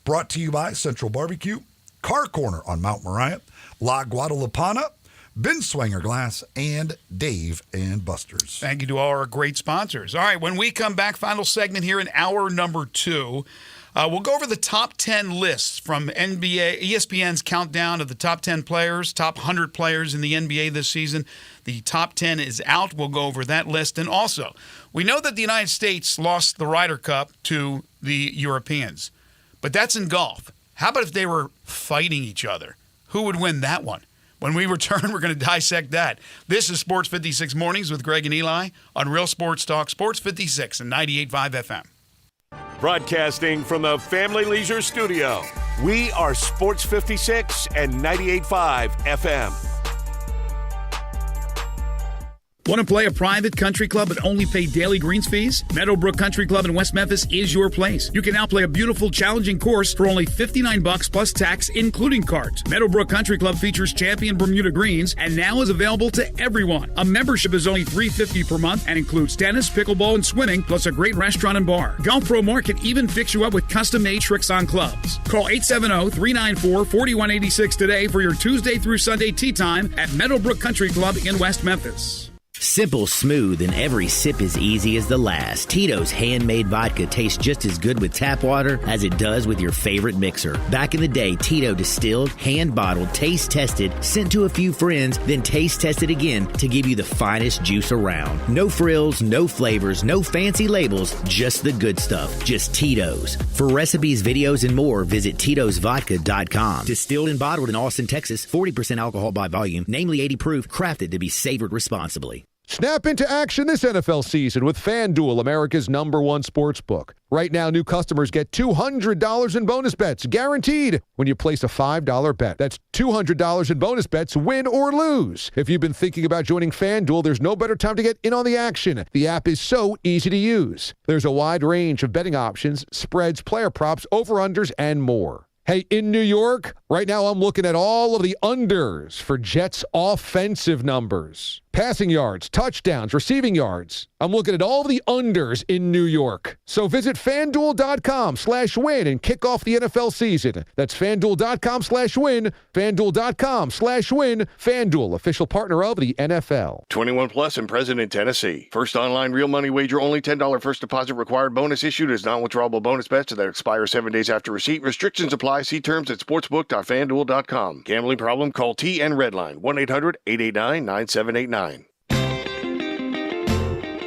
[SPEAKER 7] brought to you by Central Barbecue, Car Corner on Mount Moriah, La Guadalupana, Ben Swanger Glass, and Dave and Buster's.
[SPEAKER 6] Thank you to all our great sponsors. All right, when we come back, final segment here in hour number 2, we'll go over the top 10 lists from ESPN's countdown of the top 10 players, top 100 players in the NBA this season. The top 10 is out. We'll go over that list. And also, we know that the United States lost the Ryder Cup to the Europeans, but that's in golf. How about if they were fighting each other? Who would win that one? When we return, we're going to dissect that. This is Sports 56 Mornings with Greg and Eli on Real Sports Talk, Sports 56 and 98.5 FM.
[SPEAKER 4] Broadcasting from the Family Leisure Studio, we are Sports 56 and 98.5 FM.
[SPEAKER 12] Want to play a private country club but only pay daily greens fees? Meadowbrook Country Club in West Memphis is your place. You can now play a beautiful, challenging course for only $59 plus tax, including cards. Meadowbrook Country Club features champion Bermuda greens and now is available to everyone. A membership is only $350 per month and includes tennis, pickleball, and swimming, plus a great restaurant and bar. Golf Pro Mark can even fix you up with custom-made tricks on clubs. Call 870-394-4186 today for your Tuesday through Sunday tee time at Meadowbrook Country Club in West Memphis.
[SPEAKER 15] Simple, smooth, and every sip as easy as the last. Tito's handmade vodka tastes just as good with tap water as it does with your favorite mixer. Back in the day, Tito distilled, hand-bottled, taste-tested, sent to a few friends, then taste-tested again to give you the finest juice around. No frills, no flavors, no fancy labels, just the good stuff. Just Tito's. For recipes, videos, and more, visit Tito'sVodka.com. Distilled and bottled in Austin, Texas, 40% alcohol by volume, namely 80 proof, crafted to be savored responsibly.
[SPEAKER 1] Snap into action this NFL season with FanDuel, America's #1 sports book. Right now, new customers get $200 in bonus bets, guaranteed, when you place a $5 bet. That's $200 in bonus bets, win or lose. If you've been thinking about joining FanDuel, there's no better time to get in on the action. The app is so easy to use. There's a wide range of betting options, spreads, player props, over-unders, and more. Hey, in New York, right now I'm looking at all of the unders for Jets offensive numbers. Passing yards, touchdowns, receiving yards. I'm looking at all of the unders in New York. So visit FanDuel.com/win and kick off the NFL season. That's FanDuel.com/win, FanDuel.com/win. FanDuel, official partner of the NFL.
[SPEAKER 16] 21 plus and present in Tennessee. First online real money wager, only $10 first deposit required. Bonus issued is non-withdrawable bonus bets that expire 7 days after receipt. Restrictions apply. See terms at sportsbook.fanduel.com. Gambling problem? Call TN Redline 1-800-889-9789.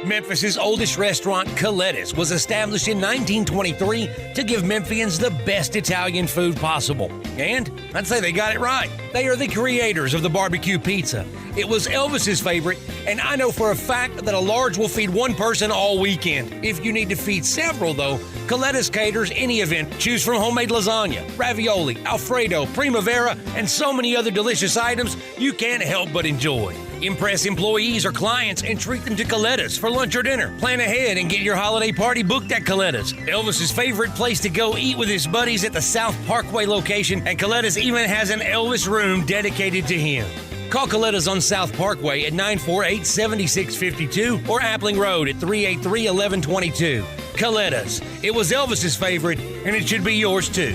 [SPEAKER 17] Memphis' oldest restaurant, Coletta's, was established in 1923 to give Memphians the best Italian food possible. And I'd say they got it right. They are the creators of the barbecue pizza. It was Elvis's favorite, and I know for a fact that a large will feed one person all weekend. If you need to feed several, though, Coletta's caters any event. Choose from homemade lasagna, ravioli, Alfredo, primavera, and so many other delicious items you can't help but enjoy. Impress employees or clients and treat them to Coletta's for lunch or dinner. Plan ahead and get your holiday party booked at Coletta's. Elvis's favorite place to go eat with his buddies at the South Parkway location, and Coletta's even has an Elvis room dedicated to him. Call Coletta's on South Parkway at 948-7652 or Appling Road at 383-1122. Coletta's. It was Elvis's favorite, and it should be yours too.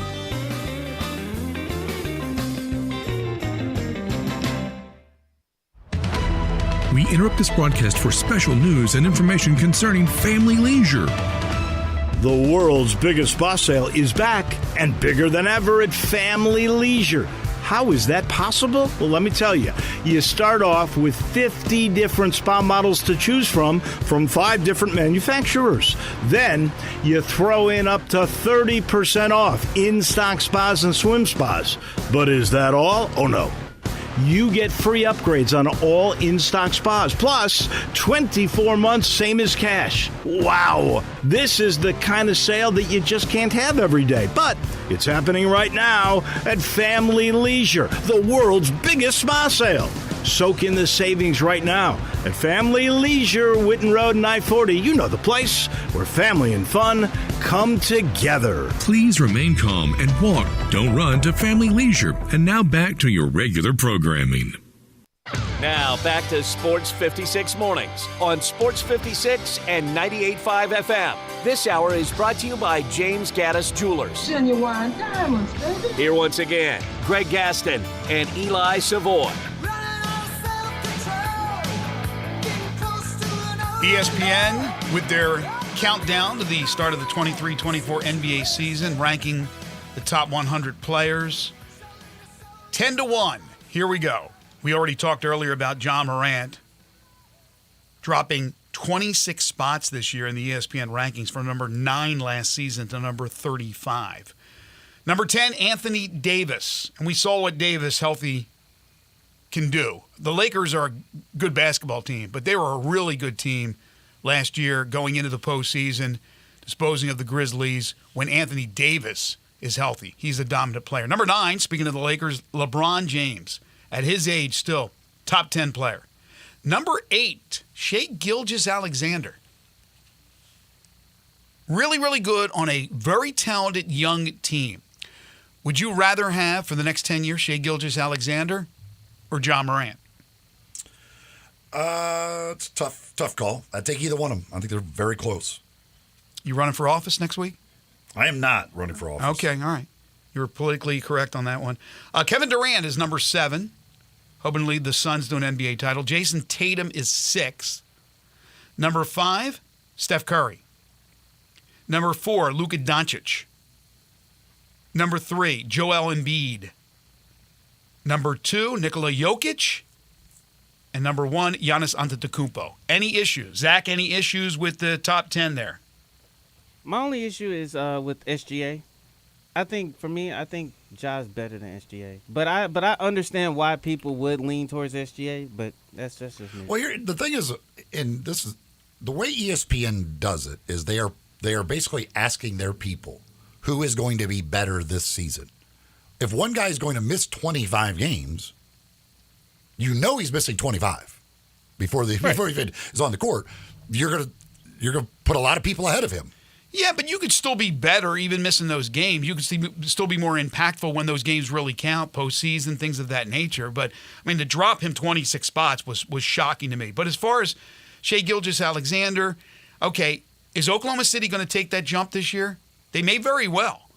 [SPEAKER 11] We interrupt this broadcast for special news and information concerning family leisure.
[SPEAKER 18] The world's biggest spa sale is back and bigger than ever at Family Leisure. How is that possible? Well, let me tell you. You start off with 50 different spa models to choose from 5 different manufacturers. Then you throw in up to 30% off in-stock spas and swim spas. But is that all? Oh, no. You get free upgrades on all in-stock spas, plus 24 months, same as cash. Wow! This is the kind of sale that you just can't have every day. But it's happening right now at Family Leisure, the world's biggest spa sale. Soak in the savings right now at Family Leisure, Witten Road and I-40. You know the place where family and fun come together.
[SPEAKER 11] Please remain calm and walk, don't run to Family Leisure. And now back to your regular programming.
[SPEAKER 14] Now back to Sports 56 Mornings on Sports 56 and 98.5 FM. This hour is brought to you by James Gaddis Jewelers.
[SPEAKER 10] Genuine diamonds, baby.
[SPEAKER 14] Here once again, Greg Gaston and Eli Savoy.
[SPEAKER 6] ESPN with their countdown to the start of the 23-24 NBA season, ranking the top 100 players. 10-1. Here we go. We already talked earlier about Ja Morant dropping 26 spots this year in the ESPN rankings from number 9 last season to number 35. Number 10, Anthony Davis. And we saw what Davis, healthy, can do. The Lakers are a good basketball team, but they were a really good team last year going into the postseason, disposing of the Grizzlies when Anthony Davis is healthy. He's a dominant player. Number 9, speaking of the Lakers, LeBron James. At his age, still top 10 player. Number 8, Shai Gilgeous-Alexander. Really, really good on a very talented young team. Would you rather have, for the next 10 years, Shai Gilgeous-Alexander or Ja Morant?
[SPEAKER 7] It's a tough call. I'd take either one of them. I think they're very close.
[SPEAKER 6] You running for office next week?
[SPEAKER 7] I am not running for office.
[SPEAKER 6] Okay, all right. You were politically correct on that one. Kevin Durant is number 7, hoping to lead the Suns to an NBA title. Jason Tatum is 6. Number 5, Steph Curry. Number 4, Luka Doncic. Number 3, Joel Embiid. Number 2, Nikola Jokic. And number 1, Giannis Antetokounmpo. Any issues? Zach, any issues with the top 10 there?
[SPEAKER 19] My only issue is with SGA.
[SPEAKER 5] I think Ja's better than SGA. But I understand why people would lean towards SGA, but that's just me.
[SPEAKER 7] Well, the thing is, and this is the way ESPN does it, is they are basically asking their people who is going to be better this season. If one guy is going to miss 25 games, you know he's missing 25 before he is on the court. You're gonna put a lot of people ahead of him.
[SPEAKER 6] Yeah, but you could still be better even missing those games. You could still be more impactful when those games really count, postseason, things of that nature. But, I mean, to drop him 26 spots was shocking to me. But as far as Shai Gilgeous-Alexander, okay, is Oklahoma City going to take that jump this year? They may very well.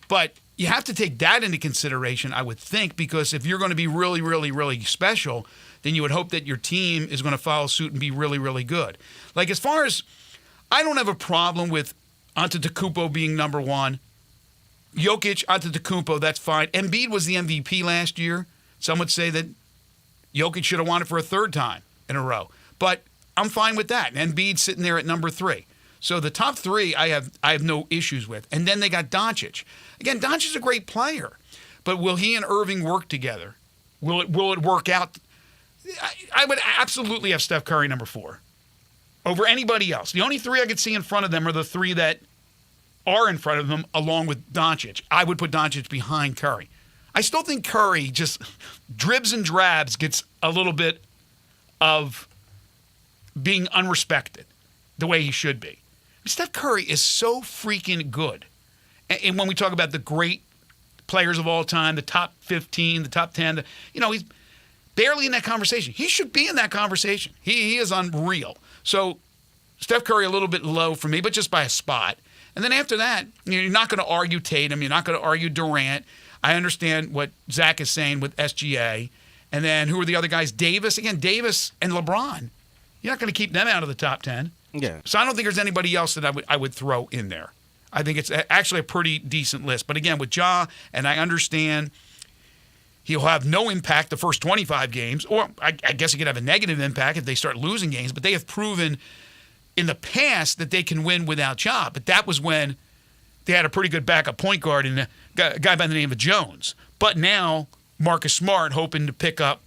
[SPEAKER 6] But you have to take that into consideration, I would think, because if you're going to be really, really, really special, then you would hope that your team is going to follow suit and be really, really good. Like, as far as, I don't have a problem with Antetokounmpo being number one. Jokic, Antetokounmpo, that's fine. Embiid was the MVP last year. Some would say that Jokic should have won it for a third time in a row. But I'm fine with that. Embiid's sitting there at number 3. So the top 3 I have no issues with. And then they got Doncic. Again, Doncic's a great player. But will he and Irving work together? Will it work out? I would absolutely have Steph Curry number 4. Over anybody else. The only 3 I could see in front of them are the 3 that are in front of them, along with Doncic. I would put Doncic behind Curry. I still think Curry just dribs and drabs, gets a little bit of being unrespected the way he should be. Steph Curry is so freaking good. And when we talk about the great players of all time, the top 15, the top 10, he's barely in that conversation. He should be in that conversation. He is unreal. So Steph Curry a little bit low for me, but just by a spot. And then after that, you're not going to argue Tatum. You're not going to argue Durant. I understand what Zach is saying with SGA. And then who are the other guys? Davis. Again, Davis and LeBron. You're not going to keep them out of the top 10.
[SPEAKER 5] Yeah.
[SPEAKER 6] So I don't think there's anybody else that I would throw in there. I think it's actually a pretty decent list. But again, with Ja, and I understand he'll have no impact the first 25 games, or I guess he could have a negative impact if they start losing games, but they have proven in the past that they can win without Ja. But that was when they had a pretty good backup point guard and a guy by the name of Jones. But now Marcus Smart hoping to pick up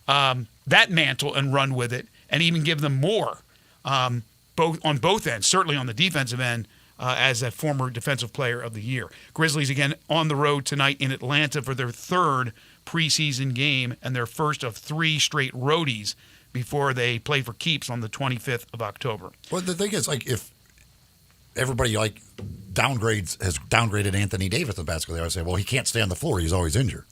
[SPEAKER 6] that mantle and run with it and even give them more on both ends, certainly on the defensive end, as a former Defensive Player of the Year. Grizzlies, again, on the road tonight in Atlanta for their 3rd preseason game and their first of 3 straight roadies before they play for keeps on the 25th of October.
[SPEAKER 7] Well, the thing is, like, if everybody has downgraded Anthony Davis in basketball, they always say, well, he can't stay on the floor. He's always injured.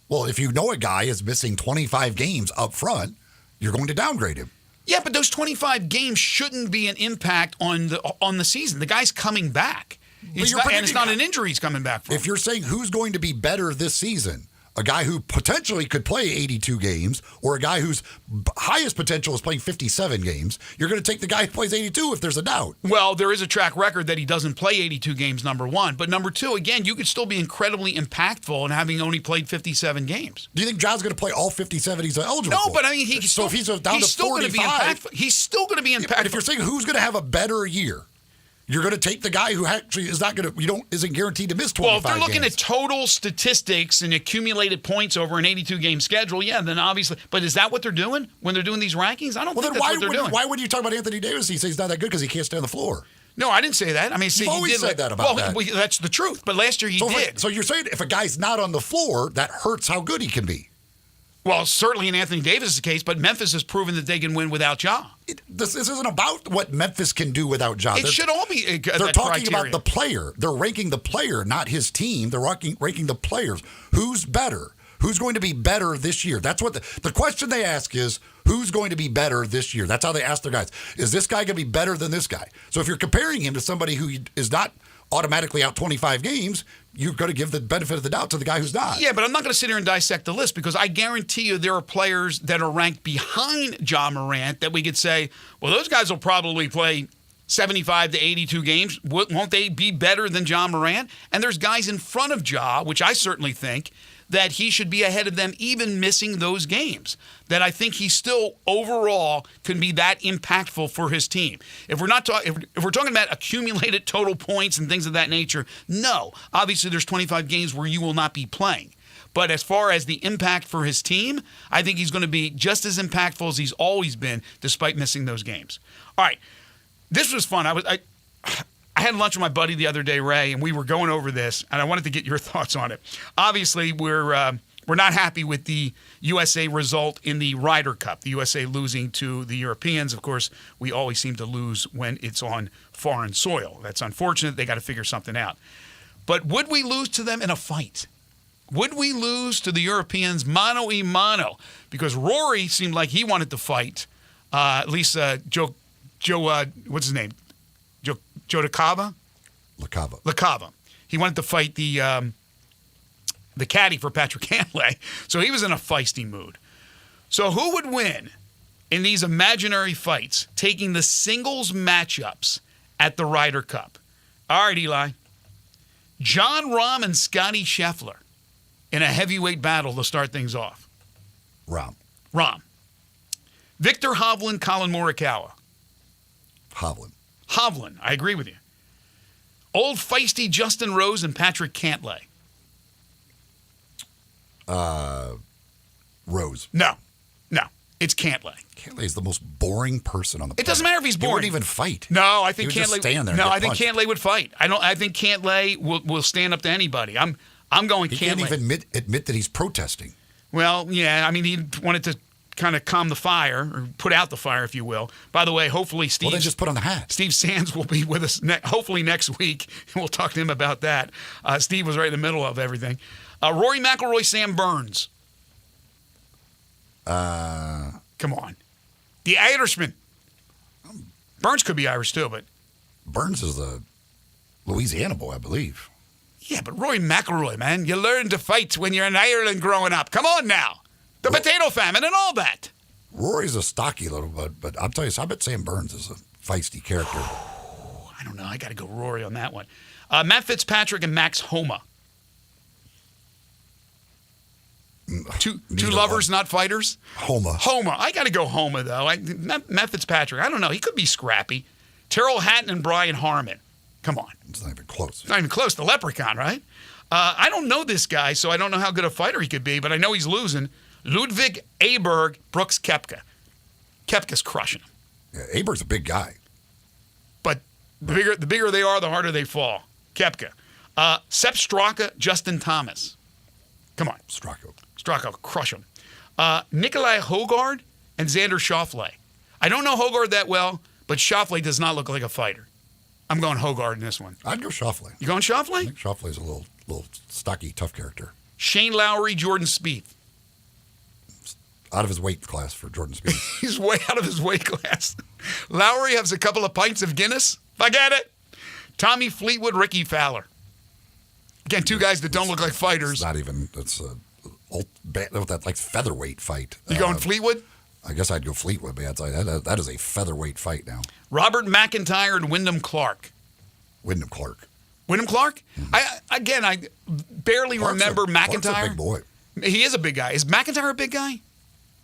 [SPEAKER 7] Well, if you know a guy is missing 25 games up front, you're going to downgrade him.
[SPEAKER 6] Yeah, but those 25 games shouldn't be an impact on the season. The guy's coming back. And it's not an injury he's coming back from.
[SPEAKER 7] If you're saying who's going to be better this season, a guy who potentially could play 82 games or a guy whose highest potential is playing 57 games, you're going to take the guy who plays 82 if there's a doubt.
[SPEAKER 6] Well, there is a track record that he doesn't play 82 games, number 1. But number 2, again, you could still be incredibly impactful in having only played 57 games.
[SPEAKER 7] Do you think John's going to play all 57 he's eligible for?
[SPEAKER 6] No, but I mean, if he's down to 45, he's still going to be impactful.
[SPEAKER 7] But if you're saying who's going to have a better year, you're going to take the guy who actually is not going to, isn't guaranteed to miss 25
[SPEAKER 6] Well, if they're looking
[SPEAKER 7] games.
[SPEAKER 6] at total statistics and accumulated points over an 82-game schedule, yeah, then obviously. But is that what they're doing when they're doing these rankings? I don't think that's what they're doing.
[SPEAKER 7] Why would you talk about Anthony Davis? He says he's not that good because he can't stay on the floor.
[SPEAKER 6] No, I didn't say that. I mean,
[SPEAKER 7] You've always said that about that.
[SPEAKER 6] Well, that's the truth. But last year he did.
[SPEAKER 7] So you're saying if a guy's not on the floor, that hurts how good he can be.
[SPEAKER 6] Well, certainly in Anthony Davis' case, but Memphis has proven that they can win without Ja.
[SPEAKER 7] This isn't about what Memphis can do without Ja.
[SPEAKER 6] It should all be
[SPEAKER 7] They're talking about the player. They're ranking the player, not his team. They're ranking the players. Who's better? Who's going to be better this year? That's what the question they ask is, who's going to be better this year? That's how they ask their guys. Is this guy going to be better than this guy? So if you're comparing him to somebody who is not automatically out 25 games, you've got to give the benefit of the doubt to the guy who's not.
[SPEAKER 6] Yeah, but I'm not going to sit here and dissect the list because I guarantee you there are players that are ranked behind Ja Morant that we could say, well, those guys will probably play 75 to 82 games. Won't they be better than Ja Morant? And there's guys in front of Ja, which I certainly think, that he should be ahead of them even missing those games. That I think he still overall can be that impactful for his team. If we're not if we're talking about accumulated total points and things of that nature, no. Obviously there's 25 games where you will not be playing. But as far as the impact for his team, I think he's going to be just as impactful as he's always been, despite missing those games. All right, this was fun. I had lunch with my buddy the other day, Ray, and we were going over this, and I wanted to get your thoughts on it. Obviously, we're not happy with the USA result in the Ryder Cup, the USA losing to the Europeans. Of course, we always seem to lose when it's on foreign soil. That's unfortunate. They got to figure something out. But would we lose to them in a fight? Would we lose to the Europeans mano-a-mano? Because Rory seemed like he wanted to fight. At least Joe, what's his name? Joe LaCava? LaCava. He wanted to fight the caddy for Patrick Cantlay. So he was in a feisty mood. So who would win in these imaginary fights, taking the singles matchups at the Ryder Cup? All right, Eli. John Rahm and Scotty Scheffler in a heavyweight battle to start things off.
[SPEAKER 7] Rahm.
[SPEAKER 6] Victor Hovland, Colin Morikawa.
[SPEAKER 7] Hovland.
[SPEAKER 6] I agree with you. Old feisty Justin Rose and Patrick Cantlay.
[SPEAKER 7] Rose.
[SPEAKER 6] No. It's Cantlay.
[SPEAKER 7] Cantlay is the most boring person on the planet.
[SPEAKER 6] It doesn't matter if he's boring.
[SPEAKER 7] He wouldn't even fight.
[SPEAKER 6] No, I think
[SPEAKER 7] he would
[SPEAKER 6] Cantlay.
[SPEAKER 7] Just stand there.
[SPEAKER 6] No,
[SPEAKER 7] and
[SPEAKER 6] I think
[SPEAKER 7] punched.
[SPEAKER 6] Cantlay would fight. I think Cantlay will stand up to anybody. I'm going Cantlay.
[SPEAKER 7] He can't even admit that he's protesting.
[SPEAKER 6] Well, yeah. I mean, he wanted to kind of calm the fire, or put out the fire, if you will. By the way, hopefully Steve.
[SPEAKER 7] Well, then just put on the hat.
[SPEAKER 6] Steve Sands will be with us hopefully next week, and we'll talk to him about that. Steve was right in the middle of everything. Rory McIlroy, Sam Burns. Come on. The Irishman. Burns could be Irish too, but
[SPEAKER 7] Burns is a Louisiana boy, I believe.
[SPEAKER 6] Yeah, but Rory McIlroy, man, you learn to fight when you're in Ireland growing up. Come on now. The potato famine and all that.
[SPEAKER 7] Rory's a stocky little but I'll tell you, I bet Sam Burns is a feisty character.
[SPEAKER 6] I don't know. I got to go Rory on that one. Matt Fitzpatrick and Max Homa. Two lovers, not fighters?
[SPEAKER 7] Homa.
[SPEAKER 6] I got to go Homa, though. Matt Fitzpatrick, I don't know. He could be scrappy. Terrell Hatton and Brian Harmon. Come on.
[SPEAKER 7] It's not even close.
[SPEAKER 6] It's not even close. The Leprechaun, right? I don't know this guy, so I don't know how good a fighter he could be, but I know he's losing. Ludwig Aberg, Brooks Koepka. Koepka's crushing him.
[SPEAKER 7] Yeah, Aberg's a big guy.
[SPEAKER 6] But the bigger they are, the harder they fall. Koepka. Sepp Straka, Justin Thomas. Come on. Straka, crush him. Nikolai Hogard and Xander Schauffele. I don't know Hogard that well, but Schauffele does not look like a fighter. I'm going Hogard in this one.
[SPEAKER 7] I'd go Schauffele.
[SPEAKER 6] You going Schauffele?
[SPEAKER 7] I think Schauffele's a little stocky, tough character.
[SPEAKER 6] Shane Lowry, Jordan Spieth.
[SPEAKER 7] Out of his weight class for Jordan Spieth.
[SPEAKER 6] He's way out of his weight class. Lowry has a couple of pints of Guinness. Forget it. Tommy Fleetwood, Ricky Fowler. Again, two guys that don't look like fighters.
[SPEAKER 7] It's not even. It's that like featherweight fight.
[SPEAKER 6] You going Fleetwood?
[SPEAKER 7] I guess I'd go Fleetwood, but that is a featherweight fight now.
[SPEAKER 6] Robert McIntyre and Wyndham Clark.
[SPEAKER 7] Wyndham Clark?
[SPEAKER 6] Mm-hmm. I barely remember McIntyre.
[SPEAKER 7] Clark's a big boy.
[SPEAKER 6] He is a big guy. Is McIntyre a big guy?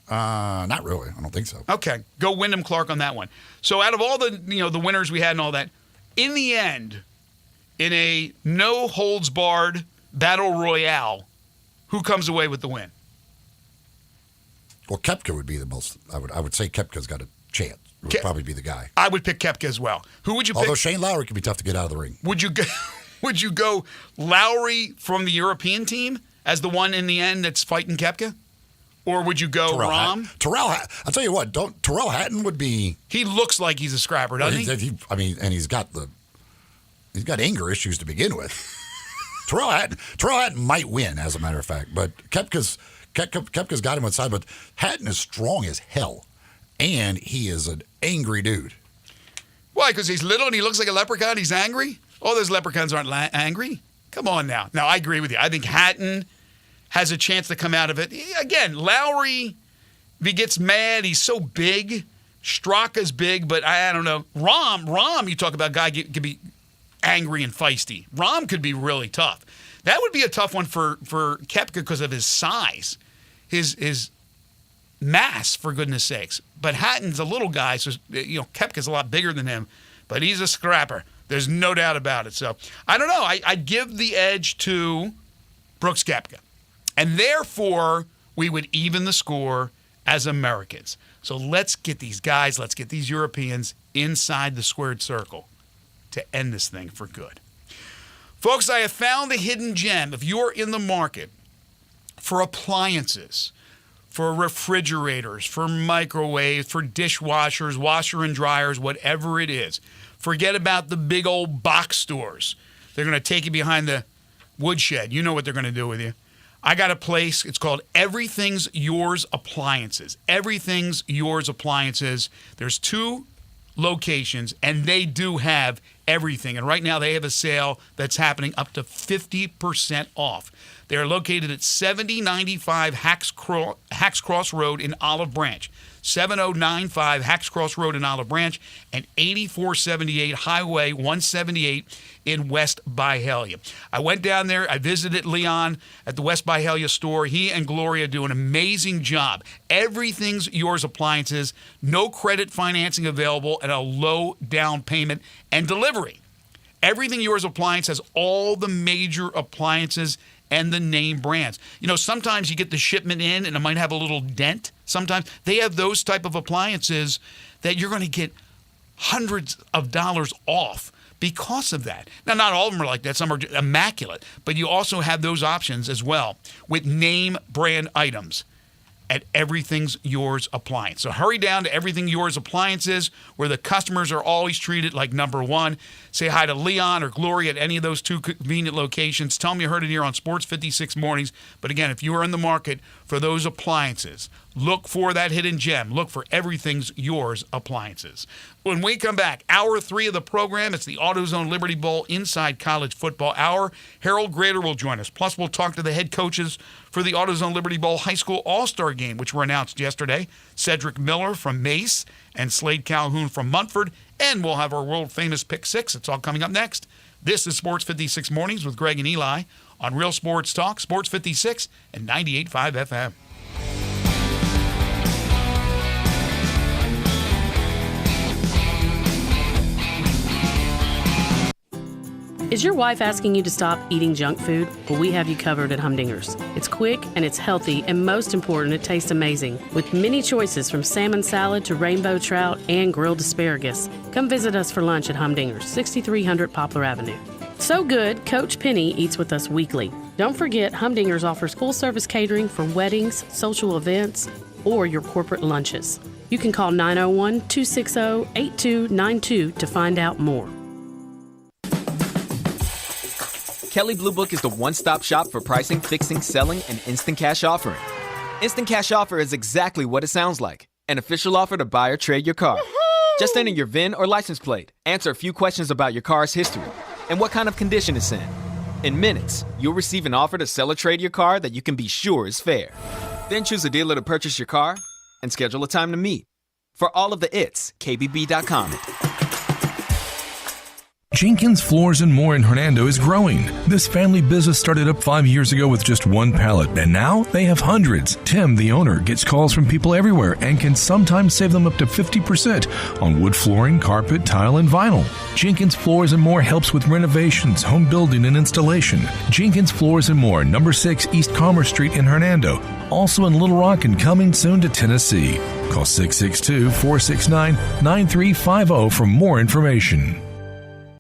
[SPEAKER 7] Not really. I don't think so.
[SPEAKER 6] Okay, go Wyndham Clark on that one. So out of all the the winners we had and all that, in the end, in a no holds barred battle royale, who comes away with the win?
[SPEAKER 7] Well, Koepka would be the most. I would say Koepka's got a chance. Would probably be the guy.
[SPEAKER 6] I would pick Koepka as well. Who would you pick?
[SPEAKER 7] Although Shane Lowry could be tough to get out of the ring.
[SPEAKER 6] Would you go Lowry from the European team as the one in the end that's fighting Koepka? Or would you go Rahm?
[SPEAKER 7] I'll tell you what, Terrell Hatton would be.
[SPEAKER 6] He looks like he's a scrapper, doesn't he?
[SPEAKER 7] And he's got anger issues to begin with. Terrell Hatton might win, as a matter of fact, but Koepka's got him inside. But Hatton is strong as hell, and he is an angry dude.
[SPEAKER 6] Why? Because he's little and he looks like a leprechaun. He's angry. All those leprechauns aren't angry. Come on now. Now I agree with you. I think Hatton has a chance to come out of it. Again, Lowry, if he gets mad, he's so big. Straka's big, but I don't know. Rahm, you talk about a guy could be angry and feisty. Rahm could be really tough. That would be a tough one for Koepka because of his size, his mass, for goodness sakes. But Hatton's a little guy, so Koepka's a lot bigger than him, but he's a scrapper. There's no doubt about it. So I don't know. I'd give the edge to Brooks Koepka, and therefore we would even the score as Americans. So let's get these guys, let's get these Europeans inside the squared circle to end this thing for good. Folks, I have found a hidden gem. If you're in the market for appliances, for refrigerators, for microwaves, for dishwashers, washer and dryers, whatever it is, forget about the big old box stores. They're going to take you behind the woodshed. You know what they're going to do with you. I got a place. It's called Everything's Yours Appliances. Everything's Yours Appliances. There's 2 locations, and they do have everything. And right now they have a sale that's happening up to 50% off. They're located at 7095 Hacks Cross Road in Olive Branch. 7095 Hacks Cross Road in Olive Branch, and 8478 Highway 178 in West Byhalia. I went down there. I visited Leon at the West Byhalia store. He and Gloria do an amazing job. Everything's Yours Appliances. No credit financing available, and a low down payment and delivery. Everything Yours Appliance has all the major appliances and the name brands. Sometimes you get the shipment in and it might have a little dent. Sometimes they have those type of appliances that you're going to get hundreds of dollars off because of that. Now, not all of them are like that. Some are immaculate. But you also have those options as well with name brand items at Everything's Yours Appliance. So hurry down to Everything Yours Appliances, where the customers are always treated like number one. Say hi to Leon or Gloria at any of those 2 convenient locations. Tell them you heard it here on Sports 56 Mornings. But again, if you are in the market for those appliances, look for that hidden gem. Look for Everything's Yours Appliances. When we come back, hour 3 of the program, it's the AutoZone Liberty Bowl Inside College Football Hour. Harold Grader will join us. Plus, we'll talk to the head coaches for the AutoZone Liberty Bowl High School All-Star Game, which were announced yesterday. Cedric Miller from Mace and Slade Calhoun from Munford. And we'll have our world-famous Pick 6. It's all coming up next. This is Sports 56 Mornings with Greg and Eli on Real Sports Talk, Sports 56 and 98.5 FM.
[SPEAKER 19] Is your wife asking you to stop eating junk food? Well, we have you covered at Humdinger's. It's quick and it's healthy, and most important, it tastes amazing. With many choices from salmon salad to rainbow trout and grilled asparagus. Come visit us for lunch at Humdinger's, 6300 Poplar Avenue. So good, Coach Penny eats with us weekly. Don't forget, Humdinger's offers full-service catering for weddings, social events, or your corporate lunches. You can call 901-260-8292 to find out more.
[SPEAKER 21] Kelley Blue Book is the one-stop shop for pricing, fixing, selling, and instant cash offering. Instant cash offer is exactly what it sounds like. An official offer to buy or trade your car. Woo-hoo! Just enter your VIN or license plate, answer a few questions about your car's history, and what kind of condition it's in. In minutes, you'll receive an offer to sell or trade your car that you can be sure is fair. Then choose a dealer to purchase your car and schedule a time to meet. For all of the its, KBB.com.
[SPEAKER 11] Jenkins Floors and More in Hernando is growing. This family business started up 5 years ago with just 1 pallet, and now they have hundreds. Tim, the owner, gets calls from people everywhere and can sometimes save them up to 50% on wood flooring, carpet, tile, and vinyl. Jenkins Floors and More helps with renovations, home building, and installation. Jenkins Floors and More, number 6 East Commerce Street in Hernando. Also in Little Rock and coming soon to Tennessee. Call 662-469-9350 for more information.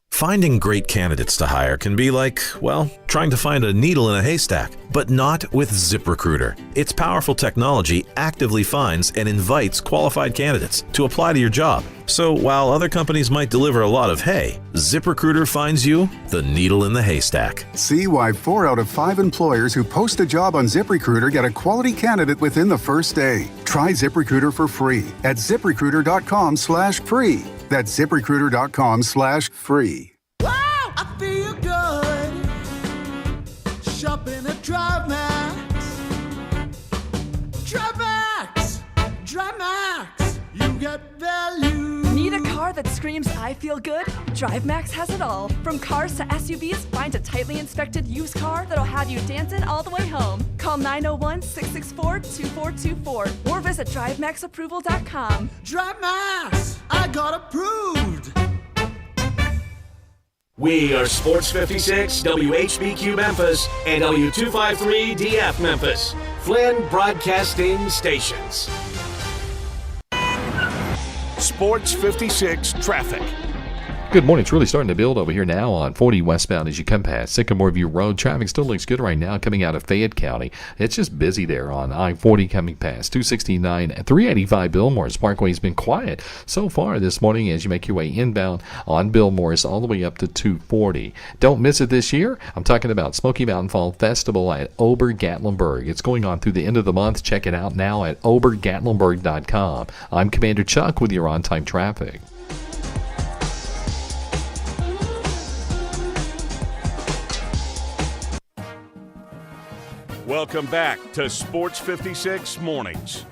[SPEAKER 22] Finding great candidates to hire can be like, well, trying to find a needle in a haystack, but not with ZipRecruiter. Its powerful technology actively finds and invites qualified candidates to apply to your job. So while other companies might deliver a lot of hay, ZipRecruiter finds you the needle in the haystack.
[SPEAKER 23] See why 4 out of 5 employers who post a job on ZipRecruiter get a quality candidate within the first day. Try ZipRecruiter for free at ZipRecruiter.com/free. That's ZipRecruiter.com/free.
[SPEAKER 24] Wow, I feel good. Shopping at DriveMax. DriveMax. DriveMax. You get value.
[SPEAKER 2] Need a car that screams I feel good? DriveMax has it all. From cars to SUVs, find a tightly inspected used car that'll have you dancing all the way home. Call 901-664-2424 or visit DriveMaxApproval.com.
[SPEAKER 24] DriveMax, I got approved.
[SPEAKER 14] We are Sports 56, WHBQ Memphis, and W253DF Memphis. Flynn Broadcasting Stations.
[SPEAKER 4] Sports 56 traffic.
[SPEAKER 13] Good morning. It's really starting to build over here now on 40 westbound as you come past Sycamore View Road. Traffic still looks good right now coming out of Fayette County. It's just busy there on I-40 coming past 269 and 385 Billmores. Parkway has been quiet so far this morning as you make your way inbound on Billmores all the way up to 240. Don't miss it this year. I'm talking about Smoky Mountain Fall Festival at Ober-Gatlinburg. It's going on through the end of the month. Check it out now at obergatlinburg.com. I'm Commander Chuck with your on-time traffic.
[SPEAKER 4] Welcome back to Sports 56 Mornings.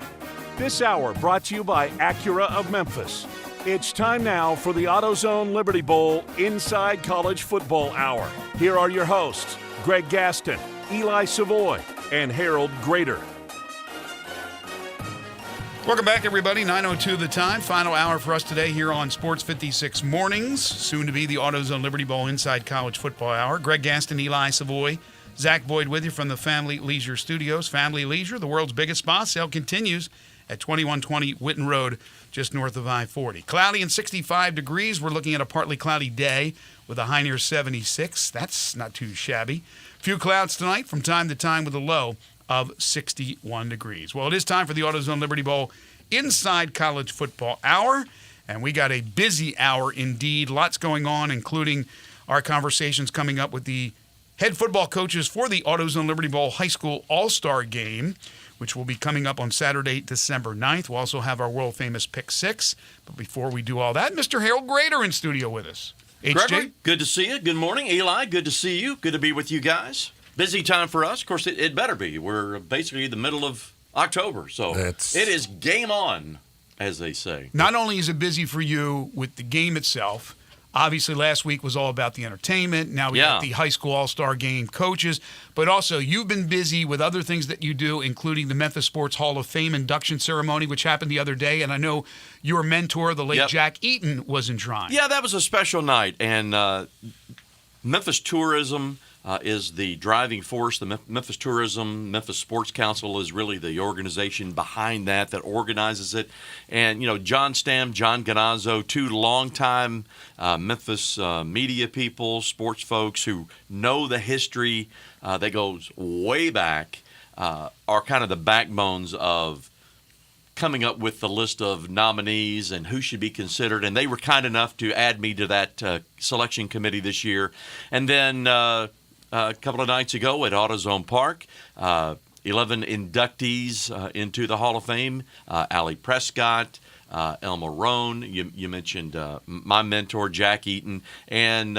[SPEAKER 4] This hour brought to you by Acura of Memphis. It's time now for the AutoZone Liberty Bowl Inside College Football Hour. Here are your hosts, Greg Gaston, Eli Savoy, and Harold Grader.
[SPEAKER 6] Welcome back, everybody. 9:02 the time. Final hour for us today here on Sports 56 Mornings. Soon to be the AutoZone Liberty Bowl Inside College Football Hour. Greg Gaston, Eli Savoy, Zach Boyd with you from the Family Leisure Studios. Family Leisure, the world's biggest spa sale, continues at 2120 Witten Road, just north of I-40. Cloudy and 65 degrees. We're looking at a partly cloudy day with a high near 76. That's not too shabby. Few clouds tonight from time to time with a low of 61 degrees. Well, it is time for the AutoZone Liberty Bowl Inside College Football Hour, and we got a busy hour indeed. Lots going on, including our conversations coming up with the head football coaches for the AutoZone Liberty Bowl High School All-Star Game, which will be coming up on Saturday, December 9th. We'll also have our world-famous Pick 6. But before we do all that, Mr. Harold Grader in studio with us.
[SPEAKER 3] Gregory, good to see you. Good morning, Eli. Good to see you. Good to be with you guys. Busy time for us. Of course, it better be. We're basically the middle of October, so it is game on, as they say.
[SPEAKER 6] Not only is it busy for you with the game itself, obviously, last week was all about the entertainment. Now we got the high school all-star game coaches. But also, you've been busy with other things that you do, including the Memphis Sports Hall of Fame induction ceremony, which happened the other day. And I know your mentor, the late Jack Eaton, was in Shrine.
[SPEAKER 3] Yeah, that was a special night. And Memphis Tourism is the driving force. The Memphis Tourism, Memphis Sports Council is really the organization behind that organizes it. And, you know, John Stam, John Ganazzo, two longtime Memphis media people, sports folks who know the history that goes way back, are kind of the backbones of coming up with the list of nominees and who should be considered. And they were kind enough to add me to that selection committee this year. And then a couple of nights ago at AutoZone Park, 11 inductees into the Hall of Fame. Allie Prescott, Elma Rohn, you mentioned my mentor, Jack Eaton, and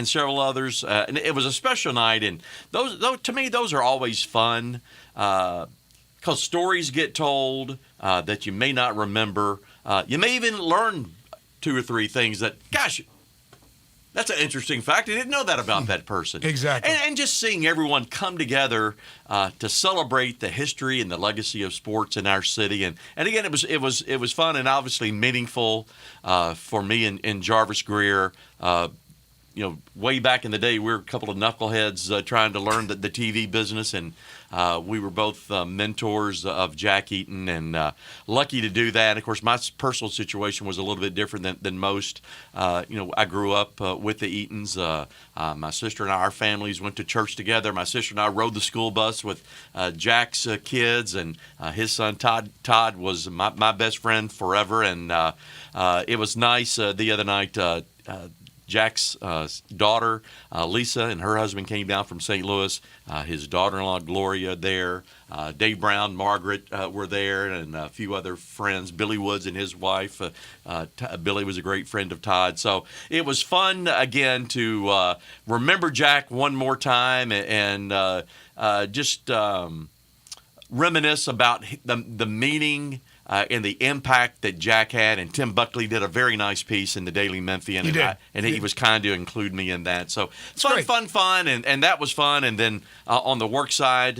[SPEAKER 3] several others. And it was a special night, and those to me, those are always fun because stories get told that you may not remember. You may even learn two or three things that, gosh, that's an interesting fact. I didn't know that about that person.
[SPEAKER 6] Exactly.
[SPEAKER 3] And just seeing everyone come together to celebrate the history and the legacy of sports in our city. And again, it was fun and obviously meaningful for me and Jarvis Greer. You know, way back in the day, we were a couple of knuckleheads trying to learn the TV business, and we were both mentors of Jack Eaton, and lucky to do that. Of course, my personal situation was a little bit different than most. You know, I grew up with the Eatons. My sister and I, our families went to church together. My sister and I rode the school bus with Jack's kids, and his son Todd. Todd was my best friend forever, and it was nice the other night. Jack's daughter, Lisa, and her husband came down from St. Louis. His daughter-in-law, Gloria, there. Dave Brown, Margaret were there, and a few other friends. Billy Woods and his wife. Billy was a great friend of Todd. So it was fun, again, to remember Jack one more time and just reminisce about the meaning and the impact that Jack had. And Tim Buckley did a very nice piece in the Daily Memphian.
[SPEAKER 6] He did.
[SPEAKER 3] He was kind to include me in that. So it's
[SPEAKER 6] great.
[SPEAKER 3] fun, and that was fun. And then on the work side,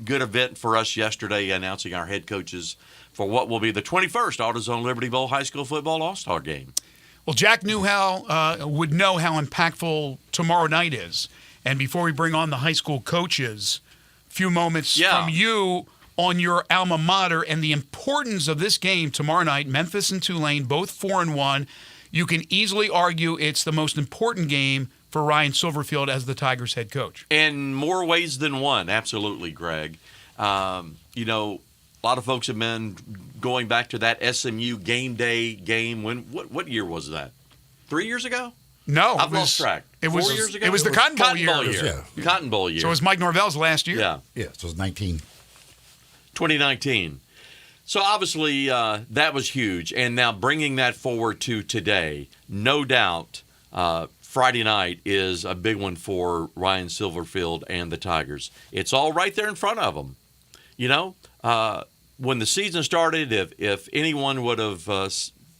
[SPEAKER 3] good event for us yesterday, announcing our head coaches for what will be the 21st AutoZone Liberty Bowl High School Football All-Star Game.
[SPEAKER 6] Well, Jack would know how impactful tomorrow night is. And before we bring on the high school coaches, a few moments from you on your alma mater and the importance of this game tomorrow night. Memphis and Tulane, both 4-1. You can easily argue it's the most important game for Ryan Silverfield as the Tigers head coach.
[SPEAKER 3] In more ways than one, absolutely, Greg. A lot of folks have been going back to that SMU game day game. What year was that? 3 years ago?
[SPEAKER 6] No,
[SPEAKER 3] I've lost track. 4 years ago.
[SPEAKER 6] It was the Cotton Bowl year.
[SPEAKER 3] Yeah. Cotton Bowl year.
[SPEAKER 6] So it was Mike Norvell's last year.
[SPEAKER 3] Yeah.
[SPEAKER 7] Yeah. So it was
[SPEAKER 3] 2019. So obviously that was huge, and now bringing that forward to today, no doubt. Friday night is a big one for Ryan Silverfield and the Tigers. It's all right there in front of them. When the season started, if anyone would have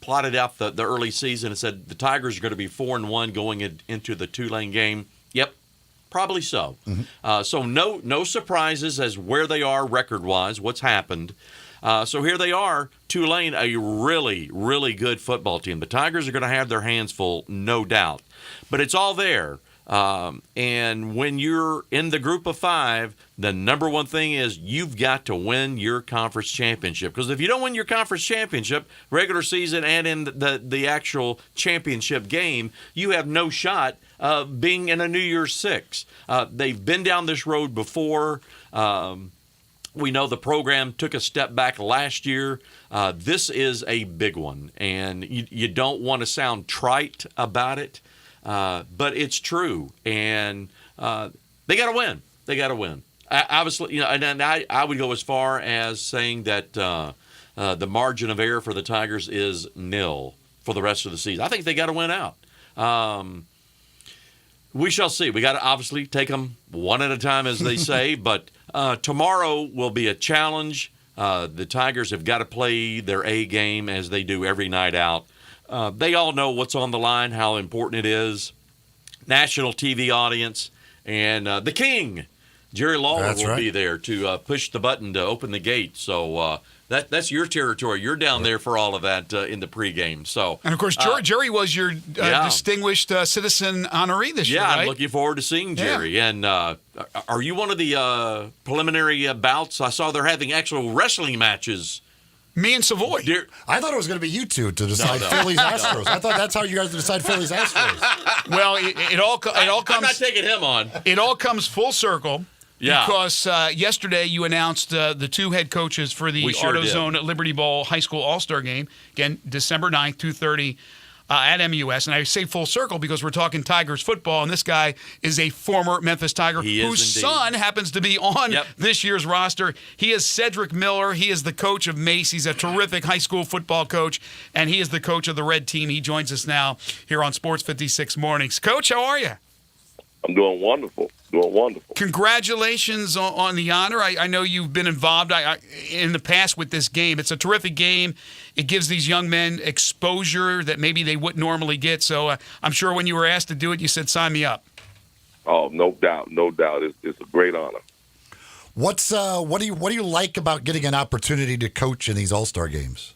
[SPEAKER 3] plotted out the early season and said the Tigers are going to be 4-1 going into the Tulane game, yep, probably so.
[SPEAKER 7] Mm-hmm.
[SPEAKER 3] So no surprises as where they are record-wise, what's happened. So here they are, Tulane, a really, really good football team. The Tigers are going to have their hands full, no doubt. But it's all there. And when you're in the group of five, the number one thing is you've got to win your conference championship. Because if you don't win your conference championship, regular season and in the actual championship game, you have no shot of being in a New Year's Six. They've been down this road before. We know the program took a step back last year. This is a big one, and you don't want to sound trite about it, but it's true. And they got to win. They got to win. Obviously, and I would go as far as saying that the margin of error for the Tigers is nil for the rest of the season. I think they got to win out. We shall see. We got to obviously take them one at a time, as they say, but tomorrow will be a challenge. The Tigers have got to play their A game as they do every night out. They all know what's on the line, how important it is. National TV audience, and the King, Jerry Lawler, will be there to push the button to open the gate. So that's your territory. You're down there for all of that in the pregame. So,
[SPEAKER 6] and of course, Jerry was your distinguished citizen honoree this year.
[SPEAKER 3] Yeah,
[SPEAKER 6] right?
[SPEAKER 3] I'm looking forward to seeing Jerry. Yeah. And are you one of the preliminary bouts? I saw they're having actual wrestling matches.
[SPEAKER 6] Me and Savoy.
[SPEAKER 7] I thought it was going to be you two to decide Phillies Astros. I thought that's how you guys decide Phillies Astros.
[SPEAKER 6] Well, it all comes.
[SPEAKER 3] I'm not taking him on.
[SPEAKER 6] It all comes full circle.
[SPEAKER 3] Yeah.
[SPEAKER 6] Because yesterday you announced the two head coaches for the AutoZone Liberty Bowl High School All-Star Game. Again, December 9th, 2:30 at MUS. And I say full circle because we're talking Tigers football, and this guy is a former Memphis Tiger whose son happens to be on this year's roster. He is Cedric Miller. He is the coach of Mace. He's a terrific high school football coach, and he is the coach of the Red Team. He joins us now here on Sports 56 Mornings. Coach, how are you?
[SPEAKER 8] I'm doing wonderful.
[SPEAKER 6] Congratulations on the honor. I know you've been involved in the past with this game. It's a terrific game. It gives these young men exposure that maybe they wouldn't normally get. So I'm sure when you were asked to do it, you said, sign me up.
[SPEAKER 8] Oh, no doubt. It's a great honor.
[SPEAKER 7] What do you like about getting an opportunity to coach in these All-Star games?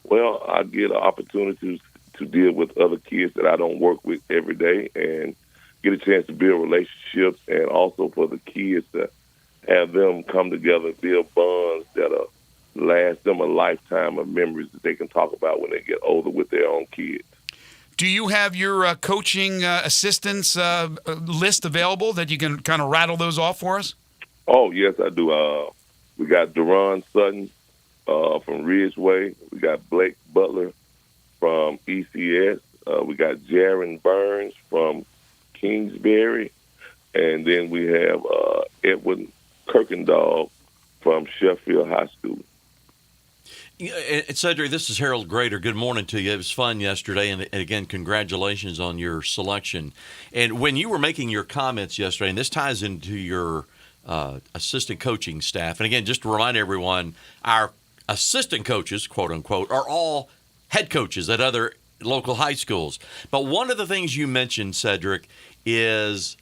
[SPEAKER 8] Well, I get an opportunity to deal with other kids that I don't work with every day and get a chance to build relationships, and also for the kids to have them come together, build bonds that'll last them a lifetime of memories that they can talk about when they get older with their own kids.
[SPEAKER 6] Do you have your coaching assistants list available that you can kind of rattle those off for us?
[SPEAKER 8] Oh, yes, I do. We got Deron Sutton from Ridgeway. We got Blake Butler from ECS. We got Jaron Burns from Kingsbury, and then we have Edwin Kirkendall from Sheffield High School.
[SPEAKER 3] Cedric, this is Harold Grader. Good morning to you. It was fun yesterday, and again, congratulations on your selection. And when you were making your comments yesterday, and this ties into your assistant coaching staff, and again, just to remind everyone, our assistant coaches, quote unquote, are all head coaches at other local high schools. But one of the things you mentioned, Cedric, is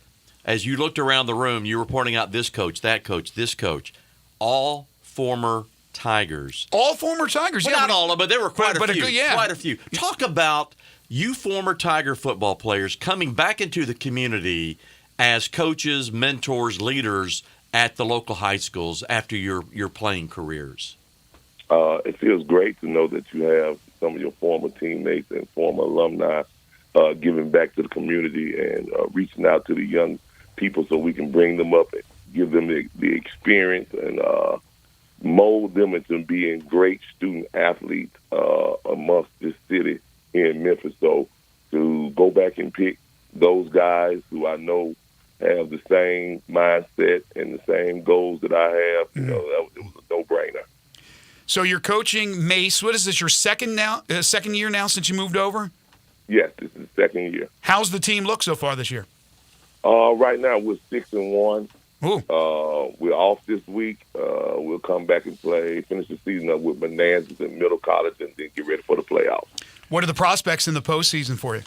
[SPEAKER 3] as you looked around the room, you were pointing out this coach, that coach, this coach, all former Tigers.
[SPEAKER 6] All former Tigers,
[SPEAKER 3] well,
[SPEAKER 6] yeah.
[SPEAKER 3] Not all of them, but there were quite a few.
[SPEAKER 6] Yeah.
[SPEAKER 3] Quite a few. Talk about you former Tiger football players coming back into the community as coaches, mentors, leaders at the local high schools after your playing careers.
[SPEAKER 8] It feels great to know that you have some of your former teammates and former alumni giving back to the community and reaching out to the young people so we can bring them up and give them the experience and mold them into being great student athletes amongst this city here in Memphis. So to go back and pick those guys who I know have the same mindset and the same goals that I have, it was a no-brainer.
[SPEAKER 6] So you're coaching Mace. What is this, your second year now since you moved over?
[SPEAKER 8] Yes, this is the second year.
[SPEAKER 6] How's the team look so far this year?
[SPEAKER 8] Right now we're 6-1.
[SPEAKER 6] Ooh.
[SPEAKER 8] We're off this week. We'll come back and finish the season up with Bonanzas in Middle College, and then get ready for the playoffs.
[SPEAKER 6] What are the prospects in the postseason for you?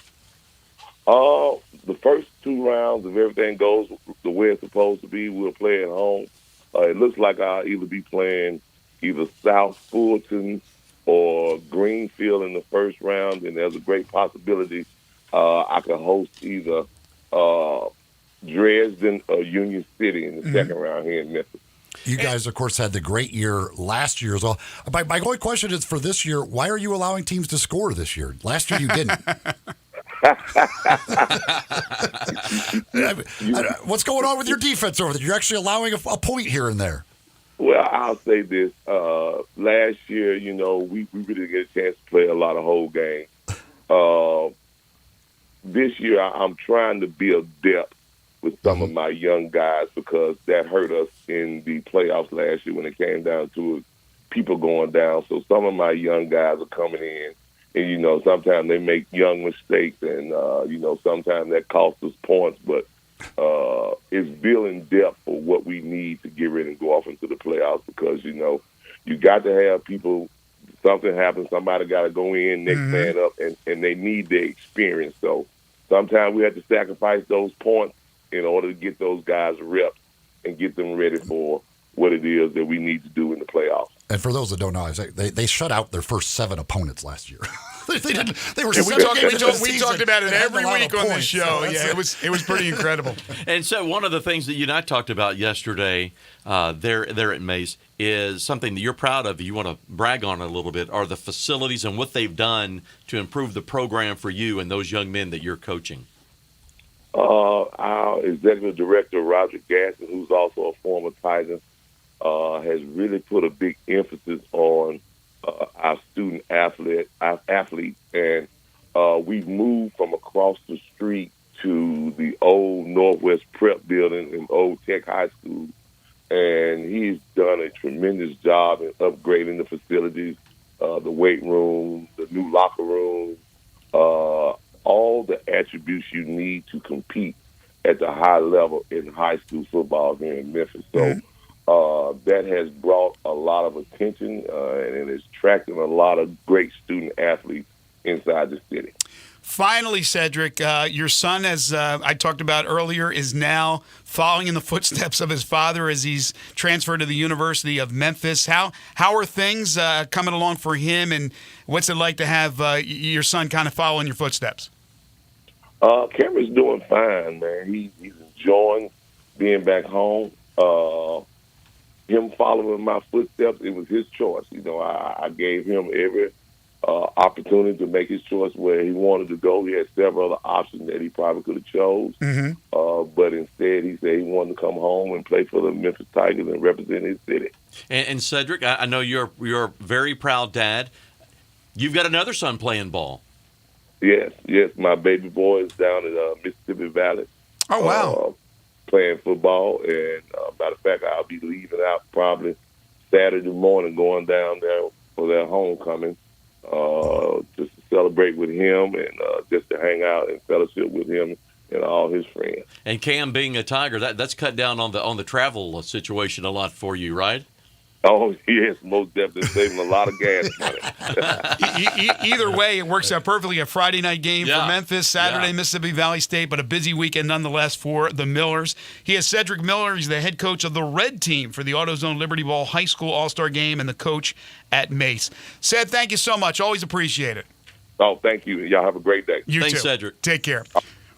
[SPEAKER 8] The first 2 rounds, if everything goes the way it's supposed to be, we'll play at home. It looks like I'll either be playing either South Fulton or Greenfield in the first round, and there's a great possibility I could host either Dresden or Union City in the second round here in Memphis.
[SPEAKER 7] You guys, of course, had the great year last year as well. My only question is for this year, why are you allowing teams to score this year? Last year you didn't. What's going on with your defense over there? You're actually allowing a point here and there.
[SPEAKER 8] Well, I'll say this. Last year, we really didn't get a chance to play a lot of whole games. This year, I'm trying to build depth with some of my young guys because that hurt us in the playoffs last year when it came down to it, people going down. So some of my young guys are coming in, and, sometimes they make young mistakes, and, sometimes that costs us points. But it's building depth for what we need to get ready and go off into the playoffs because, you got to have people, something happens, somebody got to go in, next man up, and they need the experience. So sometimes we have to sacrifice those points in order to get those guys reps and get them ready for what it is that we need to do in the playoffs.
[SPEAKER 7] And for those that don't know, they shut out their first 7 opponents last year. They were.
[SPEAKER 6] We talked about it every week on this show. So it was pretty incredible.
[SPEAKER 3] And so one of the things that you and I talked about yesterday there at Mace is something that you're proud of. You want to brag on it a little bit. Are the facilities and what they've done to improve the program for you and those young men that you're coaching?
[SPEAKER 8] Our executive director, Roger Gaston, who's also a former Tiger, has really put a big emphasis on our student athletes, and we've moved from across the street to the old Northwest Prep building in Old Tech High School, and he's done a tremendous job in upgrading the facilities, the weight room, the new locker room, all the attributes you need to compete at the high level in high school football here in Memphis. So that has brought a lot of attention and it's attracting a lot of great student athletes inside the city.
[SPEAKER 6] Finally, Cedric, your son, as I talked about earlier, is now following in the footsteps of his father as he's transferred to the University of Memphis. How are things coming along for him, and what's it like to have your son kind of follow in your footsteps?
[SPEAKER 8] Cameron's doing fine, man. He's enjoying being back home. Him following my footsteps, it was his choice. I gave him every opportunity to make his choice where he wanted to go. He had several other options that he probably could have chose. But instead, he said he wanted to come home and play for the Memphis Tigers and represent his city.
[SPEAKER 3] And Cedric, I know you're a very proud dad. You've got another son playing ball.
[SPEAKER 8] Yes. My baby boy is down in Mississippi Valley.
[SPEAKER 6] Oh, wow.
[SPEAKER 8] Playing football. And matter of fact, I'll be leaving out probably Saturday morning, going down there for their homecoming, just to celebrate with him and just to hang out and fellowship with him and all his friends.
[SPEAKER 3] And Cam being a Tiger, that's cut down on the travel situation a lot for you, right?
[SPEAKER 8] Oh, yes, most definitely saving a lot of gas money.
[SPEAKER 6] Either way, it works out perfectly. A Friday night game for Memphis, Saturday, Mississippi Valley State, but a busy weekend nonetheless for the Millers. He is Cedric Miller. He's the head coach of the Red Team for the AutoZone Liberty Bowl High School All-Star Game and the coach at Mace. Ced, thank you so much. Always appreciate it.
[SPEAKER 8] Oh, thank you. Y'all have a great day.
[SPEAKER 6] You
[SPEAKER 3] Thanks,
[SPEAKER 6] too.
[SPEAKER 3] Cedric.
[SPEAKER 6] Take care.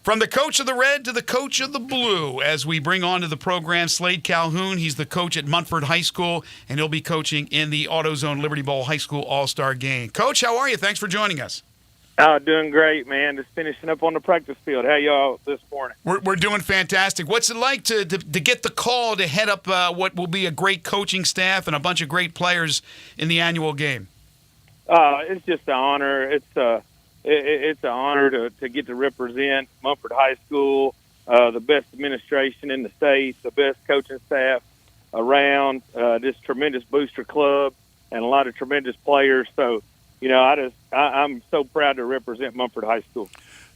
[SPEAKER 6] From the coach of the Red to the coach of the Blue, as we bring on to the program Slade Calhoun. He's the coach at Munford High School, and he'll be coaching in the AutoZone Liberty Bowl High School All-Star Game. Coach, how are you? Thanks for joining us.
[SPEAKER 9] Oh, doing great, man. Just finishing up on the practice field. How y'all this morning?
[SPEAKER 6] We're doing fantastic. What's it like to get the call to head up what will be a great coaching staff and a bunch of great players in the annual game?
[SPEAKER 9] It's just an honor. It's an honor to get to represent Munford High School, the best administration in the state, the best coaching staff around, this tremendous booster club, and a lot of tremendous players. So, I'm so proud to represent Munford High School.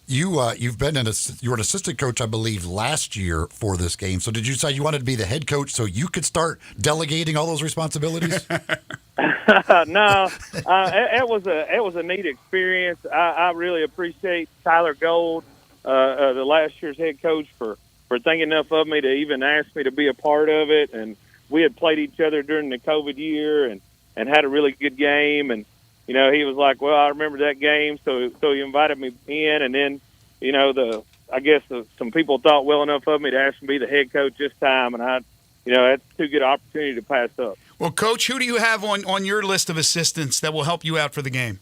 [SPEAKER 7] You've been you were an assistant coach, I believe, last year for this game. So did you say you wanted to be the head coach so you could start delegating all those responsibilities?
[SPEAKER 9] No, it was a neat experience. I really appreciate Tyler Gold, the last year's head coach, for thinking enough of me to even ask me to be a part of it. And we had played each other during the COVID year and had a really good game. And he was like, "Well, I remember that game," so he invited me in. And then, some people thought well enough of me to ask me to be the head coach this time, and that's too good an opportunity to pass up.
[SPEAKER 6] Well, Coach, who do you have on your list of assistants that will help you out for the game?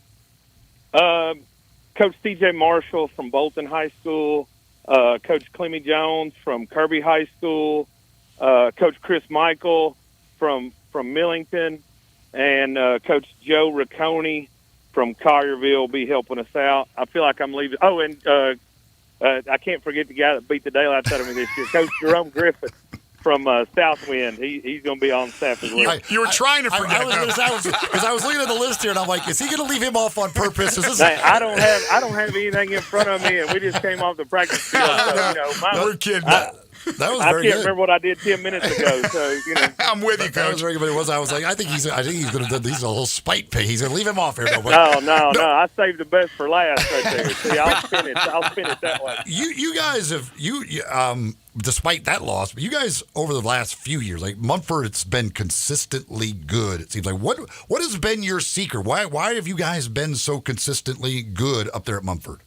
[SPEAKER 9] Coach T.J. Marshall from Bolton High School, Coach Clemmy Jones from Kirby High School, Coach Chris Michael from Millington, and Coach Joe Riccone from Collierville will be helping us out. I feel like I'm leaving. Oh, and I can't forget the guy that beat the daylights out of me this year, Coach Jerome Griffith from Southwind. He's going to be on staff as well.
[SPEAKER 6] You were trying to forget.
[SPEAKER 7] Because I was looking at the list here, and I'm like, is he going to leave him off on purpose?
[SPEAKER 9] I don't have anything in front of me, and we just came off the practice field. So,
[SPEAKER 6] we're kidding.
[SPEAKER 7] That was
[SPEAKER 9] I
[SPEAKER 7] very
[SPEAKER 9] can't
[SPEAKER 7] good.
[SPEAKER 9] remember what I did 10 minutes ago. So
[SPEAKER 6] I'm with you, Coach.
[SPEAKER 7] That was very good. But it was. I was like, I think he's going to. He's a little spite pig. He's going to leave him off here.
[SPEAKER 9] No. I saved the best for last right there. See, I'll spin it that way.
[SPEAKER 7] You guys have despite that loss, but you guys over the last few years, like Munford, it's been consistently good. It seems like what has been your secret? Why have you guys been so consistently good up there at Munford?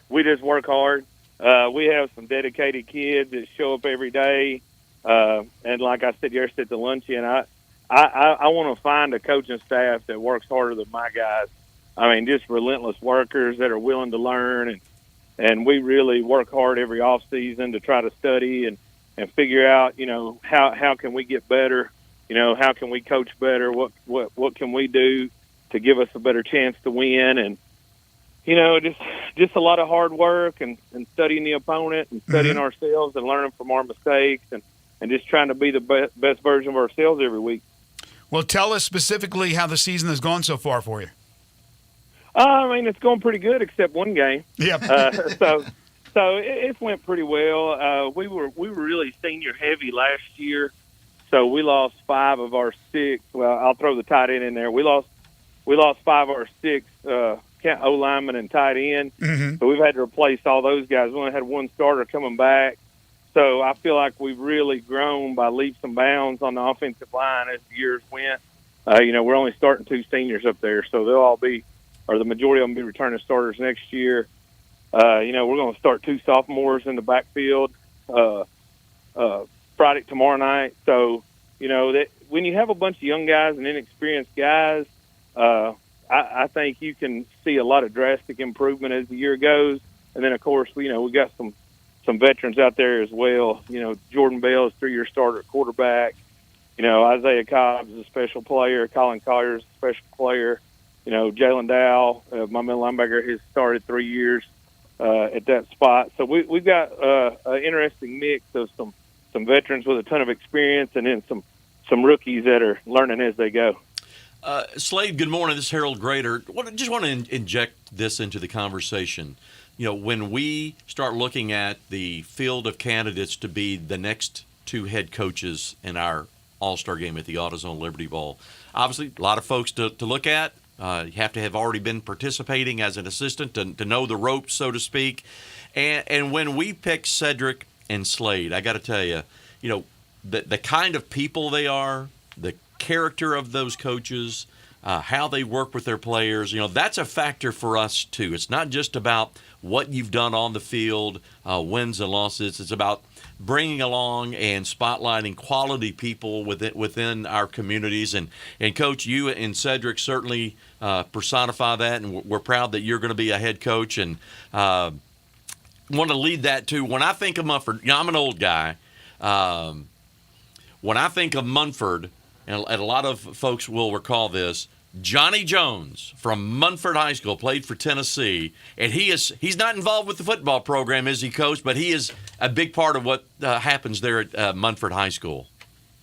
[SPEAKER 9] We just work hard. We have some dedicated kids that show up every day. And like I said yesterday at the luncheon, I want to find a coaching staff that works harder than my guys. I mean, just relentless workers that are willing to learn. And we really work hard every off season to try to study and figure out, how can we get better? How can we coach better? What can we do to give us a better chance to win? And, just a lot of hard work and studying the opponent and studying ourselves and learning from our mistakes and just trying to be the best version of ourselves every week.
[SPEAKER 6] Well, tell us specifically how the season has gone so far for you.
[SPEAKER 9] It's going pretty good except one game.
[SPEAKER 6] Yeah.
[SPEAKER 9] So it went pretty well. We were really senior heavy last year, so we lost 5 of our 6. Well, I'll throw the tight end in there. We lost 5 of our 6. O-lineman and tight end. So we've had to replace all those guys. We only had one starter coming back. So I feel like we've really grown by leaps and bounds on the offensive line as the years went. We're only starting 2 seniors up there, so they'll all be, or the majority of them be returning starters next year. We're going to start 2 sophomores in the backfield tomorrow night. So, that when you have a bunch of young guys and inexperienced guys, I think you can see a lot of drastic improvement as the year goes. And then, of course, we got some veterans out there as well. Jordan Bell is 3-year starter at quarterback. Isaiah Cobbs is a special player. Colin Collier is a special player. Jalen Dow, my middle linebacker, has started 3 years at that spot. So we've got an interesting mix of some veterans with a ton of experience and then some rookies that are learning as they go.
[SPEAKER 3] Slade, good morning. This is Harold Grader. Just want to inject this into the conversation. When we start looking at the field of candidates to be the next 2 head coaches in our All-Star game at the AutoZone Liberty Bowl. Obviously, a lot of folks to look at. You have to have already been participating as an assistant to know the ropes, so to speak. And when we pick Cedric and Slade, I got to tell you, the kind of people they are, the character of those coaches, how they work with their players, that's a factor for us too. It's not just about what you've done on the field, wins and losses. It's about bringing along and spotlighting quality people within our communities. And Coach, you and Cedric certainly personify that, and we're proud that you're going to be a head coach. And want to lead that too. When I think of Munford, I'm an old guy. When I think of Munford, and a lot of folks will recall this, Johnny Jones from Munford High School played for Tennessee, and he's not involved with the football program, is he, Coach? But he is a big part of what happens there at Munford High School.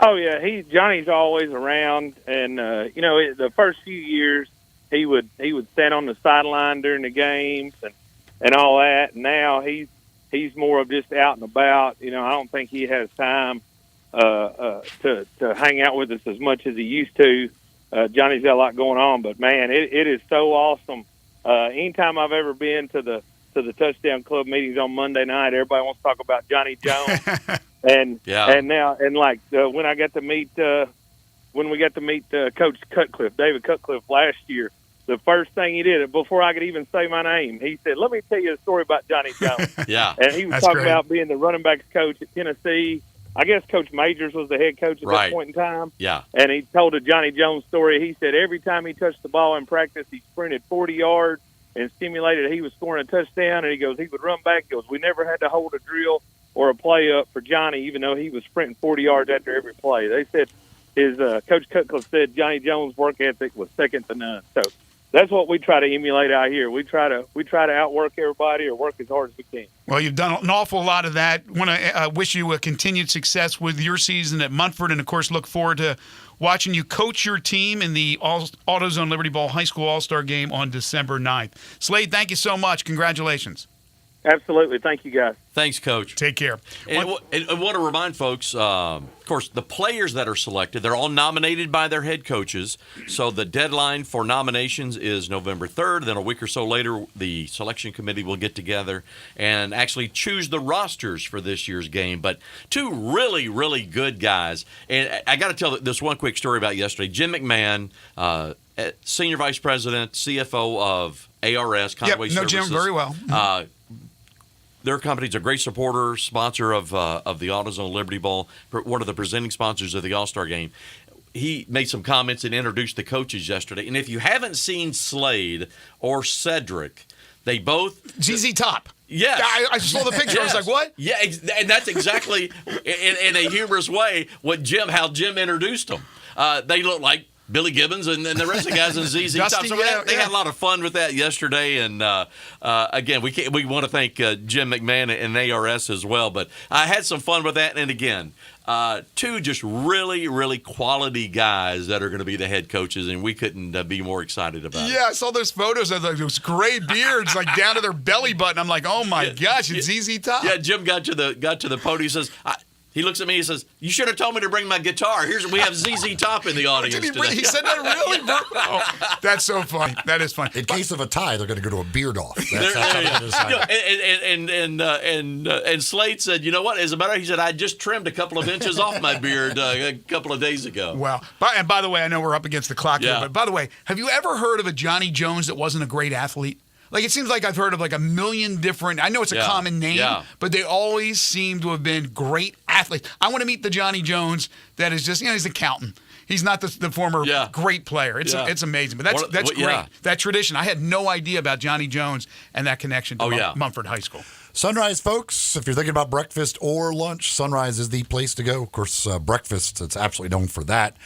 [SPEAKER 9] Oh yeah, Johnny's always around, and the first few years he would stand on the sideline during the games and all that. And now he's more of just out and about. I don't think he has time to hang out with us as much as he used to. Johnny's got a lot going on, but man, it is so awesome. Anytime I've ever been to the Touchdown Club meetings on Monday night, everybody wants to talk about Johnny Jones. and now when I got to meet when we got to meet Coach Cutcliffe, David Cutcliffe last year, the first thing he did before I could even say my name, he said, "Let me tell you a story about Johnny Jones."
[SPEAKER 3] Yeah,
[SPEAKER 9] and he was
[SPEAKER 6] That's
[SPEAKER 9] talking
[SPEAKER 6] great.
[SPEAKER 9] about being the running backs coach at Tennessee. I guess Coach Majors was the head coach at that point in time.
[SPEAKER 3] Yeah.
[SPEAKER 9] And he told a Johnny Jones story. He said every time he touched the ball in practice, he sprinted 40 yards and stimulated he was scoring a touchdown. And he goes, he would run back. He goes, we never had to hold a drill or a play up for Johnny, even though he was sprinting 40 yards after every play. They said his Coach Cutcliffe said Johnny Jones' work ethic was second to none. So that's what we try to emulate out here. We try to outwork everybody or work as hard as we can.
[SPEAKER 6] Well, you've done an awful lot of that. Want to wish you a continued success with your season at Munford, and, of course, look forward to watching you coach your team in the AutoZone Liberty Bowl High School All-Star Game on December 9th. Slade, thank you so much. Congratulations.
[SPEAKER 9] Absolutely. Thank you, guys.
[SPEAKER 3] Thanks, Coach.
[SPEAKER 6] Take care.
[SPEAKER 3] And I want to remind folks, of course, the players that are selected, they're all nominated by their head coaches. So the deadline for nominations is November 3rd. Then a week or so later, the selection committee will get together and actually choose the rosters for this year's game. But two really, really good guys. And I got to tell this one quick story about yesterday. Jim McMahon, Senior Vice President, CFO of ARS, Conway
[SPEAKER 6] Know
[SPEAKER 3] Services.
[SPEAKER 6] Jim very well.
[SPEAKER 3] Their company's a great supporter, sponsor of the AutoZone Liberty Bowl, one of the presenting sponsors of the All-Star Game. He made some comments and introduced the coaches yesterday. And if you haven't seen Slade or Cedric, they both...
[SPEAKER 6] ZZ Top.
[SPEAKER 3] Yes.
[SPEAKER 6] I saw the picture.
[SPEAKER 3] Yes.
[SPEAKER 6] I was like, what?
[SPEAKER 3] Yeah, and that's exactly, in a humorous way, how Jim introduced them. They look like Billy Gibbons and the rest of the guys in ZZ Top.
[SPEAKER 6] Dusty,
[SPEAKER 3] So
[SPEAKER 6] yeah,
[SPEAKER 3] they had a lot of fun with that yesterday. And again, we want to thank Jim McMahon and ARS as well. But I had some fun with that. And again, two just really, really quality guys that are going to be the head coaches, and we couldn't be more excited about it.
[SPEAKER 6] Yeah, I saw those photos of those gray beards like down to their belly button. I'm like, oh my gosh, it's ZZ Top.
[SPEAKER 3] Yeah, Jim got to the podium. He says, he looks at me and says, "You should have told me to bring my guitar. We have ZZ Top in the audience today."
[SPEAKER 6] He said that really? Oh, that's so funny. That is funny.
[SPEAKER 7] In case of a tie, they're going to go to a beard off. That's
[SPEAKER 3] There
[SPEAKER 7] how they decide.
[SPEAKER 3] And Slade said, "You know what? As a matter," he said, "I just trimmed a couple of inches off my beard a couple of days ago."
[SPEAKER 6] Wow. And by the way, I know we're up against the clock here, but by the way, have you ever heard of a Johnny Jones that wasn't a great athlete? Like, it seems like I've heard of like a million different, I know it's a common name, but they always seem to have been great athletes. I want to meet the Johnny Jones that is just, he's an accountant. He's not the former great player. It's amazing. But that's great.
[SPEAKER 3] Yeah.
[SPEAKER 6] That tradition. I had no idea about Johnny Jones and that connection to Munford High School.
[SPEAKER 7] Sunrise, folks, if you're thinking about breakfast or lunch, Sunrise is the place to go. Of course, breakfast, it's absolutely known for that.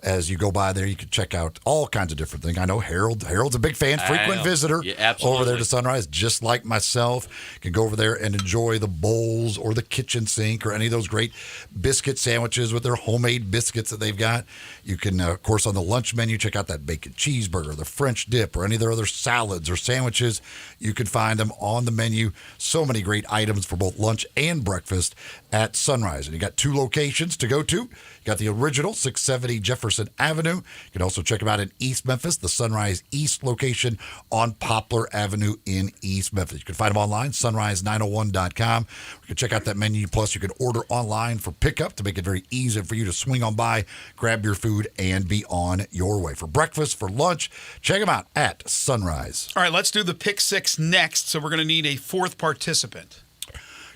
[SPEAKER 7] As you go by there, you can check out all kinds of different things. I know Harold's a big fan, frequent visitor over there to Sunrise, just like myself. You can go over there and enjoy the bowls or the kitchen sink or any of those great biscuit sandwiches with their homemade biscuits that they've got. You can, of course, on the lunch menu, check out that bacon cheeseburger, the French dip, or any of their other salads or sandwiches. You can find them on the menu. So many great items for both lunch and breakfast at Sunrise. And you got two locations to go to. You Got the original 670 Jefferson Avenue. You can also check them out in East Memphis, the Sunrise East location on Poplar Avenue in East Memphis. You can find them online, sunrise901.com. You can check out that menu. Plus, you can order online for pickup to make it very easy for you to swing on by, grab your food, and be on your way. For breakfast, for lunch, check them out at Sunrise.
[SPEAKER 6] All right, let's do the pick six next. So we're going to need a fourth participant.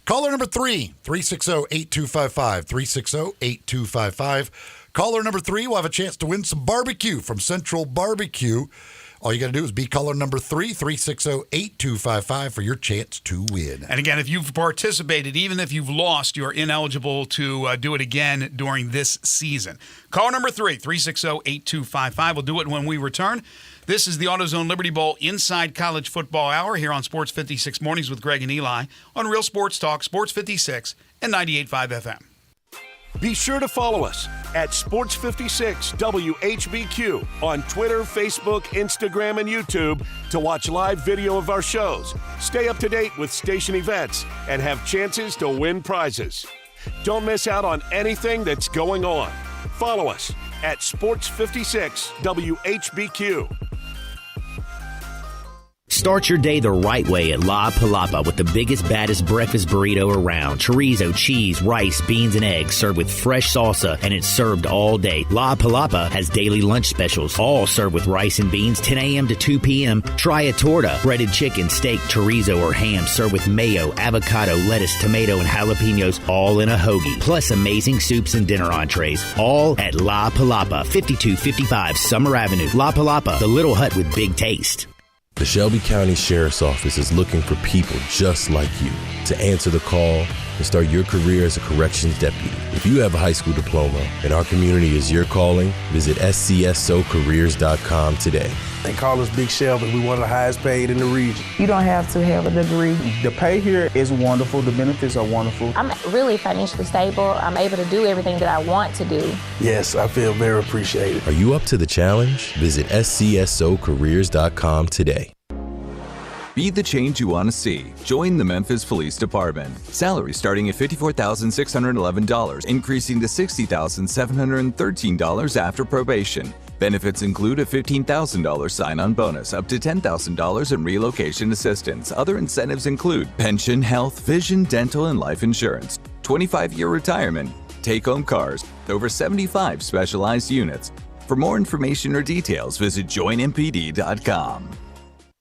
[SPEAKER 7] Caller number 3, 360-8255, 360-8255. Caller number 3 will have a chance to win some barbecue from Central Barbecue. All you got to do is be caller number 3, 360-8255 for your chance to win.
[SPEAKER 6] And again, if you've participated, even if you've lost, you're ineligible to do it again during this season. Caller number 3, 360-8255. We'll do it when we return. This is the AutoZone Liberty Bowl Inside College Football Hour here on Sports 56 Mornings with Greg and Eli on Real Sports Talk, Sports 56 and 98.5 FM.
[SPEAKER 4] Be sure to follow us at Sports 56 WHBQ on Twitter, Facebook, Instagram, and YouTube to watch live video of our shows, stay up to date with station events, and have chances to win prizes. Don't miss out on anything that's going on. Follow us at Sports 56 WHBQ.
[SPEAKER 1] Start your day the right way at La Palapa with the biggest, baddest breakfast burrito around. Chorizo, cheese, rice, beans, and eggs served with fresh salsa, and it's served all day. La Palapa has daily lunch specials, all served with rice and beans, 10 a.m. to 2 p.m. Try a torta, breaded chicken, steak, chorizo, or ham served with mayo, avocado, lettuce, tomato, and jalapenos, all in a hoagie. Plus amazing soups and dinner entrees, all at La Palapa, 5255 Summer Avenue. La Palapa, the little hut with big taste.
[SPEAKER 12] The Shelby County Sheriff's Office is looking for people just like you to answer the call and start your career as a corrections deputy. If you have a high school diploma and our community is your calling, visit scsocareers.com today.
[SPEAKER 15] They call us Big Shelby. We one of the highest paid in the region.
[SPEAKER 20] You don't have to have a degree.
[SPEAKER 15] The pay here is wonderful. The benefits are wonderful.
[SPEAKER 25] I'm really financially stable. I'm able to do everything that I want to do.
[SPEAKER 15] Yes, I feel very appreciated.
[SPEAKER 12] Are you up to the challenge? Visit scsocareers.com today.
[SPEAKER 26] Be the change you want to see. Join the Memphis Police Department. Salary starting at $54,611, increasing to $60,713 after probation. Benefits include a $15,000 sign-on bonus, up to $10,000 in relocation assistance. Other incentives include pension, health, vision, dental, and life insurance, 25-year retirement, take-home cars, over 75 specialized units. For more information or details, visit joinmpd.com.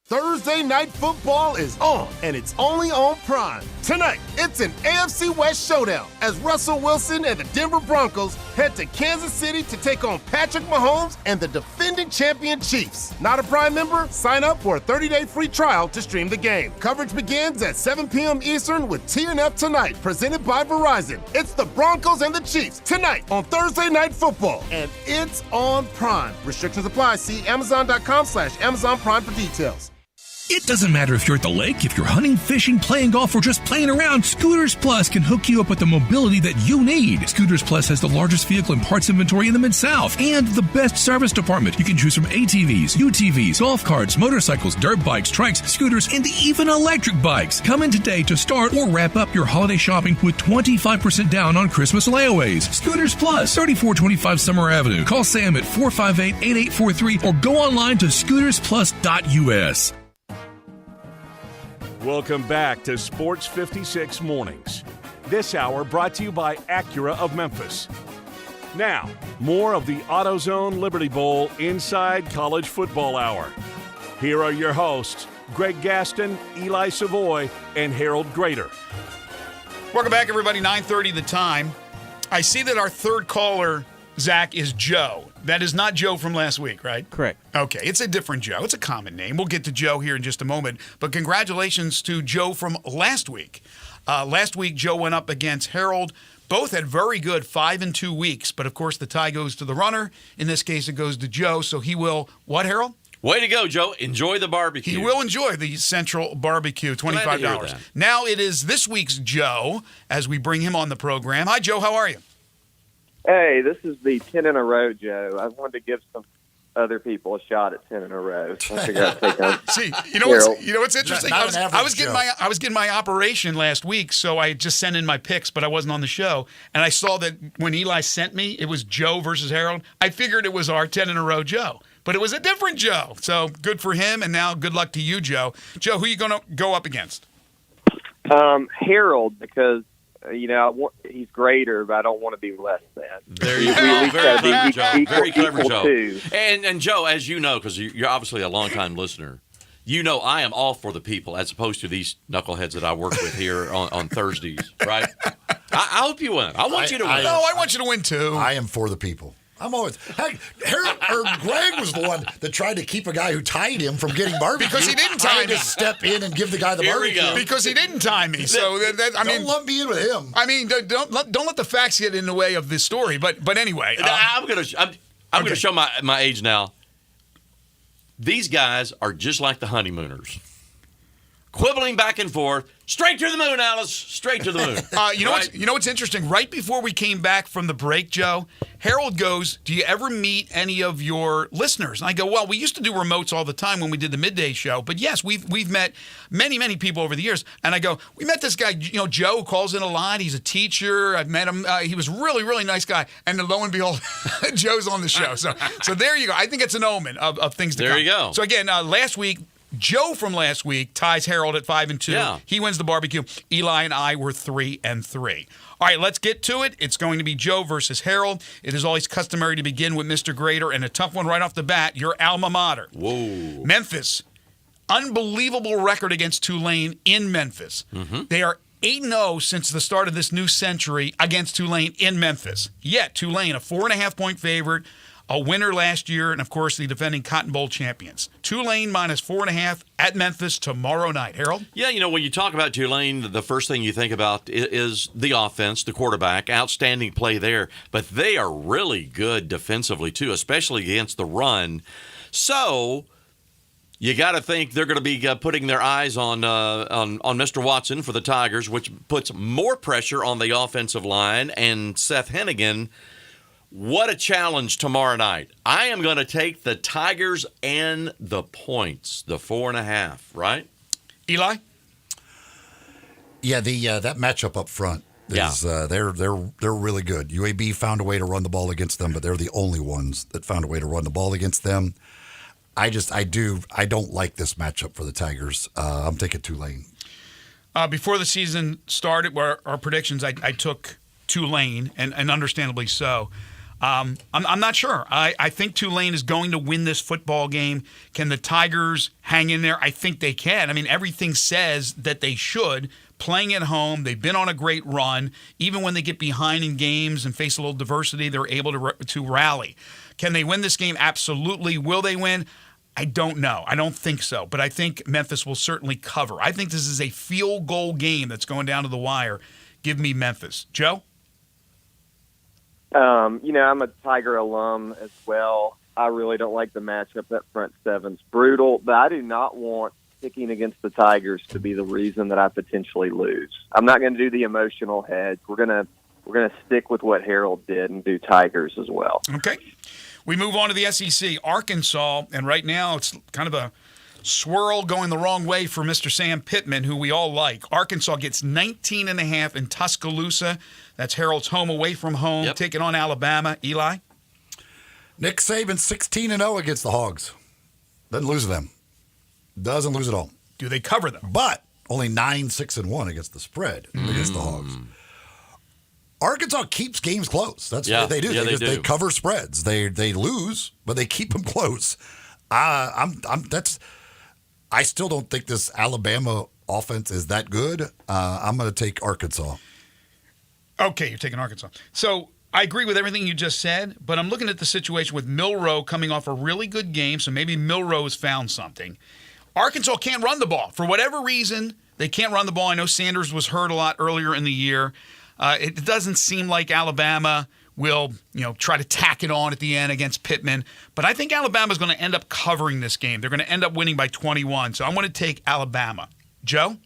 [SPEAKER 24] Thursday Night Football is on, and it's only on Prime. Tonight, it's an AFC West showdown as Russell Wilson and the Denver Broncos head to Kansas City to take on Patrick Mahomes and the defending champion Chiefs. Not a Prime member? Sign up for a 30-day free trial to stream the game. Coverage begins at 7 p.m. Eastern with TNF Tonight, presented by Verizon. It's the Broncos and the Chiefs tonight on Thursday Night Football, and it's on Prime. Restrictions apply. See Amazon.com/Amazon Prime for details.
[SPEAKER 11] It doesn't matter if you're at the lake, if you're hunting, fishing, playing golf, or just playing around, Scooters Plus can hook you up with the mobility that you need. Scooters Plus has the largest vehicle and parts inventory in the Mid-South and the best service department. You can choose from ATVs, UTVs, golf carts, motorcycles, dirt bikes, trikes, scooters, and even electric bikes. Come in today to start or wrap up your holiday shopping with 25% down on Christmas layaways. Scooters Plus, 3425 Summer Avenue. Call Sam at 458-8843 or go online to scootersplus.us.
[SPEAKER 4] Welcome back to Sports 56 Mornings. This hour brought to you by Acura of Memphis. Now, more of the AutoZone Liberty Bowl Inside College Football Hour. Here are your hosts, Greg Gaston, Eli Savoy, and Harold Grader.
[SPEAKER 6] Welcome back, everybody. 9:30 the time. I see that our third caller, Zach, is Joe. That is not Joe from last week, right?
[SPEAKER 5] Correct.
[SPEAKER 6] Okay, it's a different Joe. It's a common name. We'll get to Joe here in just a moment. But congratulations to Joe from last week. Last week, Joe went up against Harold. Both had very good 5-2 weeks. But, of course, the tie goes to the runner. In this case, it goes to Joe. So he will, what, Harold?
[SPEAKER 3] Way to go, Joe. Enjoy the barbecue.
[SPEAKER 6] He will enjoy the Central Barbecue, $25. Now it is this week's Joe as we bring him on the program. Hi, Joe. How are you?
[SPEAKER 27] Hey, this is the 10 in a row, Joe. I wanted to give some
[SPEAKER 10] other people a shot at 10 in a row. So I figured I'd take on
[SPEAKER 6] See,
[SPEAKER 10] Harold.
[SPEAKER 6] what's interesting?
[SPEAKER 7] Not an
[SPEAKER 6] I was
[SPEAKER 7] average
[SPEAKER 6] getting my operation last week, so I just sent in my picks, but I wasn't on the show, and I saw that when Eli sent me, it was Joe versus Harold. I figured it was our 10 in a row Joe, but it was a different Joe. So good for him, and now good luck to you, Joe. Joe, who are you going to go up against?
[SPEAKER 10] Harold, because he's greater, but I don't want to be less than.
[SPEAKER 3] There you go. Very clever, Joe. Very clever, Joe.
[SPEAKER 10] Too.
[SPEAKER 3] And Joe, as you know, because you're obviously a longtime listener, I am all for the people as opposed to these knuckleheads that I work with here on Thursdays, right? I hope you win. I want you to win.
[SPEAKER 6] No, I want you to win too.
[SPEAKER 7] I am for the people. I'm always. Heck, Greg was the one that tried to keep a guy who tied him from getting barbecue.
[SPEAKER 6] Because he didn't
[SPEAKER 7] I
[SPEAKER 6] time
[SPEAKER 7] had to step in and give the guy the
[SPEAKER 3] Here we
[SPEAKER 7] barbecue.
[SPEAKER 3] go.
[SPEAKER 6] Because he didn't time me. So
[SPEAKER 7] don't lump me in with him.
[SPEAKER 6] I mean, don't let the facts get in the way of this story. But anyway,
[SPEAKER 3] I'm gonna show my age now. These guys are just like the honeymooners, quibbling back and forth. Straight to the moon, Alice. Straight to the moon.
[SPEAKER 6] You know what's interesting? Right before we came back from the break, Joe, Harold goes, "Do you ever meet any of your listeners?" And I go, "Well, we used to do remotes all the time when we did the midday show, but yes, we've met many people over the years." And I go, "We met this guy, Joe, who calls in a lot. He's a teacher. I've met him. He was really nice guy." And then lo and behold, Joe's on the show. So there you go. I think it's an omen of things to come.
[SPEAKER 3] There you go.
[SPEAKER 6] So again, last week, Joe from last week ties Harold at 5-2.
[SPEAKER 3] Yeah.
[SPEAKER 6] He wins the barbecue. Eli and I were 3-3. All right, let's get to it. It's going to be Joe versus Harold. It is always customary to begin with Mr. Grader, and a tough one right off the bat, your alma mater.
[SPEAKER 3] Whoa.
[SPEAKER 6] Memphis. Unbelievable record against Tulane in Memphis.
[SPEAKER 3] Mm-hmm.
[SPEAKER 6] They are 8-0 since the start of this new century against Tulane in Memphis. Yet, Tulane, a 4.5-point favorite, a winner last year, and, of course, the defending Cotton Bowl champions. Tulane minus 4.5 at Memphis tomorrow night. Harold?
[SPEAKER 3] Yeah, when you talk about Tulane, the first thing you think about is the offense, the quarterback, outstanding play there. But they are really good defensively, too, especially against the run. So you got to think they're going to be putting their eyes on Mr. Watson for the Tigers, which puts more pressure on the offensive line and Seth Hennigan. What a challenge tomorrow night. I am going to take the Tigers and the points, the 4.5, right?
[SPEAKER 6] Eli?
[SPEAKER 7] Yeah, that matchup up front is they're really good. UAB found a way to run the ball against them, but they're the only ones that found a way to run the ball against them. I don't like this matchup for the Tigers. I'm taking Tulane.
[SPEAKER 6] Before the season started, where our predictions, I took Tulane, and understandably so. I'm not sure. I think Tulane is going to win this football game. Can the Tigers hang in there? I think they can. I mean, everything says that they should. Playing at home, they've been on a great run. Even when they get behind in games and face a little diversity, they're able to rally. Can they win this game? Absolutely. Will they win? I don't know. I don't think so. But I think Memphis will certainly cover. I think this is a field goal game that's going down to the wire. Give me Memphis. Joe?
[SPEAKER 10] I'm a Tiger alum as well. I really don't like the matchup. That front seven's brutal, but I do not want picking against the Tigers to be the reason that I potentially lose. I'm not going to do the emotional hedge. We're gonna stick with what Harold did and do Tigers as well.
[SPEAKER 6] Okay. We move on to the SEC. Arkansas, and right now it's kind of a swirl going the wrong way for Mr. Sam Pittman, who we all like. Arkansas gets 19.5 in Tuscaloosa. That's Harold's home away from home, taking on Alabama. Eli?
[SPEAKER 7] Nick Saban 16-0 against the Hogs. Doesn't lose them. Doesn't lose at all.
[SPEAKER 6] Do they cover them?
[SPEAKER 7] But only 9-6-1 against the spread against the Hogs. Arkansas keeps games close. That's what they do. They cover spreads. They lose, but they keep them close. I still don't think this Alabama offense is that good. I'm going to take Arkansas.
[SPEAKER 6] Okay, you're taking Arkansas. So I agree with everything you just said, but I'm looking at the situation with Milroe coming off a really good game, so maybe Milroe has found something. Arkansas can't run the ball. For whatever reason, they can't run the ball. I know Sanders was hurt a lot earlier in the year. It doesn't seem like Alabama will, try to tack it on at the end against Pittman. But I think Alabama's going to end up covering this game. They're going to end up winning by 21. So I'm going to take Alabama. Joe?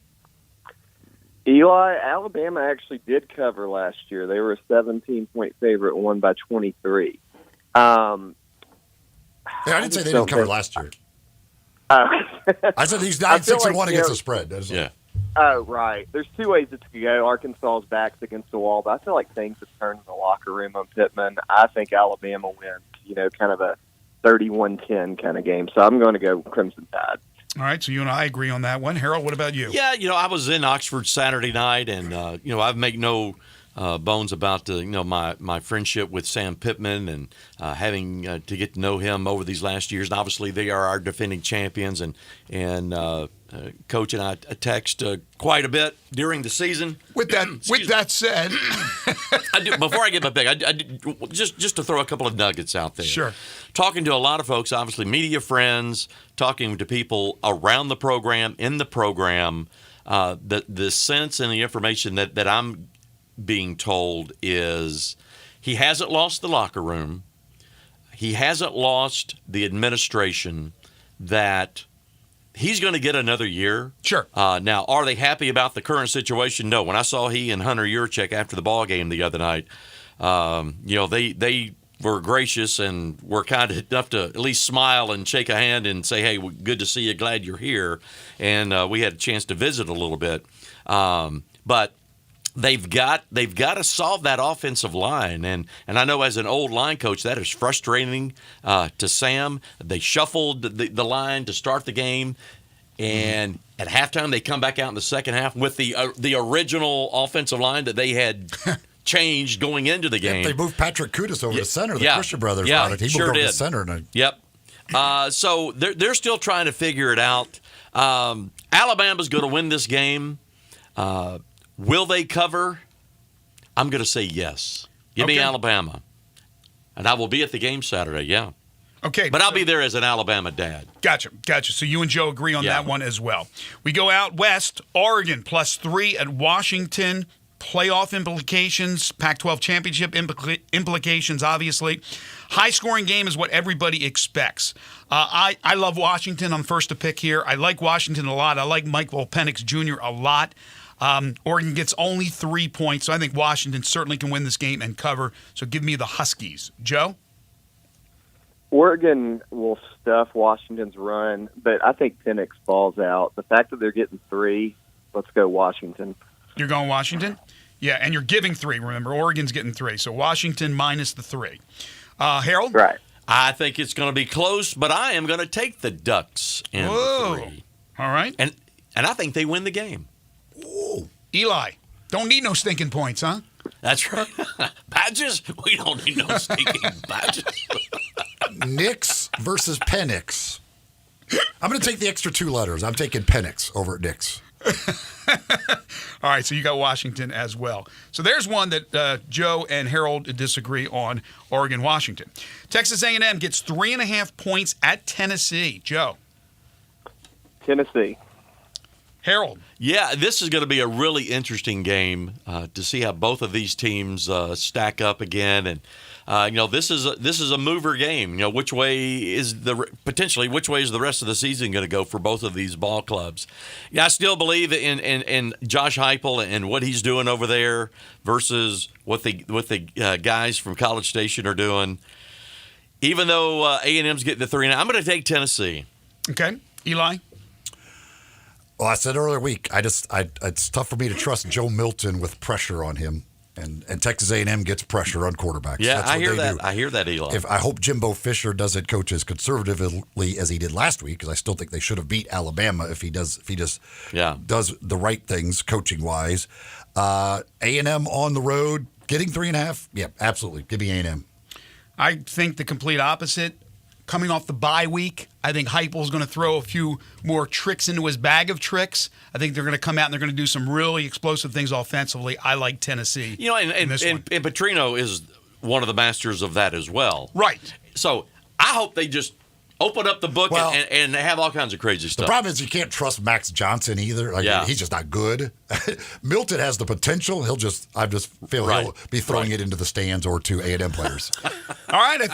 [SPEAKER 10] Eli, Alabama actually did cover last year. They were a 17-point favorite and won by 23.
[SPEAKER 7] Yeah, I didn't say they didn't cover last year. I said he's 9-6-1 against the spread.
[SPEAKER 3] Yeah.
[SPEAKER 10] Oh, right. There's two ways it could go. Arkansas's back's against the wall, but I feel like things have turned in the locker room on Pittman. I think Alabama wins, kind of a 31-10 kind of game. So I'm going to go Crimson Tide.
[SPEAKER 6] All right, so you and I agree on that one. Harold, what about you?
[SPEAKER 3] Yeah, I was in Oxford Saturday night, and I've made no bones about my friendship with Sam Pittman and having to get to know him over these last years. And obviously, they are our defending champions, and Coach and I text quite a bit during the season.
[SPEAKER 6] With that said,
[SPEAKER 3] I do, before I get my pick, I do, just to throw a couple of nuggets out there.
[SPEAKER 6] Sure.
[SPEAKER 3] Talking to a lot of folks, obviously media friends, talking to people around the program, in the program, the sense and the information that I'm being told is he hasn't lost the locker room. He hasn't lost the administration, that he's going to get another year.
[SPEAKER 6] Sure.
[SPEAKER 3] Now, are they happy about the current situation? No. When I saw he and Hunter Yurchek after the ball game the other night, they were gracious and were kind enough to at least smile and shake a hand and say, hey, good to see you, glad you're here. And we had a chance to visit a little bit. But they've got to solve that offensive line, and I know as an old line coach that is frustrating to Sam. They shuffled the line to start the game, and at halftime they come back out in the second half with the original offensive line that they had changed going into the game.
[SPEAKER 7] They moved Patrick Kudus over to center. The Christian brothers brought it. He
[SPEAKER 3] sure
[SPEAKER 7] moved over
[SPEAKER 3] did.
[SPEAKER 7] to center.
[SPEAKER 3] Yep. So they're still trying to figure it out. Alabama's going to win this game. Will they cover? I'm going to say yes. Give me Alabama. And I will be at the game Saturday, yeah.
[SPEAKER 6] Okay.
[SPEAKER 3] But I'll be there as an Alabama dad.
[SPEAKER 6] Gotcha. So you and Joe agree on that one as well. We go out west, Oregon +3 at Washington. Playoff implications, Pac-12 championship implications, obviously. High-scoring game is what everybody expects. I love Washington. I'm first to pick here. I like Washington a lot. I like Michael Penix Jr. a lot. Oregon gets only 3 points, so I think Washington certainly can win this game and cover. So give me the Huskies. Joe?
[SPEAKER 10] Oregon will stuff Washington's run, but I think Penix falls out. The fact that they're getting 3, let's go Washington.
[SPEAKER 6] You're going Washington? Yeah, and you're giving 3, remember. Oregon's getting 3, so Washington minus the 3. Harold?
[SPEAKER 10] Right.
[SPEAKER 3] I think it's going to be close, but I am going to take the Ducks in the 3.
[SPEAKER 6] All right.
[SPEAKER 3] And I think they win the game.
[SPEAKER 6] Ooh. Eli, don't need no stinking points, huh?
[SPEAKER 3] That's right. Badges? We don't need no stinking badges.
[SPEAKER 7] Nix versus Penix. I'm going to take the extra 2 letters. I'm taking Penix over at Nix.
[SPEAKER 6] All right, so you got Washington as well. So there's one that Joe and Harold disagree on, Oregon-Washington. Texas A&M gets 3.5 points at Tennessee. Joe?
[SPEAKER 10] Tennessee.
[SPEAKER 6] Harold?
[SPEAKER 3] Yeah, this is going to be a really interesting game to see how both of these teams stack up again. And this is a mover game. Which way is the rest of the season going to go for both of these ball clubs? Yeah, I still believe in Josh Heupel and what he's doing over there versus what the guys from College Station are doing. Even though A&M's getting the 3, I'm going to take Tennessee.
[SPEAKER 6] Okay, Eli.
[SPEAKER 7] Well, I said earlier week, it's tough for me to trust Joe Milton with pressure on him. And Texas A&M gets pressure on quarterbacks.
[SPEAKER 3] Yeah,
[SPEAKER 7] That's what
[SPEAKER 3] I hear that.
[SPEAKER 7] do.
[SPEAKER 3] I hear that, Eli.
[SPEAKER 7] I hope Jimbo Fisher doesn't coach as conservatively as he did last week, because I still think they should have beat Alabama if he just does the right things coaching wise. A&M on the road getting 3.5. Yeah, absolutely. Give me A&M.
[SPEAKER 6] I think the complete opposite. Coming off the bye week, I think Heupel's going to throw a few more tricks into his bag of tricks. I think they're going to come out and they're going to do some really explosive things offensively. I like Tennessee.
[SPEAKER 3] And Petrino is one of the masters of that as well.
[SPEAKER 6] Right.
[SPEAKER 3] So I hope they just open up the book and have all kinds of crazy stuff.
[SPEAKER 7] The problem is you can't trust Max Johnson either. He's just not good. Milton has the potential. I just feel he'll be throwing it into the stands or to A&M players.
[SPEAKER 6] All right, I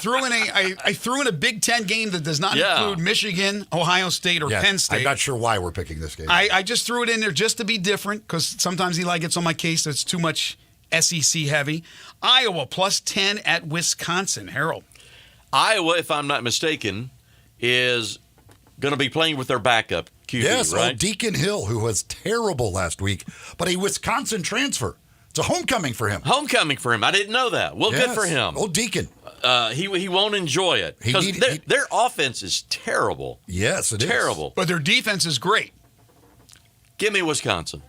[SPEAKER 6] threw in a Big Ten game that does not include Michigan, Ohio State, or Penn State.
[SPEAKER 7] I'm not sure why we're picking this game.
[SPEAKER 6] I just threw it in there just to be different, because sometimes Eli gets on my case that's too much SEC heavy. Iowa +10 at Wisconsin. Harold.
[SPEAKER 3] Iowa, if I'm not mistaken, is going to be playing with their backup QB,
[SPEAKER 7] yes,
[SPEAKER 3] right?
[SPEAKER 7] old Deacon Hill, who was terrible last week, but a Wisconsin transfer. It's a homecoming for him.
[SPEAKER 3] Homecoming for him. I didn't know that. Well,
[SPEAKER 7] yes,
[SPEAKER 3] good for him.
[SPEAKER 7] Old Deacon.
[SPEAKER 3] He won't enjoy it because their offense is terrible.
[SPEAKER 7] Yes, it is.
[SPEAKER 3] Terrible.
[SPEAKER 6] But their defense is great.
[SPEAKER 3] Give me Wisconsin.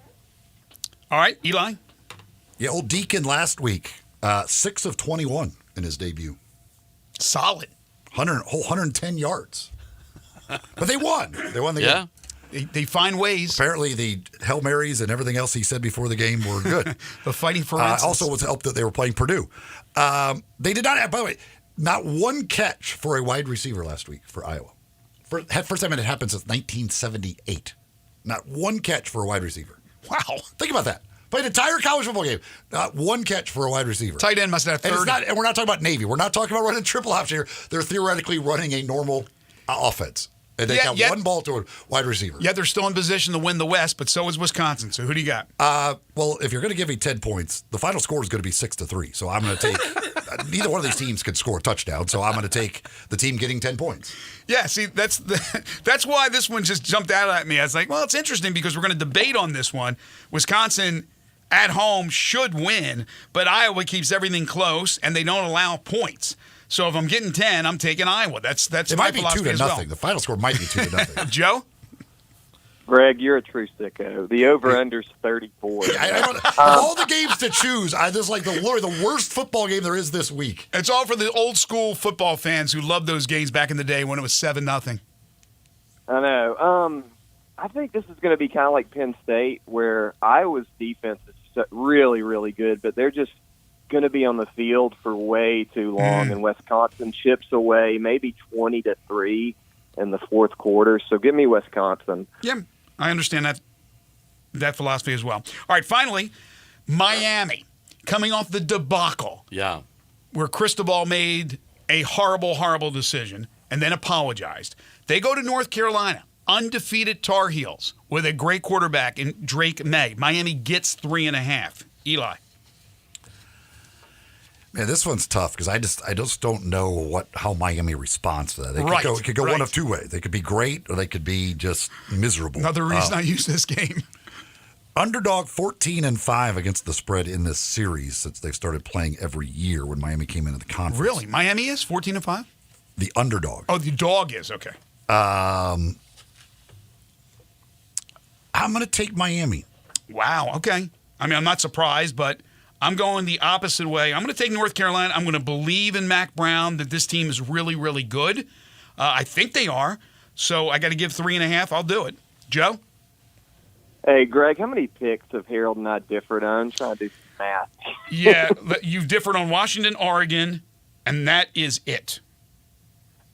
[SPEAKER 6] All right, Eli.
[SPEAKER 7] Yeah, old Deacon last week, 6 of 21 in his debut.
[SPEAKER 6] Solid.
[SPEAKER 7] 110 yards. But they won. They won the game.
[SPEAKER 6] They find ways.
[SPEAKER 7] Apparently, the Hail Marys and everything else he said before the game were good.
[SPEAKER 6] The fighting for instance.
[SPEAKER 7] Also was helped that they were playing Purdue. They did not have, by the way, not one catch for a wide receiver last week for Iowa. First time it had happened since 1978. Not one catch for a wide receiver.
[SPEAKER 6] Wow.
[SPEAKER 7] Think about that. Played an entire college football game. Not one catch for a wide receiver.
[SPEAKER 6] Tight end must have 30.
[SPEAKER 7] And we're not talking about Navy. We're not talking about running triple option here. They're theoretically running a normal offense. And they got one ball to a wide receiver.
[SPEAKER 6] Yeah, they're still in position to win the West, but so is Wisconsin. So who do you got?
[SPEAKER 7] Well, if you're going to give me 10 points, the final score is going to be 6-3. So I'm going to take neither one of these teams could score a touchdown. So I'm going to take the team getting 10 points.
[SPEAKER 6] Yeah, see, that's why this one just jumped out at me. I was like, well, it's interesting because we're going to debate on this one. Wisconsin at home should win, but Iowa keeps everything close and they don't allow points. So if I'm getting 10, I'm taking Iowa. That's
[SPEAKER 7] it
[SPEAKER 6] my
[SPEAKER 7] might be
[SPEAKER 6] philosophy
[SPEAKER 7] 2-0.
[SPEAKER 6] as well.
[SPEAKER 7] The final score might be 2-0.
[SPEAKER 6] Joe?
[SPEAKER 10] Greg, you're a true sicko. The over-under's 34.
[SPEAKER 7] Of all the games to choose, this is like the worst football game there is this week.
[SPEAKER 6] It's all for the old school football fans who loved those games back in the day when it was 7-0.
[SPEAKER 10] I know. I think this is going to be kind of like Penn State, where Iowa's defense is really, really good, but they're just going to be on the field for way too long, and Wisconsin chips away maybe 20-3 in the fourth quarter. So give me Wisconsin.
[SPEAKER 6] Yeah, I understand that philosophy as well. All right, finally, Miami coming off the debacle.
[SPEAKER 3] Yeah.
[SPEAKER 6] Where Cristobal made a horrible, horrible decision and then apologized. They go to North Carolina, undefeated Tar Heels with a great quarterback in Drake May. Miami gets 3.5. Eli.
[SPEAKER 7] Man, this one's tough because I just don't know how Miami responds to that. It could go one of two ways. They could be great or they could be just miserable.
[SPEAKER 6] Another reason I use this game.
[SPEAKER 7] Underdog 14-5 against the spread in this series since they've started playing every year when Miami came into the conference.
[SPEAKER 6] Really? Miami is 14-5?
[SPEAKER 7] The underdog.
[SPEAKER 6] Oh, the dog is, okay.
[SPEAKER 7] I'm going to take Miami.
[SPEAKER 6] Wow, okay. I mean, I'm not surprised, but I'm going the opposite way. I'm going to take North Carolina. I'm going to believe in Mac Brown that this team is really, really good. I think they are. So I got to give 3.5. I'll do it. Joe?
[SPEAKER 10] Hey, Greg, how many picks have Harold and I differed on? I'm trying to do some math.
[SPEAKER 6] Yeah, you've differed on Washington, Oregon, and that is it.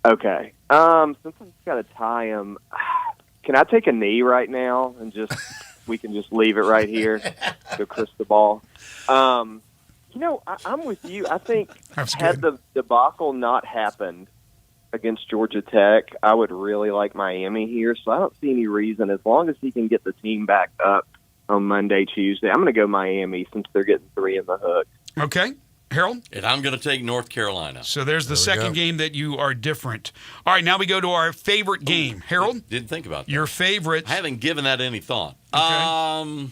[SPEAKER 10] Okay. Since I've got to tie him, can I take a knee right now and we can just leave it right here, go Cristobal? I'm with you. I think had the debacle not happened against Georgia Tech, I would really like Miami here. So I don't see any reason, as long as he can get the team back up on Monday, Tuesday, I'm going to go Miami since they're getting 3 in the hook.
[SPEAKER 6] Okay. Harold?
[SPEAKER 3] And I'm going to take North Carolina.
[SPEAKER 6] So there's the second game that you are different. All right, now we go to our favorite game. Harold?
[SPEAKER 3] Didn't think about that.
[SPEAKER 6] Your favorite.
[SPEAKER 3] I haven't given that any thought.
[SPEAKER 6] Okay.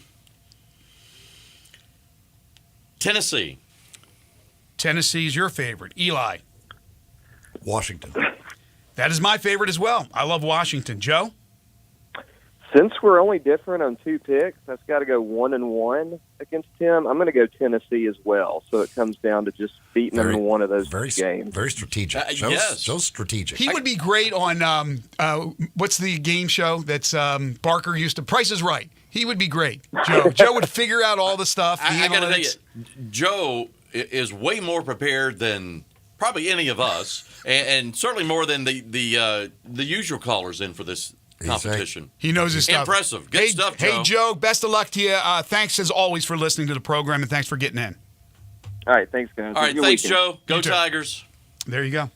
[SPEAKER 3] Tennessee.
[SPEAKER 6] Tennessee's your favorite. Eli?
[SPEAKER 7] Washington.
[SPEAKER 6] That is my favorite as well. I love Washington. Joe?
[SPEAKER 10] Since we're only different on 2 picks, that's got to go 1-1 against him. I'm going to go Tennessee as well. So it comes down to just beating them in one of those games.
[SPEAKER 7] Very strategic. So strategic.
[SPEAKER 6] He would be great on what's the game show that's Barker used to? Price is Right. He would be great. Joe would figure out all the stuff.
[SPEAKER 3] I got to tell you, Joe is way more prepared than probably any of us, and certainly more than the usual callers in for this competition.
[SPEAKER 6] He knows his stuff.
[SPEAKER 3] Impressive. Good stuff, Joe.
[SPEAKER 6] Hey, Joe, best of luck to you. Thanks, as always, for listening to the program, and thanks for getting in.
[SPEAKER 10] All right, thanks, guys.
[SPEAKER 3] All right, thanks, Joe. Go Tigers.
[SPEAKER 6] There you go.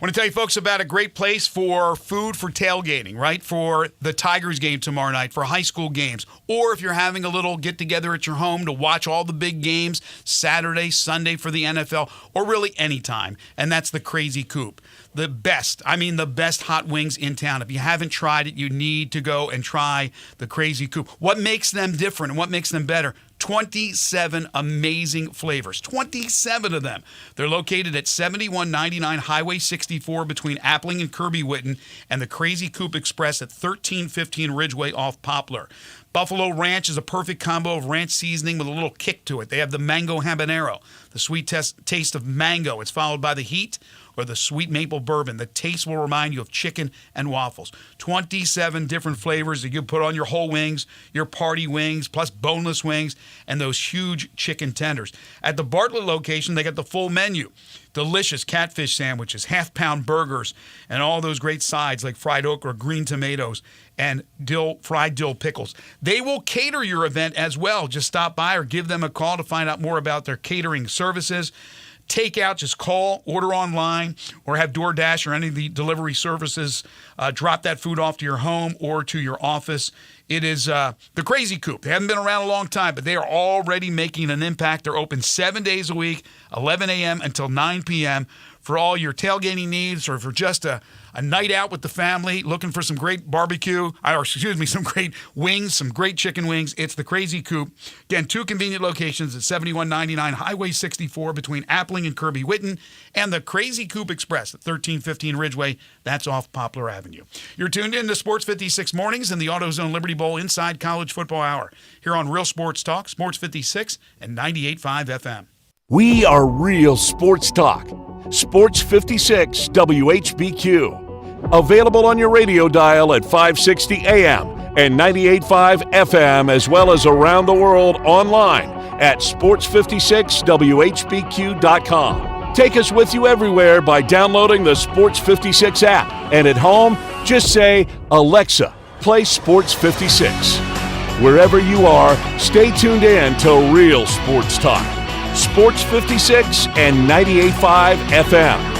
[SPEAKER 6] want to tell you folks about a great place for food for tailgating, right? For the Tigers game tomorrow night, for high school games, or if you're having a little get-together at your home to watch all the big games, Saturday, Sunday for the NFL, or really anytime, and that's the Crazy Coop. The best hot wings in town. If you haven't tried it, you need to go and try the Crazy Coop. What makes them different and what makes them better? 27 amazing flavors. 27 of them. They're located at 7199 Highway 64 between Appling and Kirby Whitten, and the Crazy Coop Express at 1315 Ridgeway off Poplar. Buffalo Ranch is a perfect combo of ranch seasoning with a little kick to it. They have the mango habanero, the sweet taste of mango. It's followed by the heat or the sweet maple bourbon. The taste will remind you of chicken and waffles. 27 different flavors that you put on your whole wings, your party wings, plus boneless wings, and those huge chicken tenders. At the Bartlett location, they got the full menu. Delicious catfish sandwiches, half-pound burgers, and all those great sides like fried okra, green tomatoes, and fried dill pickles. They will cater your event as well. Just stop by or give them a call to find out more about their catering services. Takeout, just call, order online, or have DoorDash or any of the delivery services drop that food off to your home or to your office. It is the Crazy Coop. They haven't been around a long time, but they are already making an impact. They're open 7 days a week, 11 a.m. until 9 p.m. for all your tailgating needs, or for just a night out with the family, looking for some great barbecue, some great wings, some great chicken wings. It's the Crazy Coop. Again, 2 convenient locations at 7199 Highway 64 between Appling and Kirby Whitten, and the Crazy Coop Express at 1315 Ridgeway. That's off Poplar Avenue. You're tuned in to Sports 56 Mornings and the AutoZone Liberty Bowl Inside College Football Hour here on Real Sports Talk, Sports 56 and 98.5 FM.
[SPEAKER 4] We are Real Sports Talk. Sports 56 WHBQ. Available on your radio dial at 560 AM and 98.5 FM, as well as around the world online at sports56whbq.com. Take us with you everywhere by downloading the Sports 56 app. And at home, just say, Alexa, play Sports 56. Wherever you are, stay tuned in to Real Sports Talk. Sports 56 and 98.5 FM.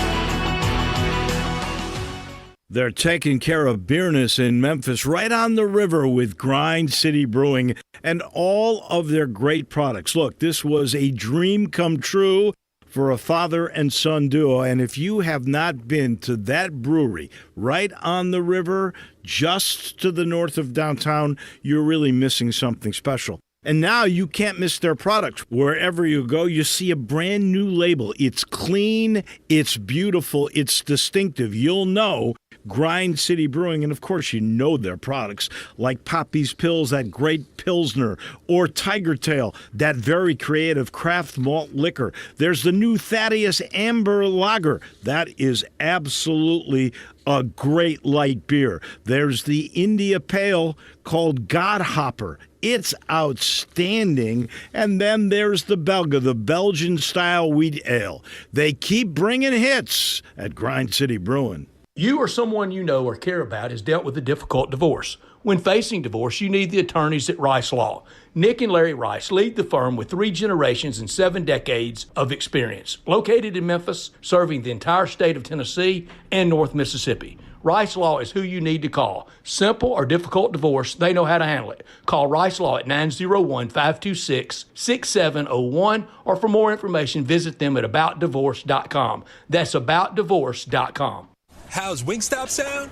[SPEAKER 16] They're taking care of beerness in Memphis, right on the river, with Grind City Brewing and all of their great products. Look, this was a dream come true for a father and son duo. And if you have not been to that brewery right on the river, just to the north of downtown, you're really missing something special. And now you can't miss their products. Wherever you go, you see a brand new label. It's clean, it's beautiful, it's distinctive. You'll know Grind City Brewing, and of course you know their products like Poppy's Pills, that great Pilsner, or Tiger Tail, that very creative craft malt liquor. There's the new Thaddeus Amber Lager. That is absolutely a great light beer. There's the India Pale called Godhopper. It's outstanding. And then there's the Belga, the Belgian-style wheat ale. They keep bringing hits at Grind City Brewing.
[SPEAKER 17] You or someone you know or care about has dealt with a difficult divorce. When facing divorce, you need the attorneys at Rice Law. Nick and Larry Rice lead the firm with 3 generations and 7 decades of experience. Located in Memphis, serving the entire state of Tennessee and North Mississippi. Rice Law is who you need to call. Simple or difficult divorce, they know how to handle it. Call Rice Law at 901-526-6701, or for more information, visit them at aboutdivorce.com. That's aboutdivorce.com.
[SPEAKER 18] How's Wingstop sound?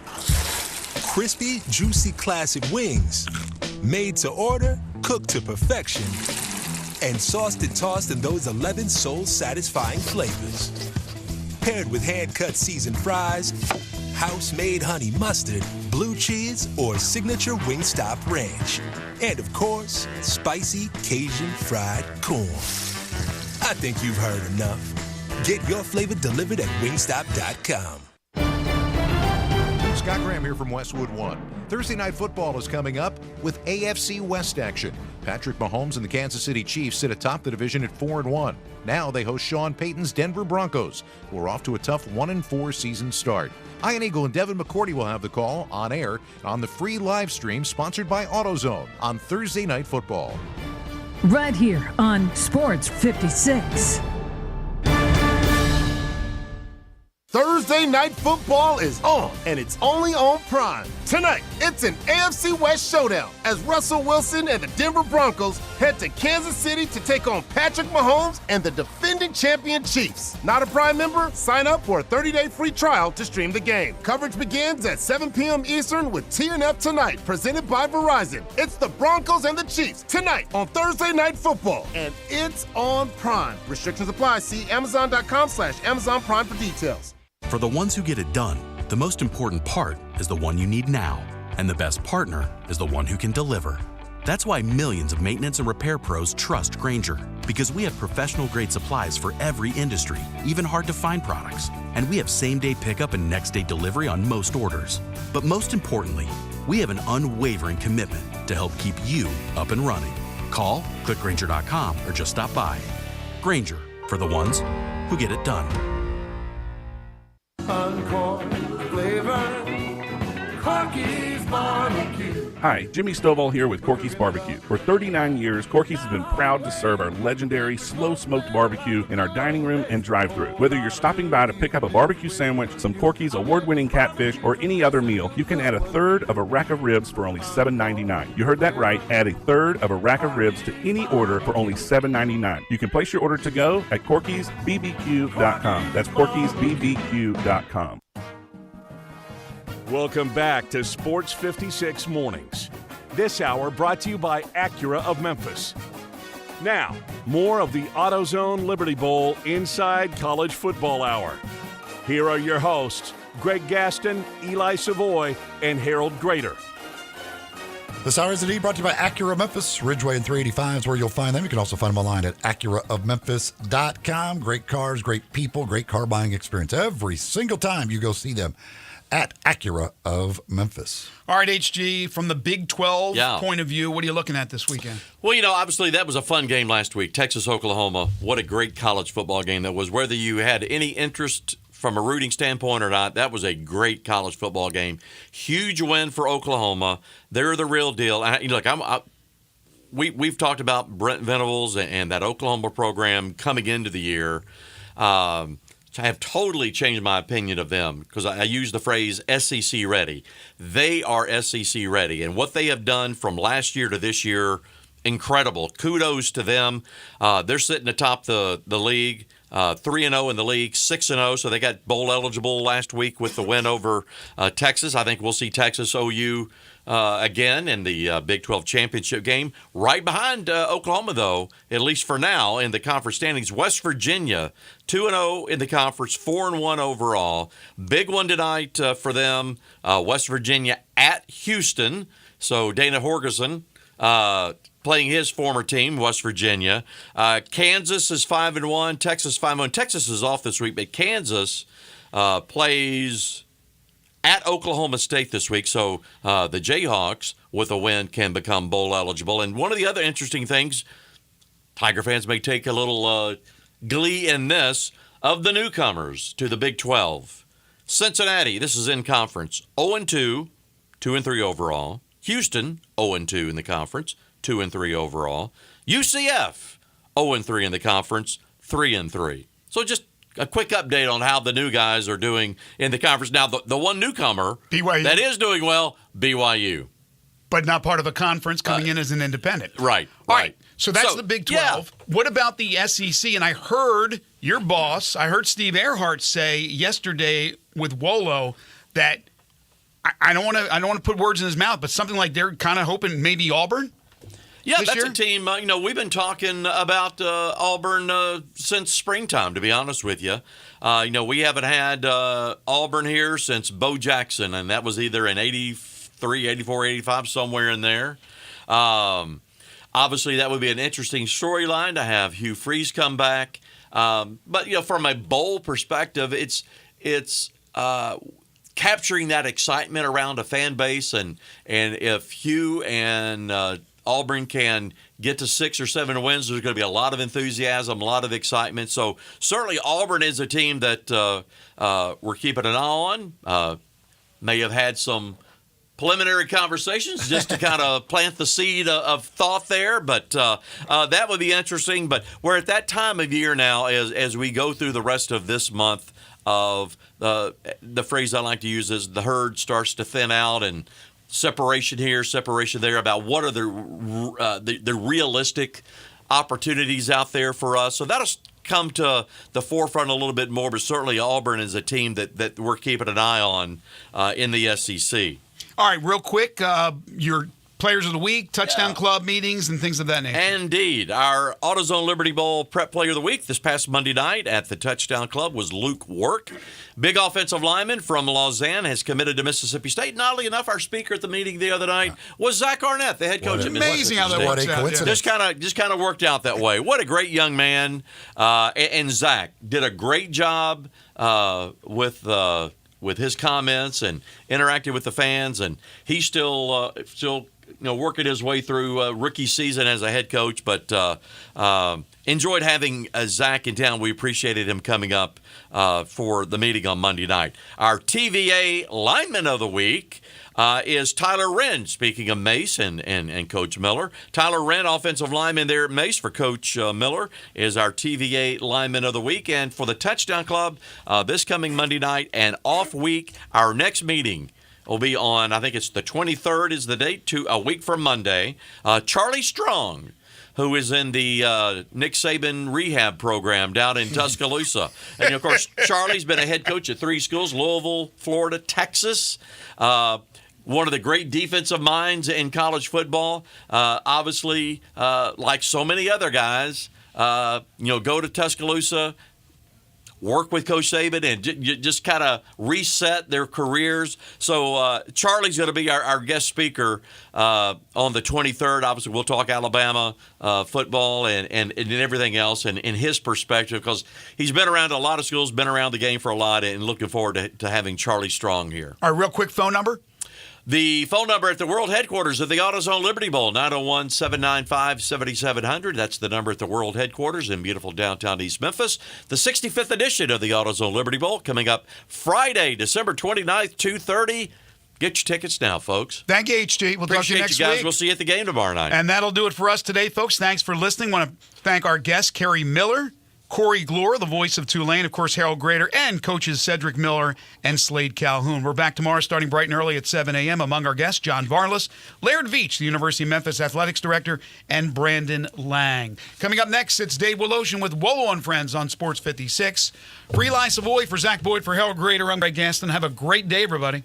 [SPEAKER 18] Crispy, juicy, classic wings. Made to order, cooked to perfection. And sauced and tossed in those 11 soul-satisfying flavors. Paired with hand-cut seasoned fries, house-made honey mustard, blue cheese, or signature Wingstop ranch. And of course, spicy Cajun fried corn. I think you've heard enough. Get your flavor delivered at wingstop.com.
[SPEAKER 19] Scott Graham here from Westwood One. Thursday Night Football is coming up with AFC West action. Patrick Mahomes and the Kansas City Chiefs sit atop the division at 4-1. Now they host Sean Payton's Denver Broncos, who are off to a tough 1-4 season start. Ian Eagle and Devin McCourty will have the call on air on the free live stream sponsored by AutoZone on Thursday Night Football.
[SPEAKER 21] Right here on Sports 56.
[SPEAKER 24] Thursday Night Football is on, and it's only on Prime. Tonight, it's an AFC West showdown as Russell Wilson and the Denver Broncos head to Kansas City to take on Patrick Mahomes and the defending champion Chiefs. Not a Prime member? Sign up for a 30-day free trial to stream the game. Coverage begins at 7 p.m. Eastern with TNF Tonight, presented by Verizon. It's the Broncos and the Chiefs tonight on Thursday Night Football, and it's on Prime. Restrictions apply. See Amazon.com/Amazon Prime for details.
[SPEAKER 2] For the ones who get it done, the most important part is the one you need now. And the best partner is the one who can deliver. That's why millions of maintenance and repair pros trust Grainger, because we have professional-grade supplies for every industry, even hard-to-find products. And we have same-day pickup and next-day delivery on most orders. But most importantly, we have an unwavering commitment to help keep you up and running. Call, click Grainger.com, or just stop by. Grainger, for the ones who get it done.
[SPEAKER 24] Uncorn flavor, Corky's barbecue.
[SPEAKER 8] Hi, Jimmy Stovall here with Corky's Barbecue. For 39 years, Corky's has been proud to serve our legendary slow-smoked barbecue in our dining room and drive-thru. Whether you're stopping by to pick up a barbecue sandwich, some Corky's award-winning catfish, or any other meal, you can add a third of a rack of ribs for only $7.99. You heard that right. Add a third of a rack of ribs to any order for only $7.99. You can place your order to go at Corky'sBBQ.com. That's Corky'sBBQ.com.
[SPEAKER 4] Welcome back to Sports 56 Mornings. This hour brought to you by Acura of Memphis. Now, more of the AutoZone Liberty Bowl Inside College Football Hour. Here are your hosts, Greg Gaston, Eli Savoy, and Harold Grader.
[SPEAKER 7] This hour is indeed brought to you by Acura of Memphis. Ridgeway and 385 is where you'll find them. You can also find them online at AcuraofMemphis.com. Great cars, great people, great car buying experience every single time you go see them at Acura of Memphis.
[SPEAKER 6] All right, HG, from the Big 12 point of view, what are you looking at this weekend?
[SPEAKER 3] Well, obviously that was a fun game last week. Texas-Oklahoma, what a great college football game that was. Whether you had any interest from a rooting standpoint or not, that was a great college football game. Huge win for Oklahoma. They're the real deal. And look, we've talked about Brent Venables and that Oklahoma program coming into the year. I have totally changed my opinion of them because I use the phrase SEC ready. They are SEC ready, and what they have done from last year to this year, incredible. Kudos to them. They're sitting atop the league, 3-0 in the league, 6-0, so they got bowl eligible last week with the win over Texas. I think we'll see Texas OU again in the Big 12 championship game. Right behind Oklahoma, though, at least for now, in the conference standings, West Virginia, 2-0 in the conference, 4-1 overall. Big one tonight for them, West Virginia at Houston. So Dana Horgerson playing his former team, West Virginia. Kansas is 5-1, Texas 5-1. Texas is off this week, but Kansas plays at Oklahoma State this week, so the Jayhawks, with a win, can become bowl eligible. And one of the other interesting things, Tiger fans may take a little glee in this, of the newcomers to the Big 12. Cincinnati, this is in conference, 0-2, 2-3 overall. Houston, 0-2 in the conference, 2-3 overall. UCF, 0-3 in the conference, 3-3. So just a quick update on how the new guys are doing in the conference. Now, the one newcomer
[SPEAKER 6] BYU.
[SPEAKER 3] That is doing well, BYU.
[SPEAKER 6] But not part of a conference, coming in as an independent.
[SPEAKER 3] Right.
[SPEAKER 6] All right. So that's the Big 12. Yeah. What about the SEC? And I heard your boss, I heard Steve Earhart say yesterday with Wolo that I don't want to put words in his mouth, but something like they're kind of hoping maybe Auburn.
[SPEAKER 3] Yeah, that's a team. We've been talking about Auburn since springtime, to be honest with you. We haven't had Auburn here since Bo Jackson, and that was either in 83, 84, 85, somewhere in there. Obviously, that would be an interesting storyline to have Hugh Freeze come back. But from a bowl perspective, it's capturing that excitement around a fan base, and if Hugh and Auburn can get to 6 or 7 wins, there's going to be a lot of enthusiasm, a lot of excitement. So certainly Auburn is a team that we're keeping an eye on. May have had some preliminary conversations just to kind of plant the seed of thought there, but that would be interesting. But we're at that time of year now as we go through the rest of this month of the phrase I like to use is the herd starts to thin out and separation here, separation there about what are the realistic opportunities out there for us. So that'll come to the forefront a little bit more, but certainly Auburn is a team that we're keeping an eye on in the SEC.
[SPEAKER 6] All right, real quick, your Players of the Week, Touchdown Club meetings, and things of that nature.
[SPEAKER 3] Indeed. Our AutoZone Liberty Bowl Prep Player of the Week this past Monday night at the Touchdown Club was Luke Work. Big offensive lineman from Lausanne, has committed to Mississippi State. And oddly enough, our speaker at the meeting the other night was Zach Arnett, the head coach at Mississippi State.
[SPEAKER 6] Amazing how that works out.
[SPEAKER 3] Just kind of worked out that way. What a great young man. And Zach did a great job with his comments and interacting with the fans. And he's still working his way through rookie season as a head coach, but enjoyed having Zach in town. We appreciated him coming up for the meeting on Monday night. Our TVA Lineman of the Week is Tyler Wren, speaking of Mace and Coach Miller. Tyler Wren, offensive lineman there at Mace for Coach Miller, is our TVA Lineman of the Week. And for the Touchdown Club, this coming Monday night, and off week, our next meeting will be on, I think it's the 23rd is the date, a week from Monday. Charlie Strong, who is in the Nick Saban rehab program down in Tuscaloosa. And, of course, Charlie's been a head coach at 3 schools, Louisville, Florida, Texas. One of the great defensive minds in college football. Obviously, like so many other guys, go to Tuscaloosa, work with Coach Saban, and just kind of reset their careers. So Charlie's going to be our guest speaker on the 23rd. Obviously, we'll talk Alabama football and everything else and in his perspective, because he's been around a lot of schools, been around the game for a lot, and looking forward to having Charlie Strong here.
[SPEAKER 6] All right, real quick phone number.
[SPEAKER 3] The phone number at the World Headquarters of the AutoZone Liberty Bowl, 901-795-7700. That's the number at the World Headquarters in beautiful downtown East Memphis. The 65th edition of the AutoZone Liberty Bowl coming up Friday, December 29th, 2:30. Get your tickets now, folks.
[SPEAKER 6] Thank you, HG. We'll talk to you next
[SPEAKER 3] guys.
[SPEAKER 6] week.
[SPEAKER 3] We'll see you at the game tomorrow night.
[SPEAKER 6] And that'll do it for us today, folks. Thanks for listening. Want to thank our guests, Kerry Miller, Corey Glore, the voice of Tulane, of course, Harold Grader, and coaches Cedric Miller and Slade Calhoun. We're back tomorrow starting bright and early at 7 a.m. Among our guests, John Varlas, Laird Veach, the University of Memphis Athletics Director, and Brandon Lang. Coming up next, it's Dave Woloshin with Wolo and Friends on Sports 56. For Eli Savoy, for Zach Boyd, for Harold Grader, I'm Greg Gaston. Have a great day, everybody.